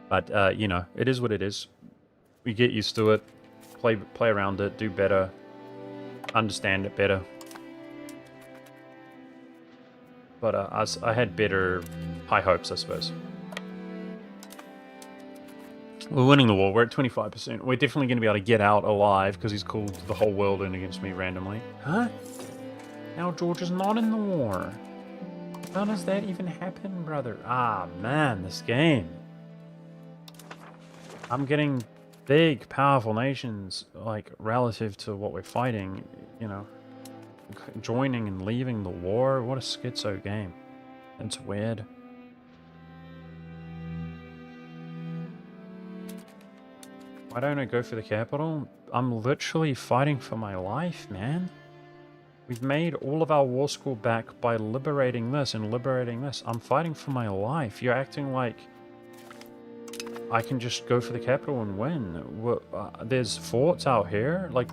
But, you know, it is what it is. We get used to it, play around it, do better, understand it better. But I had better high hopes, I suppose. We're winning the war. We're at 25%. We're definitely going to be able to get out alive because he's called the whole world in against me randomly. Huh? Now George is not in the war. How does that even happen, brother? Ah, man, this game. I'm getting big, powerful nations, like, relative to what we're fighting, you know. Joining and leaving the war. What a schizo game. It's weird. Why don't I go for the capital? I'm literally fighting for my life, man. We've made all of our war score back by liberating this and liberating this. I'm fighting for my life. You're acting like I can just go for the capital and win. There's forts out here. Like,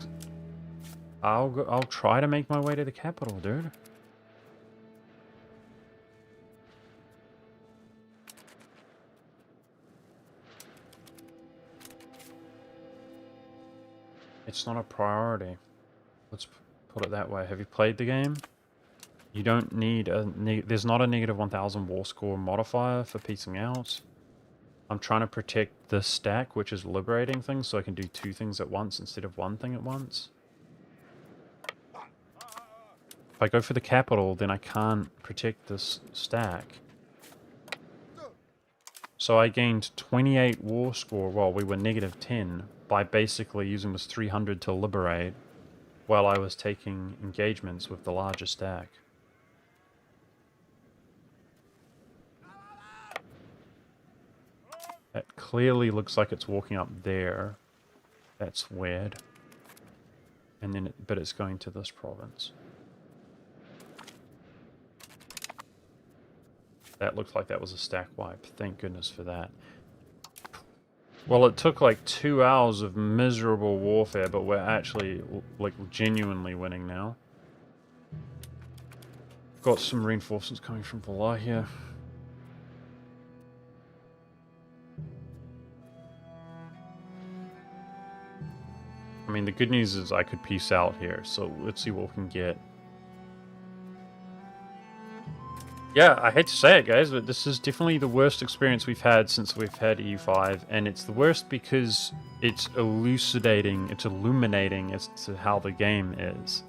I'll try to make my way to the capital, dude. It's not a priority. Let's put it that way. Have you played the game? You don't need a... There's not a negative 1000 war score modifier for piecing out. I'm trying to protect the stack, which is liberating things, so I can do 2 things at once instead of 1 thing at once. If I go for the capital, then I can't protect this stack. So I gained 28 war score while we were negative 10 by basically using this 300 to liberate while I was taking engagements with the larger stack. That clearly looks like it's walking up there. That's weird. And then but it's going to this province. That looked like that was a stack wipe. Thank goodness for that. Well, it took like 2 hours of miserable warfare, but we're actually like genuinely winning now. Got some reinforcements coming from Wallachia. I mean, the good news is I could peace out here, so let's see what we can get. Yeah, I hate to say it, guys, but this is definitely the worst experience we've had since we've had EU5, and it's the worst because it's elucidating, it's illuminating as to how the game is.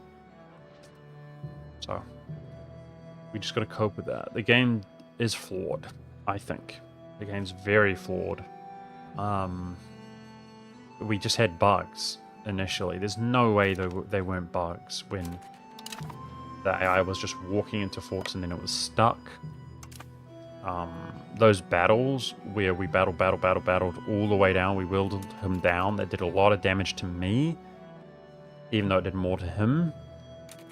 So, we just gotta cope with that. The game is flawed, I think. The game's very flawed. We just had bugs initially. There's no way they weren't bugs when the AI was just walking into forts and then it was stuck. Those battles where we battled all the way down, we whittled him down, that did a lot of damage to me, even though it did more to him.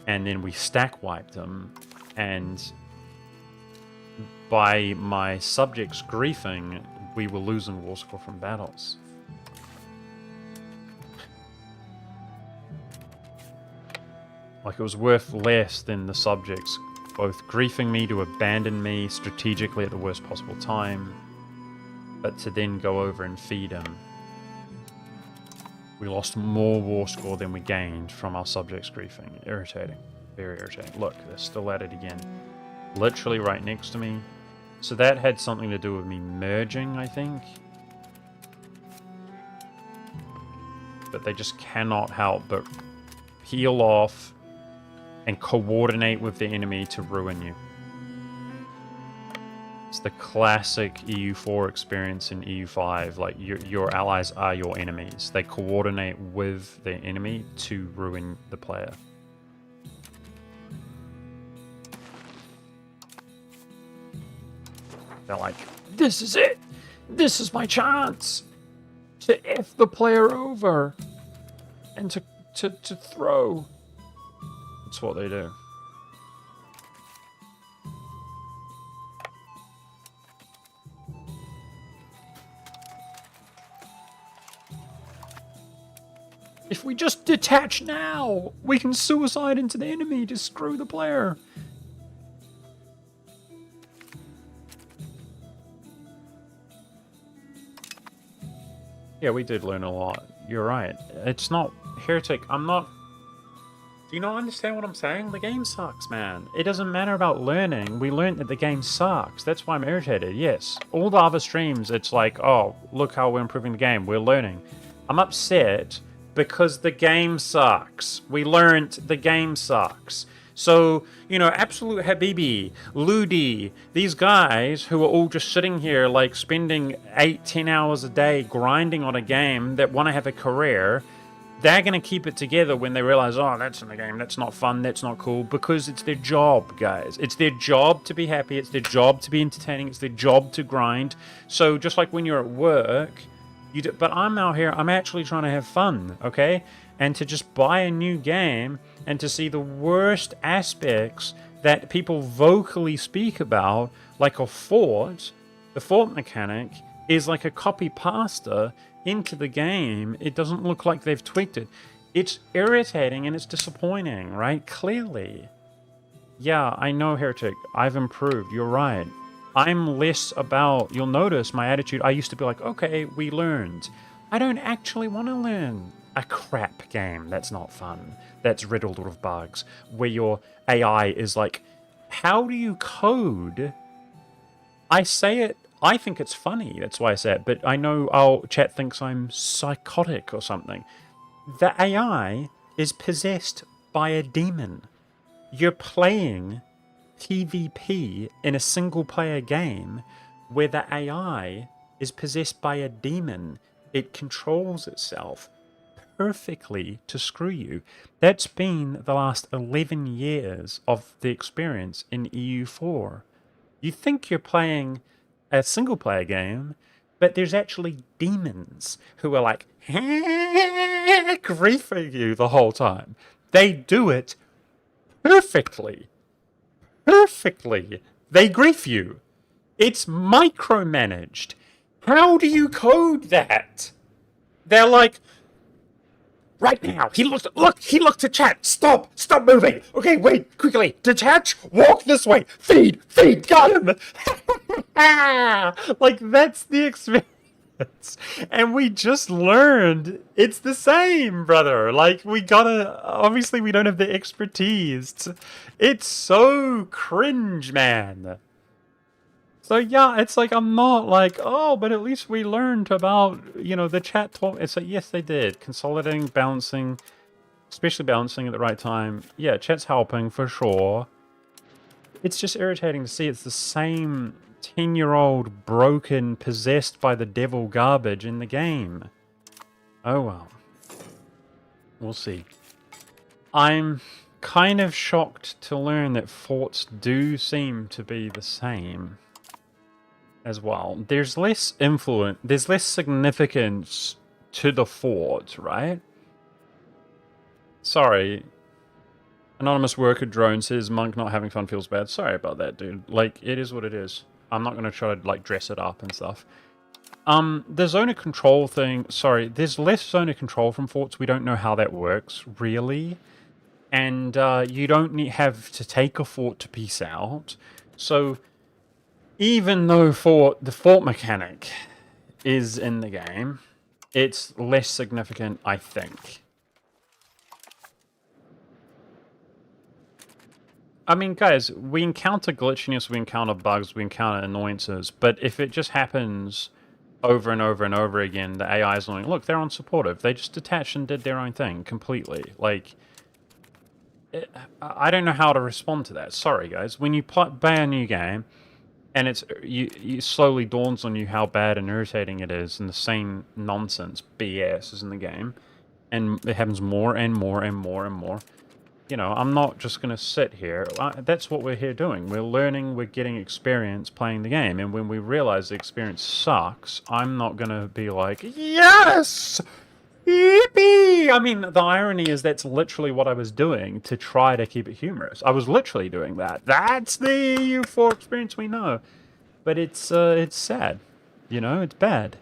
And then we stack wiped him, and by my subjects griefing, we were losing war score from battles. Like, it was worth less than the subjects both griefing me to abandon me strategically at the worst possible time, but to then go over and feed him. We lost more war score than we gained from our subjects griefing. Irritating. Very irritating. Look, they're still at it again. Literally right next to me. So that had something to do with me merging, I think. But they just cannot help but peel off and coordinate with the enemy to ruin you. It's the classic EU4 experience in EU5. Like, your allies are your enemies. They coordinate with the enemy to ruin the player. They're like, this is it! This is my chance to F the player over and to throw. That's what they do. If we just detach now, we can suicide into the enemy to screw the player. Yeah, we did learn a lot. You're right. It's not Heretic. I'm not... Do you not understand what I'm saying? The game sucks, man. It doesn't matter about learning. We learned that the game sucks. That's why I'm irritated, yes. All the other streams, it's like, oh, look how we're improving the game. We're learning. I'm upset because the game sucks. We learned the game sucks. So, you know, Absolute Habibi, Ludi, these guys who are all just sitting here, like, spending 8-10 hours a day grinding on a game that want to have a career, they're going to keep it together when they realize, oh, that's in the game, that's not fun, that's not cool, because it's their job, guys. It's their job to be happy, it's their job to be entertaining, it's their job to grind. So just like when you're at work, but I'm out here, I'm actually trying to have fun, okay? And to just buy a new game and to see the worst aspects that people vocally speak about, like a fort, the fort mechanic is like a copy pasta into the game. It doesn't look like they've tweaked it. It's irritating and it's disappointing, right? Clearly. Yeah, I know, Heretic. I've improved. You're right. I'm less about... You'll notice my attitude. I used to be like, okay, we learned. I don't actually want to learn a crap game that's not fun, that's riddled with bugs, where your AI is like, how do you code? I say it I think it's funny. That's why I say it. But I know our chat thinks I'm psychotic or something. The AI is possessed by a demon. You're playing PvP in a single-player game where the AI is possessed by a demon. It controls itself perfectly to screw you. That's been the last 11 years of the experience in EU4. You think you're playing a single player game, but there's actually demons who are like griefing you the whole time. They do it perfectly. Perfectly. They grief you. It's micromanaged. How do you code that? They're like, right now, he looked to chat. Stop moving. Okay, wait, quickly. Detach, walk this way. Feed, got him. Like, that's the experience. And we just learned it's the same, brother. Like, obviously we don't have the expertise. It's so cringe, man. So yeah, it's like, I'm not like, oh, but at least we learned about, the chat talk. It's like, yes, they did. Consolidating, balancing, especially balancing at the right time. Yeah, chat's helping for sure. It's just irritating to see it's the same 10-year-old broken, possessed by the devil garbage in the game. Oh well. We'll see. I'm kind of shocked to learn that forts do seem to be the same as well. There's less influence, there's less significance to the fort, right? Sorry. Anonymous worker drone says Monk not having fun feels bad. Sorry about that, dude. Like, it is what it is. I'm not going to try to, like, dress it up and stuff. The zone of control thing, sorry, there's less zone of control from forts. We don't know how that works, really. And you don't have to take a fort to peace out. So, even though the fort mechanic is in the game, it's less significant, I think. I mean, guys, we encounter glitchiness, we encounter bugs, we encounter annoyances, but if it just happens over and over and over again, the AI is like, look, they're unsupportive. They just detached and did their own thing completely. Like, I don't know how to respond to that. Sorry, guys. When you play a new game, and it slowly dawns on you how bad and irritating it is, and the same nonsense, BS, is in the game, and it happens more and more and more and more. I'm not just going to sit here. That's what we're here doing. We're learning, we're getting experience playing the game. And when we realize the experience sucks, I'm not going to be like, yes! Yippee! I mean, the irony is that's literally what I was doing to try to keep it humorous. I was literally doing that. That's the EU4 experience we know. But it's sad. It's bad.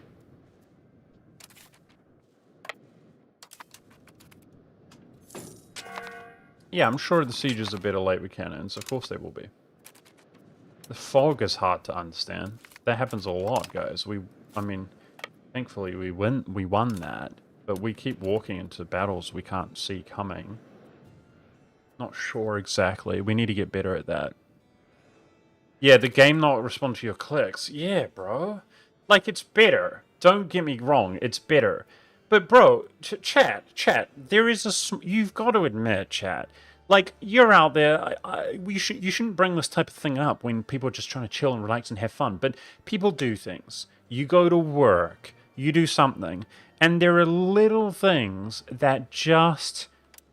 Yeah, I'm sure the sieges are better late with cannons. Of course they will be. The fog is hard to understand. That happens a lot, guys. I mean, thankfully we won that, but we keep walking into battles we can't see coming. Not sure exactly. We need to get better at that. Yeah, the game not respond to your clicks. Yeah, bro. Like, it's better. Don't get me wrong, it's better. But bro, chat, there is you've got to admit, chat, like, you're out there, you shouldn't bring this type of thing up when people are just trying to chill and relax and have fun, but people do things. You go to work, you do something, and there are little things that just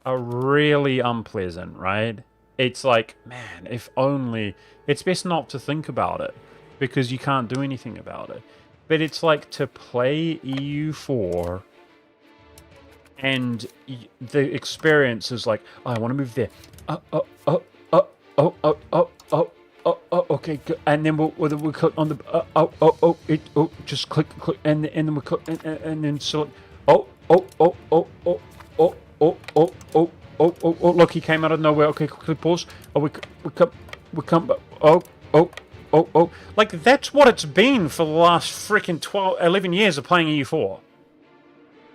are really unpleasant, right? It's like, man, if only, it's best not to think about it, because you can't do anything about it. But it's like, to play EU4... and the experience is like, oh, I want to move there. Okay, good. And then we'll click on the just click, and then we click, and then select. Look, he came out of nowhere. Okay, quickly pause. Oh, we come. Like, that's what it's been for the last freaking 11 years of playing EU4.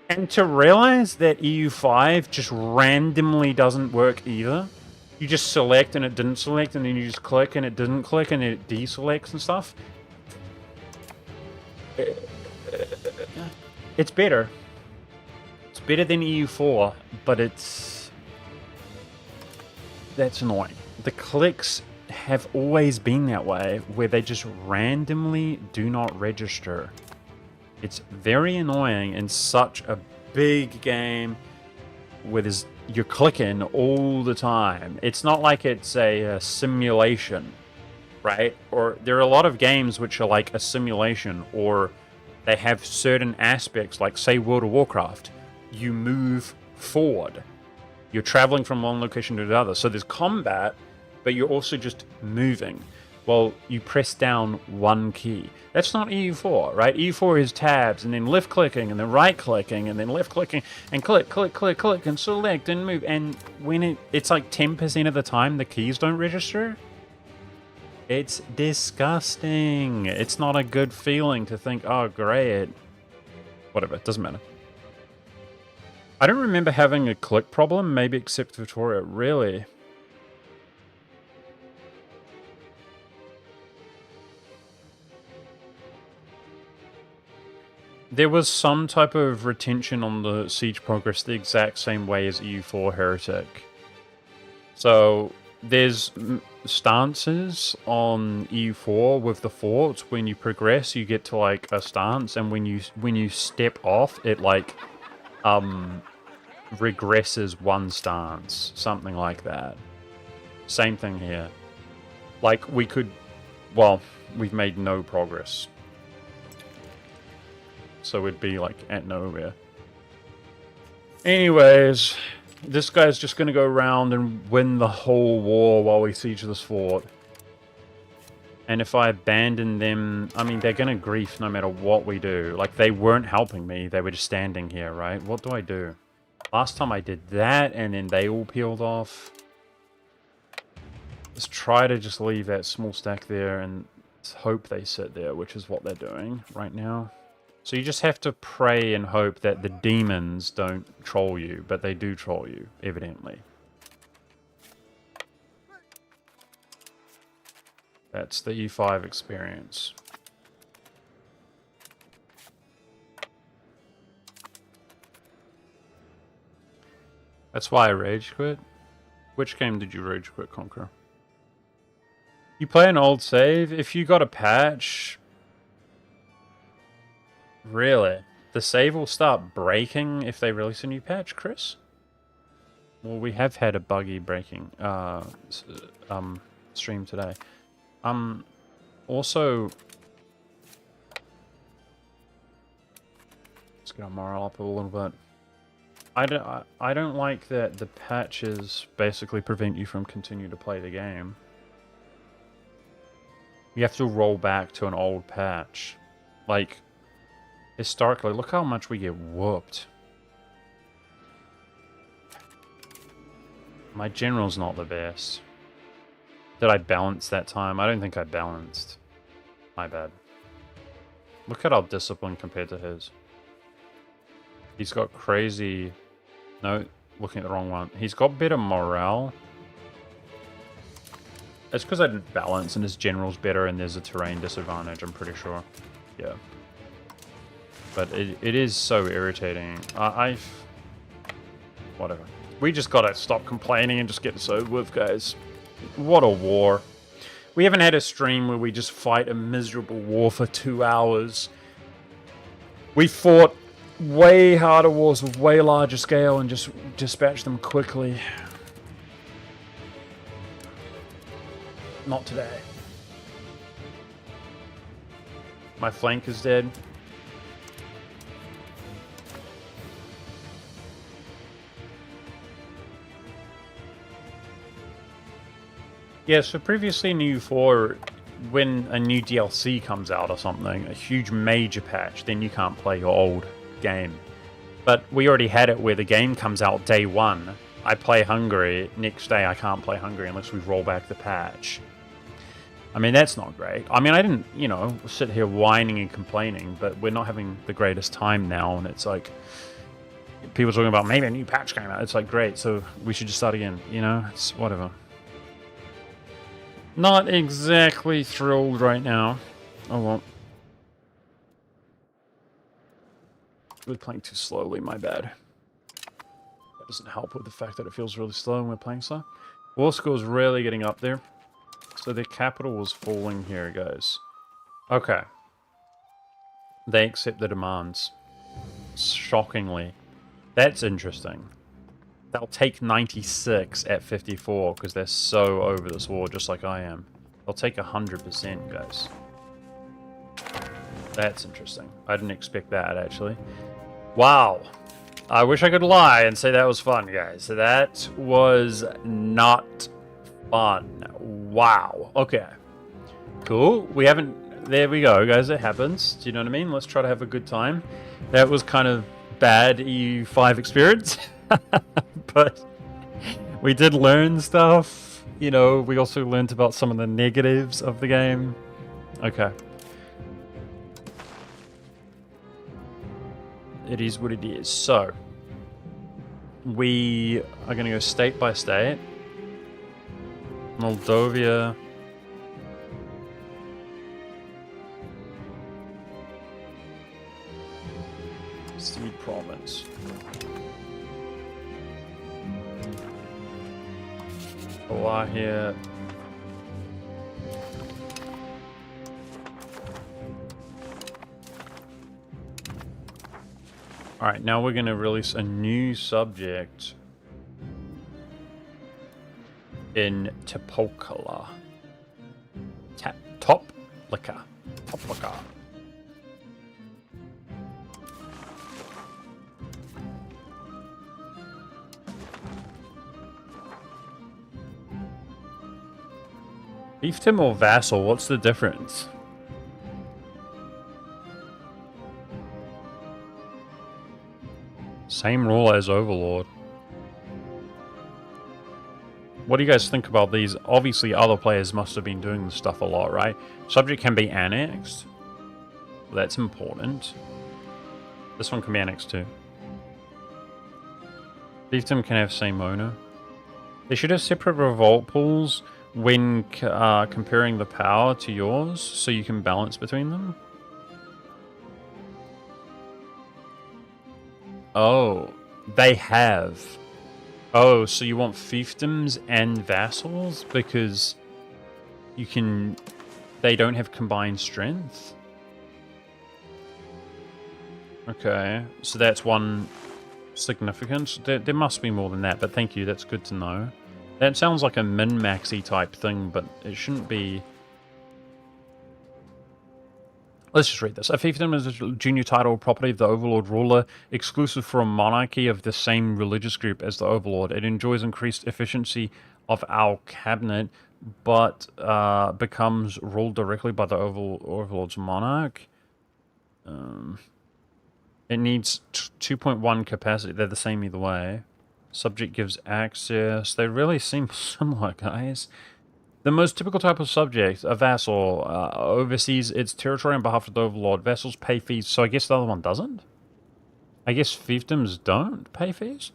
And to realize that EU5 just randomly doesn't work either. You just select and it didn't select, and then you just click and it didn't click, and then it deselects and stuff. It's better. It's better than EU4, but that's annoying. The clicks have always been that way, where they just randomly do not register. It's very annoying in such a big game where you're clicking all the time. It's not like it's a simulation, right? Or there are a lot of games which are like a simulation, or they have certain aspects, like say World of Warcraft. You move forward. You're traveling from one location to the other. So there's combat, but you're also just moving. Well, you press down one key. That's not EU4, right? EU4 is tabs, and then left clicking, and then right clicking, and then left clicking, and click, click, click, click, and select, and move. And when it's like 10% of the time the keys don't register, it's disgusting. It's not a good feeling to think, oh, great. Whatever, it doesn't matter. I don't remember having a click problem, maybe except Victoria. Really? There was some type of retention on the siege progress the exact same way as EU4 Heretic. So there's stances on EU4 with the forts. When you progress, you get to like a stance, and when you step off, it like regresses one stance, something like that. Same thing here. Like we've made no progress. So we'd be like at nowhere. Anyways, this guy's just gonna go around and win the whole war while we siege this fort. And if I abandon them, I mean, they're gonna grief no matter what we do. Like, they weren't helping me, they were just standing here, right? What do I do? Last time I did that, and then they all peeled off. Let's try to just leave that small stack there and hope they sit there, which is what they're doing right now. So you just have to pray and hope that the demons don't troll you, but they do troll you, evidently. That's the E5 experience. That's why I rage quit. Which game did you rage quit, Conquer? You play an old save? If you got a patch... Really? The save will start breaking if they release a new patch, Chris? Well, we have had a buggy breaking stream today. Also, let's get our morale up a little bit. I don't like that the patches basically prevent you from continuing to play the game. You have to roll back to an old patch. Like, historically, look how much we get whooped. My general's not the best. Did I balance that time? I don't think I balanced. My bad. Look at our discipline compared to his. He's got crazy... No, looking at the wrong one. He's got better morale. It's because I didn't balance and his general's better and there's a terrain disadvantage, I'm pretty sure. Yeah. But it is so irritating. Whatever. We just gotta stop complaining and just get this over with, guys. What a war. We haven't had a stream where we just fight a miserable war for 2 hours. We fought way harder wars with way larger scale and just dispatched them quickly. Not today. My flank is dead. Yeah, so previously in EU4, when a new DLC comes out or something, a huge major patch, then you can't play your old game. But we already had it where the game comes out day one. I play Hungary, next day I can't play Hungary unless we roll back the patch. I mean, that's not great. I mean, I didn't, you know, sit here whining and complaining, but we're not having the greatest time now, and it's like, people talking about maybe a new patch came out. It's like, great, so we should just start again, you know? It's whatever. Not exactly thrilled right now. Oh well. We're playing too slowly, my bad. That doesn't help with the fact that it feels really slow and we're playing slow. War score is really getting up there. So their capital was falling here, guys. Okay. They accept the demands. Shockingly. That's interesting. They'll take 96 at 54 because they're so over this war, just like I am. They'll take 100%, guys. That's interesting. I didn't expect that, actually. Wow. I wish I could lie and say that was fun, guys. That was not fun. Wow. Okay. Cool. We haven't... There we go, guys. It happens. Do you know what I mean? Let's try to have a good time. That was kind of bad EU5 experience. But we did learn stuff. You know, we also learned about some of the negatives of the game. Okay. It is what it is. So, we are going to go state by state. Moldova. Seed province. Wallahia. Alright, now we're going to release a new subject in Topolka. Toplika. Fiefdom or vassal, what's the difference? Same rule as Overlord. What do you guys think about these? Obviously, other players must have been doing this stuff a lot, right? Subject can be annexed. That's important. This one can be annexed too. Fiefdom can have same owner. They should have separate revolt pools when comparing the power to yours, so you can balance between them. Oh, they have. Oh, so you want fiefdoms and vassals because you can... They don't have combined strength? Okay, so that's one significance. There must be more than that, but thank you, that's good to know. That sounds like a min-maxy type thing, but it shouldn't be... Let's just read this. A fiefdom is a junior title or property of the Overlord ruler, exclusive for a monarchy of the same religious group as the Overlord. It enjoys increased efficiency of our cabinet, but becomes ruled directly by the Overlord's monarch. It needs 2.1 capacity. They're the same either way. Subject gives access. They really seem similar, guys. The most typical type of subject, a vassal, oversees its territory on behalf of the Overlord. Vassals pay fees, so I guess the other one doesn't? I guess fiefdoms don't pay fees?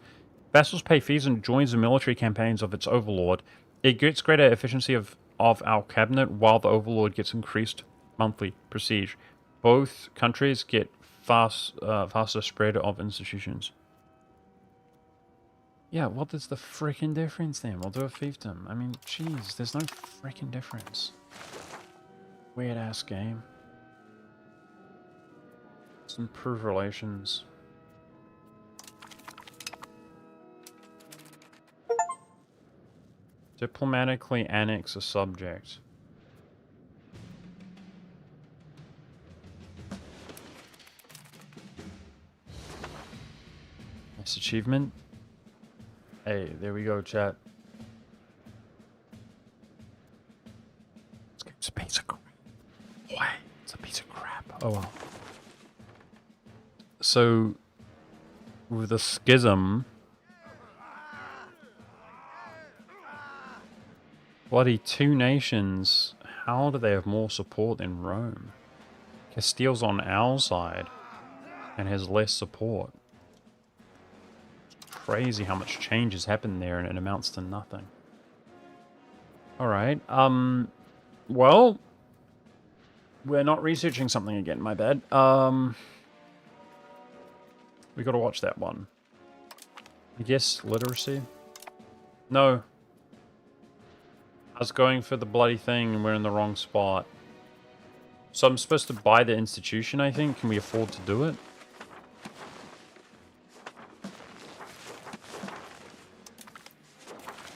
Vassals pay fees and joins the military campaigns of its Overlord. It gets greater efficiency of our cabinet, while the Overlord gets increased monthly prestige. Both countries get faster spread of institutions. Yeah, what is the freaking difference then? We'll do a fiefdom. I mean, jeez, there's no freaking difference. Weird ass game. Let's improve relations. Diplomatically annex a subject. Nice achievement. Hey, there we go, chat. It's a piece of crap. Why? It's a piece of crap. Oh well. So, with the schism, bloody two nations, how do they have more support than Rome? Castile's on our side and has less support. Crazy how much change has happened there and it amounts to nothing. Alright, well, we're not researching something again, my bad. We gotta watch that one. I guess literacy? No. I was going for the bloody thing and we're in the wrong spot. So I'm supposed to buy the institution, I think. Can we afford to do it?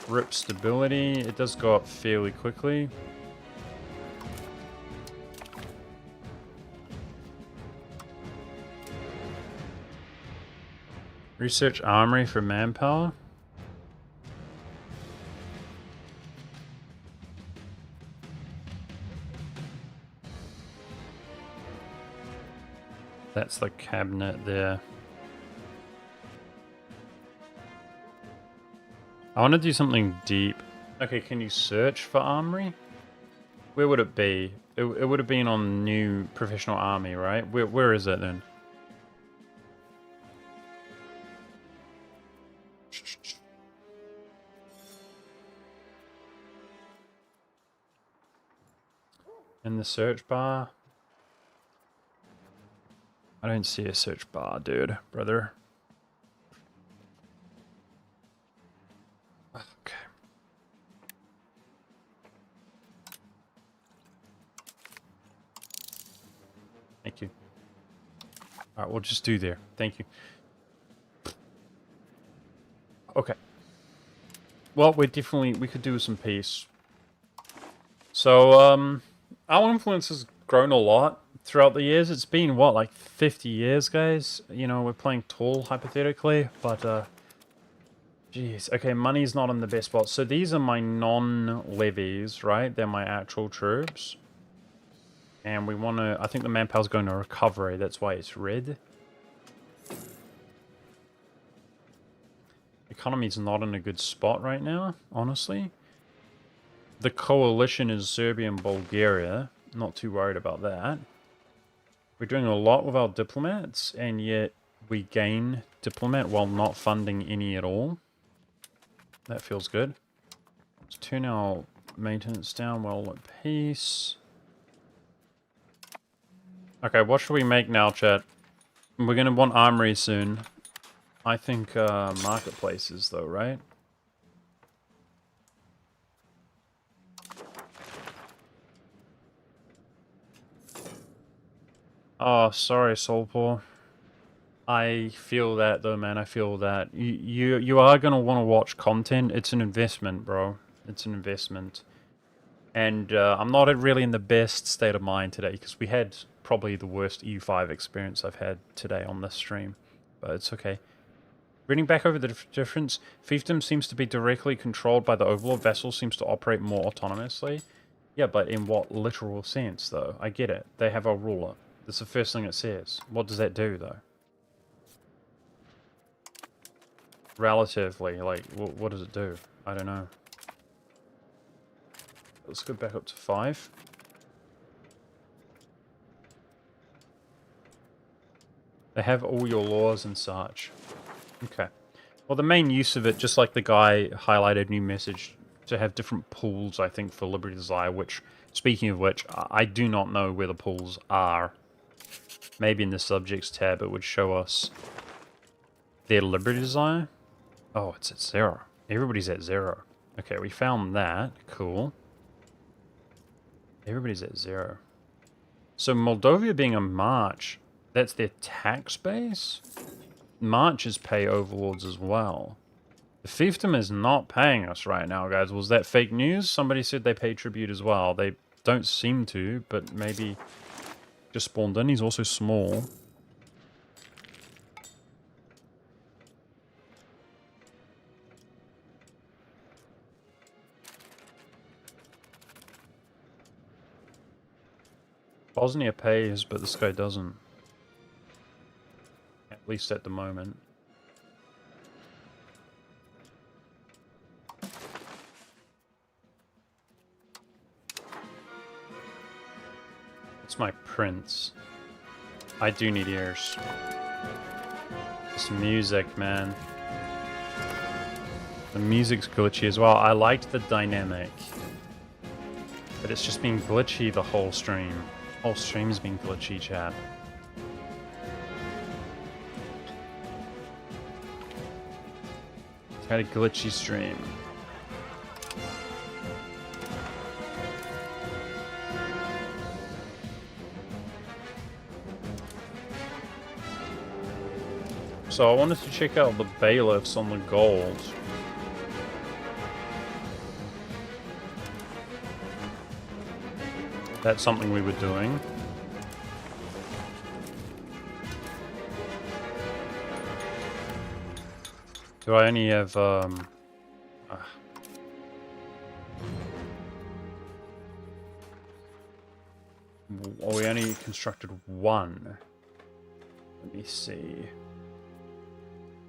Rip stability. It does go up fairly quickly. Research armory for manpower. That's the cabinet there. I want to do something deep. Okay, can you search for armory? Where would it be? It would have been on new professional army, right? Where is it then? In the search bar? I don't see a search bar, dude, brother. Okay. Thank you. Alright, we'll just do there. Thank you. Okay. Well, we could do some peace. So, our influence has grown a lot throughout the years. It's been, what, like 50 years, guys? You know, we're playing tall, hypothetically, but, jeez. Okay, money's not in the best spot. So these are my non-levies, right? They're my actual troops. And we want to... I think the manpower's going to recovery. That's why it's red. Economy's not in a good spot right now, honestly. The coalition is Serbia and Bulgaria. Not too worried about that. We're doing a lot with our diplomats, and yet we gain diplomat while not funding any at all. That feels good. Let's turn our maintenance down while at peace. Okay, what should we make now, chat? We're going to want armory soon. I think marketplaces, though, right? Oh, sorry, Soulpour. I feel that, though, man. I feel that. You are going to want to watch content. It's an investment, bro. It's an investment. And I'm not really in the best state of mind today, because we had probably the worst EU5 experience I've had today on this stream. But it's okay. Reading back over the difference, fiefdom seems to be directly controlled by the overlord. Vassal seems to operate more autonomously. Yeah, but in what literal sense, though? I get it. They have a ruler. That's the first thing it says. What does that do, though? Relatively, like, what does it do? I don't know. Let's go back up to 5. They have all your laws and such. Okay. Well, the main use of it, just like the guy highlighted new message, to have different pools, I think, for Liberty Desire, which, speaking of which, I do not know where the pools are. Maybe in the subjects tab it would show us their Liberty Desire. Oh, it's at 0. Everybody's at 0. Okay, we found that. Cool. Everybody's at 0. So Moldova being a march, that's their tax base? Marches pay overlords as well. The fiefdom is not paying us right now, guys. Was that fake news? Somebody said they pay tribute as well. They don't seem to, but maybe just spawned in. He's also small. Bosnia pays, but this guy doesn't. At least at the moment. It's my prince. I do need ears. This music, man. The music's glitchy as well. I liked the dynamic. But it's just been glitchy the whole stream. Whole stream's been glitchy, chat. Had a glitchy stream. So I wanted to check out the bailiffs on the gold. That's something we were doing. Do I only have, Oh, we only constructed one. Let me see.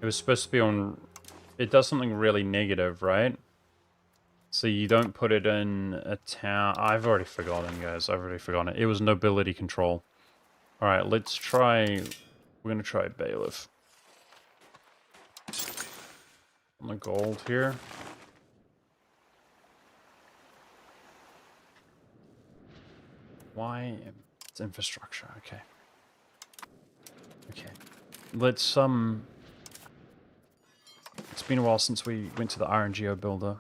It was supposed to be on... It does something really negative, right? So you don't put it in a town... I've already forgotten, guys. I've already forgotten it. It was nobility control. Alright, let's try... We're going to try bailiff. On the gold here. Why? It's infrastructure. Okay. Okay. Let's, It's been a while since we went to the RNGO builder.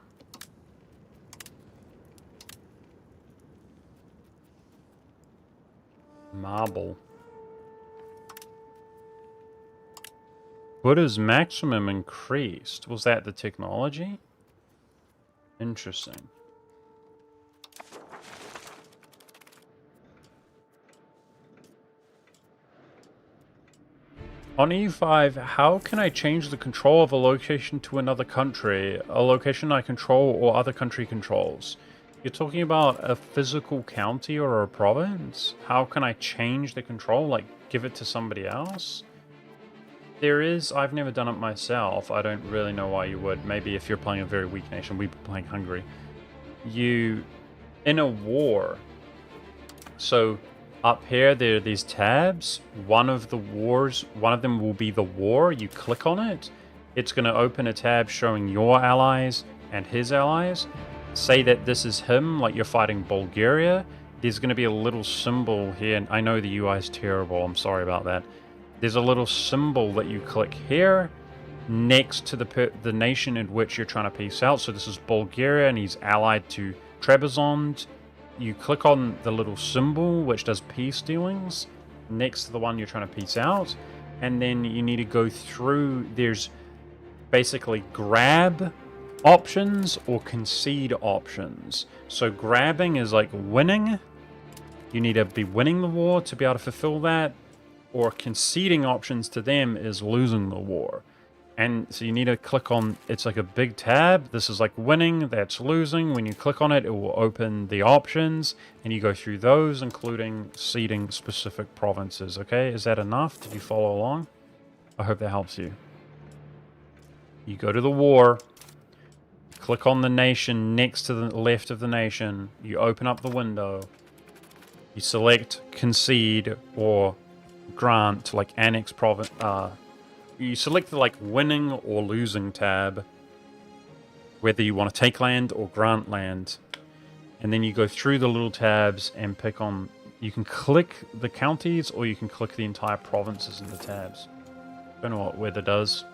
Marble. Buddha's maximum increased. Was that the technology? Interesting. On E5, how can I change the control of a location to another country? A location I control or other country controls? You're talking about a physical county or a province? How can I change the control? Like, give it to somebody else? There is, I've never done it myself. I don't really know why you would. Maybe if you're playing a very weak nation, we've been playing Hungary. You, in a war, so up here there are these tabs. One of them will be the war. You click on it. It's going to open a tab showing your allies and his allies. Say that this is him, like you're fighting Bulgaria. There's going to be a little symbol here, and I know the UI is terrible. I'm sorry about that. There's a little symbol that you click here next to the nation in which you're trying to peace out. So this is Bulgaria, and he's allied to Trebizond. You click on the little symbol which does peace dealings next to the one you're trying to peace out, and then you need to go through. There's basically grab options or concede options. So grabbing is like winning. You need to be winning the war to be able to fulfill that. Or conceding options to them is losing the war. And so you need to click on, it's like a big tab. This is like winning, that's losing. When you click on it, it will open the options, and you go through those, including ceding specific provinces. Okay, is that enough? Did you follow along? I hope that helps you. You go to the war, click on the nation next to the left of the nation. You open up the window. You select concede or grant, like annex province. You select the like winning or losing tab, whether you want to take land or grant land, and then you go through the little tabs and pick on. You can click the counties or you can click the entire provinces in the tabs. Don't know what weather does.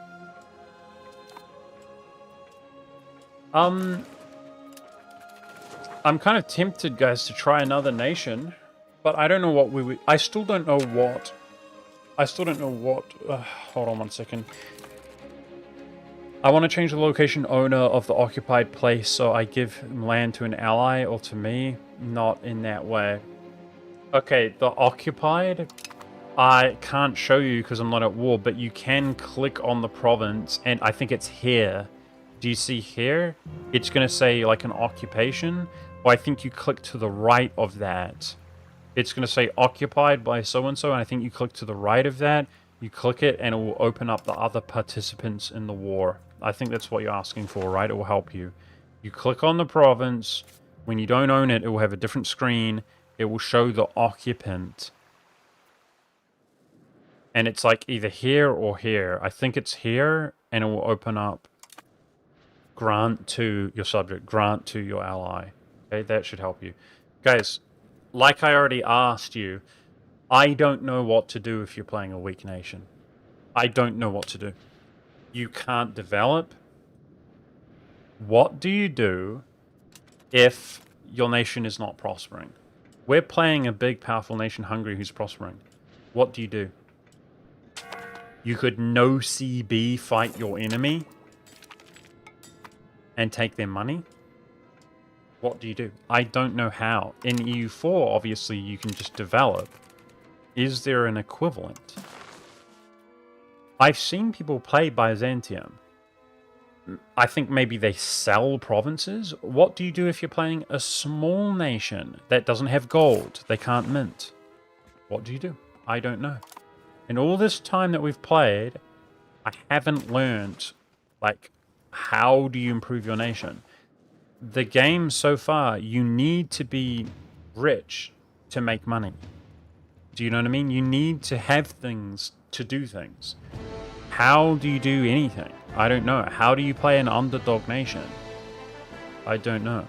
I'm kind of tempted, guys, to try another nation, but I don't know what we would. I still don't know what. Hold on one second. I want to change the location owner of the occupied place, so I give land to an ally or to me. Not in that way. Okay, the occupied, I can't show you because I'm not at war, but you can click on the province, and I think it's here. Do you see here? It's going to say like an occupation, or I think you click to the right of that. It's going to say occupied by so-and-so, and I think you click to the right of that. You click it, and it will open up the other participants in the war. I think that's what you're asking for, right? It will help you. You click on the province. When you don't own it, it will have a different screen. It will show the occupant. And it's like either here or here. I think it's here, and it will open up grant to your subject, grant to your ally. Okay, that should help you. Guys, like I already asked you, I don't know what to do if you're playing a weak nation. I don't know what to do. You can't develop. What do you do if your nation is not prospering? We're playing a big, powerful nation, Hungary, who's prospering. What do you do? You could no CB fight your enemy and take their money? What do you do? I don't know how. In EU4, obviously, you can just develop. Is there an equivalent? I've seen people play Byzantium. I think maybe they sell provinces. What do you do if you're playing a small nation that doesn't have gold? They can't mint. What do you do? I don't know. In all this time that we've played, I haven't learned, like, how do you improve your nation? The game so far, you need to be rich to make money. Do you know what I mean? You need to have things to do things. How do you do anything? I don't know. How do you play an underdog nation? I don't know.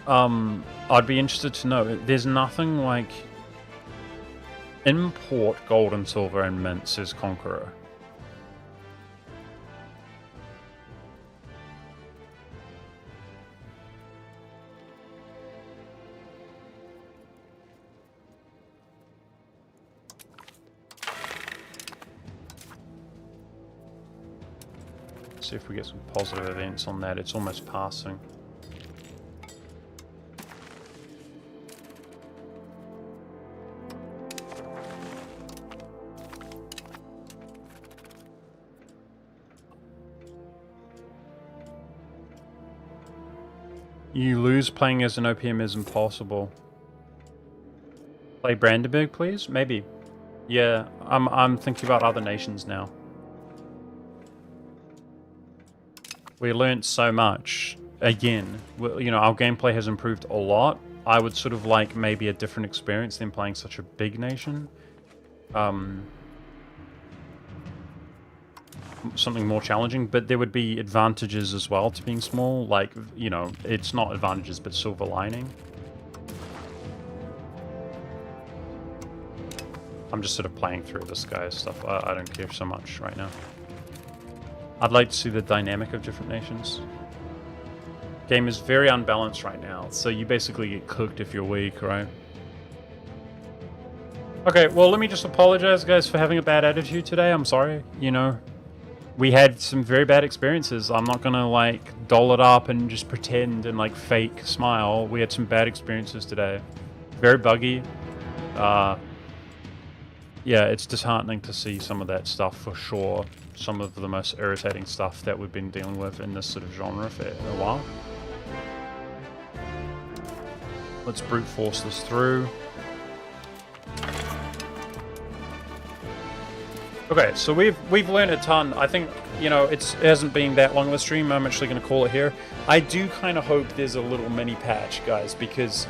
I'd be interested to know. There's nothing like import gold and silver and mint, says Conqueror. See if we get some positive events on that. It's almost passing. You lose playing as an OPM is impossible. Play Brandenburg, please? Maybe. Yeah, I'm thinking about other nations now. We learnt so much. Again, you know, our gameplay has improved a lot. I would sort of like maybe a different experience than playing such a big nation. Something more challenging, but there would be advantages as well to being small. Like, you know, it's not advantages, but silver lining. I'm just sort of playing through this guy's stuff. I don't care so much right now. I'd like to see the dynamic of different nations. Game is very unbalanced right now, so you basically get cooked if you're weak, right? Okay, well, let me just apologize, guys, for having a bad attitude today. I'm sorry, you know. We had some very bad experiences. I'm not gonna, like, doll it up and just pretend and, like, fake smile. We had some bad experiences today. Very buggy. Yeah, it's disheartening to see some of that stuff for sure. Some of the most irritating stuff that we've been dealing with in this sort of genre for a while. Let's brute force this through. Okay, so we've learned a ton. I think, you know, it hasn't been that long of a stream. I'm actually going to call it here. I do kind of hope there's a little mini patch, guys, because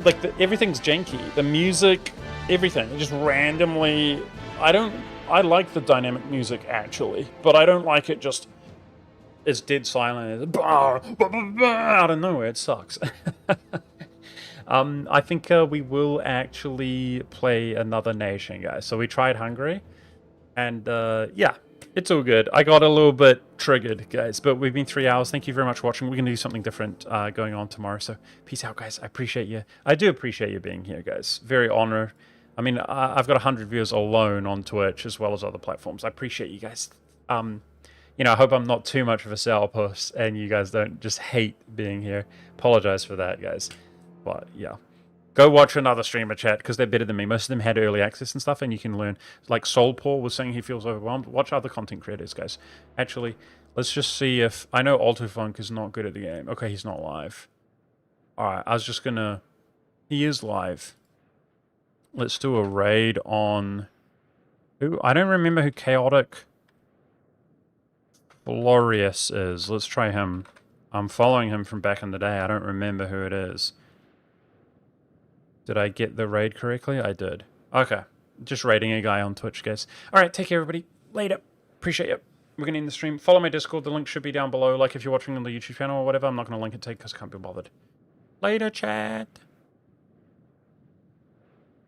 like everything's janky. The music, everything, just randomly. I like the dynamic music actually, but I don't like it just. It's dead silent. It's out of nowhere. It sucks. I think we will actually play another nation, guys. So we tried Hungary. And, yeah, it's all good. I got a little bit triggered, guys, but we've been 3 hours. Thank you very much for watching. We're going to do something different going on tomorrow, so peace out, guys. I appreciate you. I do appreciate you being here, guys. Very honored. I mean, I've got 100 viewers alone on Twitch as well as other platforms. I appreciate you guys. You know, I hope I'm not too much of a sourpuss and you guys don't just hate being here. Apologize for that, guys. But, yeah. Go watch another streamer chat because they're better than me. Most of them had early access and stuff, and you can learn. Like Soulpaw was saying he feels overwhelmed. Watch other content creators, guys. Actually, let's just see if... I know Altofunk is not good at the game. Okay, he's not live. Alright, I was just gonna... He is live. Let's do a raid on... Who? I don't remember who Chaotic Glorious is. Let's try him. I'm following him from back in the day. I don't remember who it is. Did I get the raid correctly? I did. Okay. Just raiding a guy on Twitch, guys. Alright, take care, everybody. Later. Appreciate you. We're going to end the stream. Follow my Discord. The link should be down below. Like, if you're watching on the YouTube channel or whatever, I'm not going to link it because I can't be bothered. Later, chat.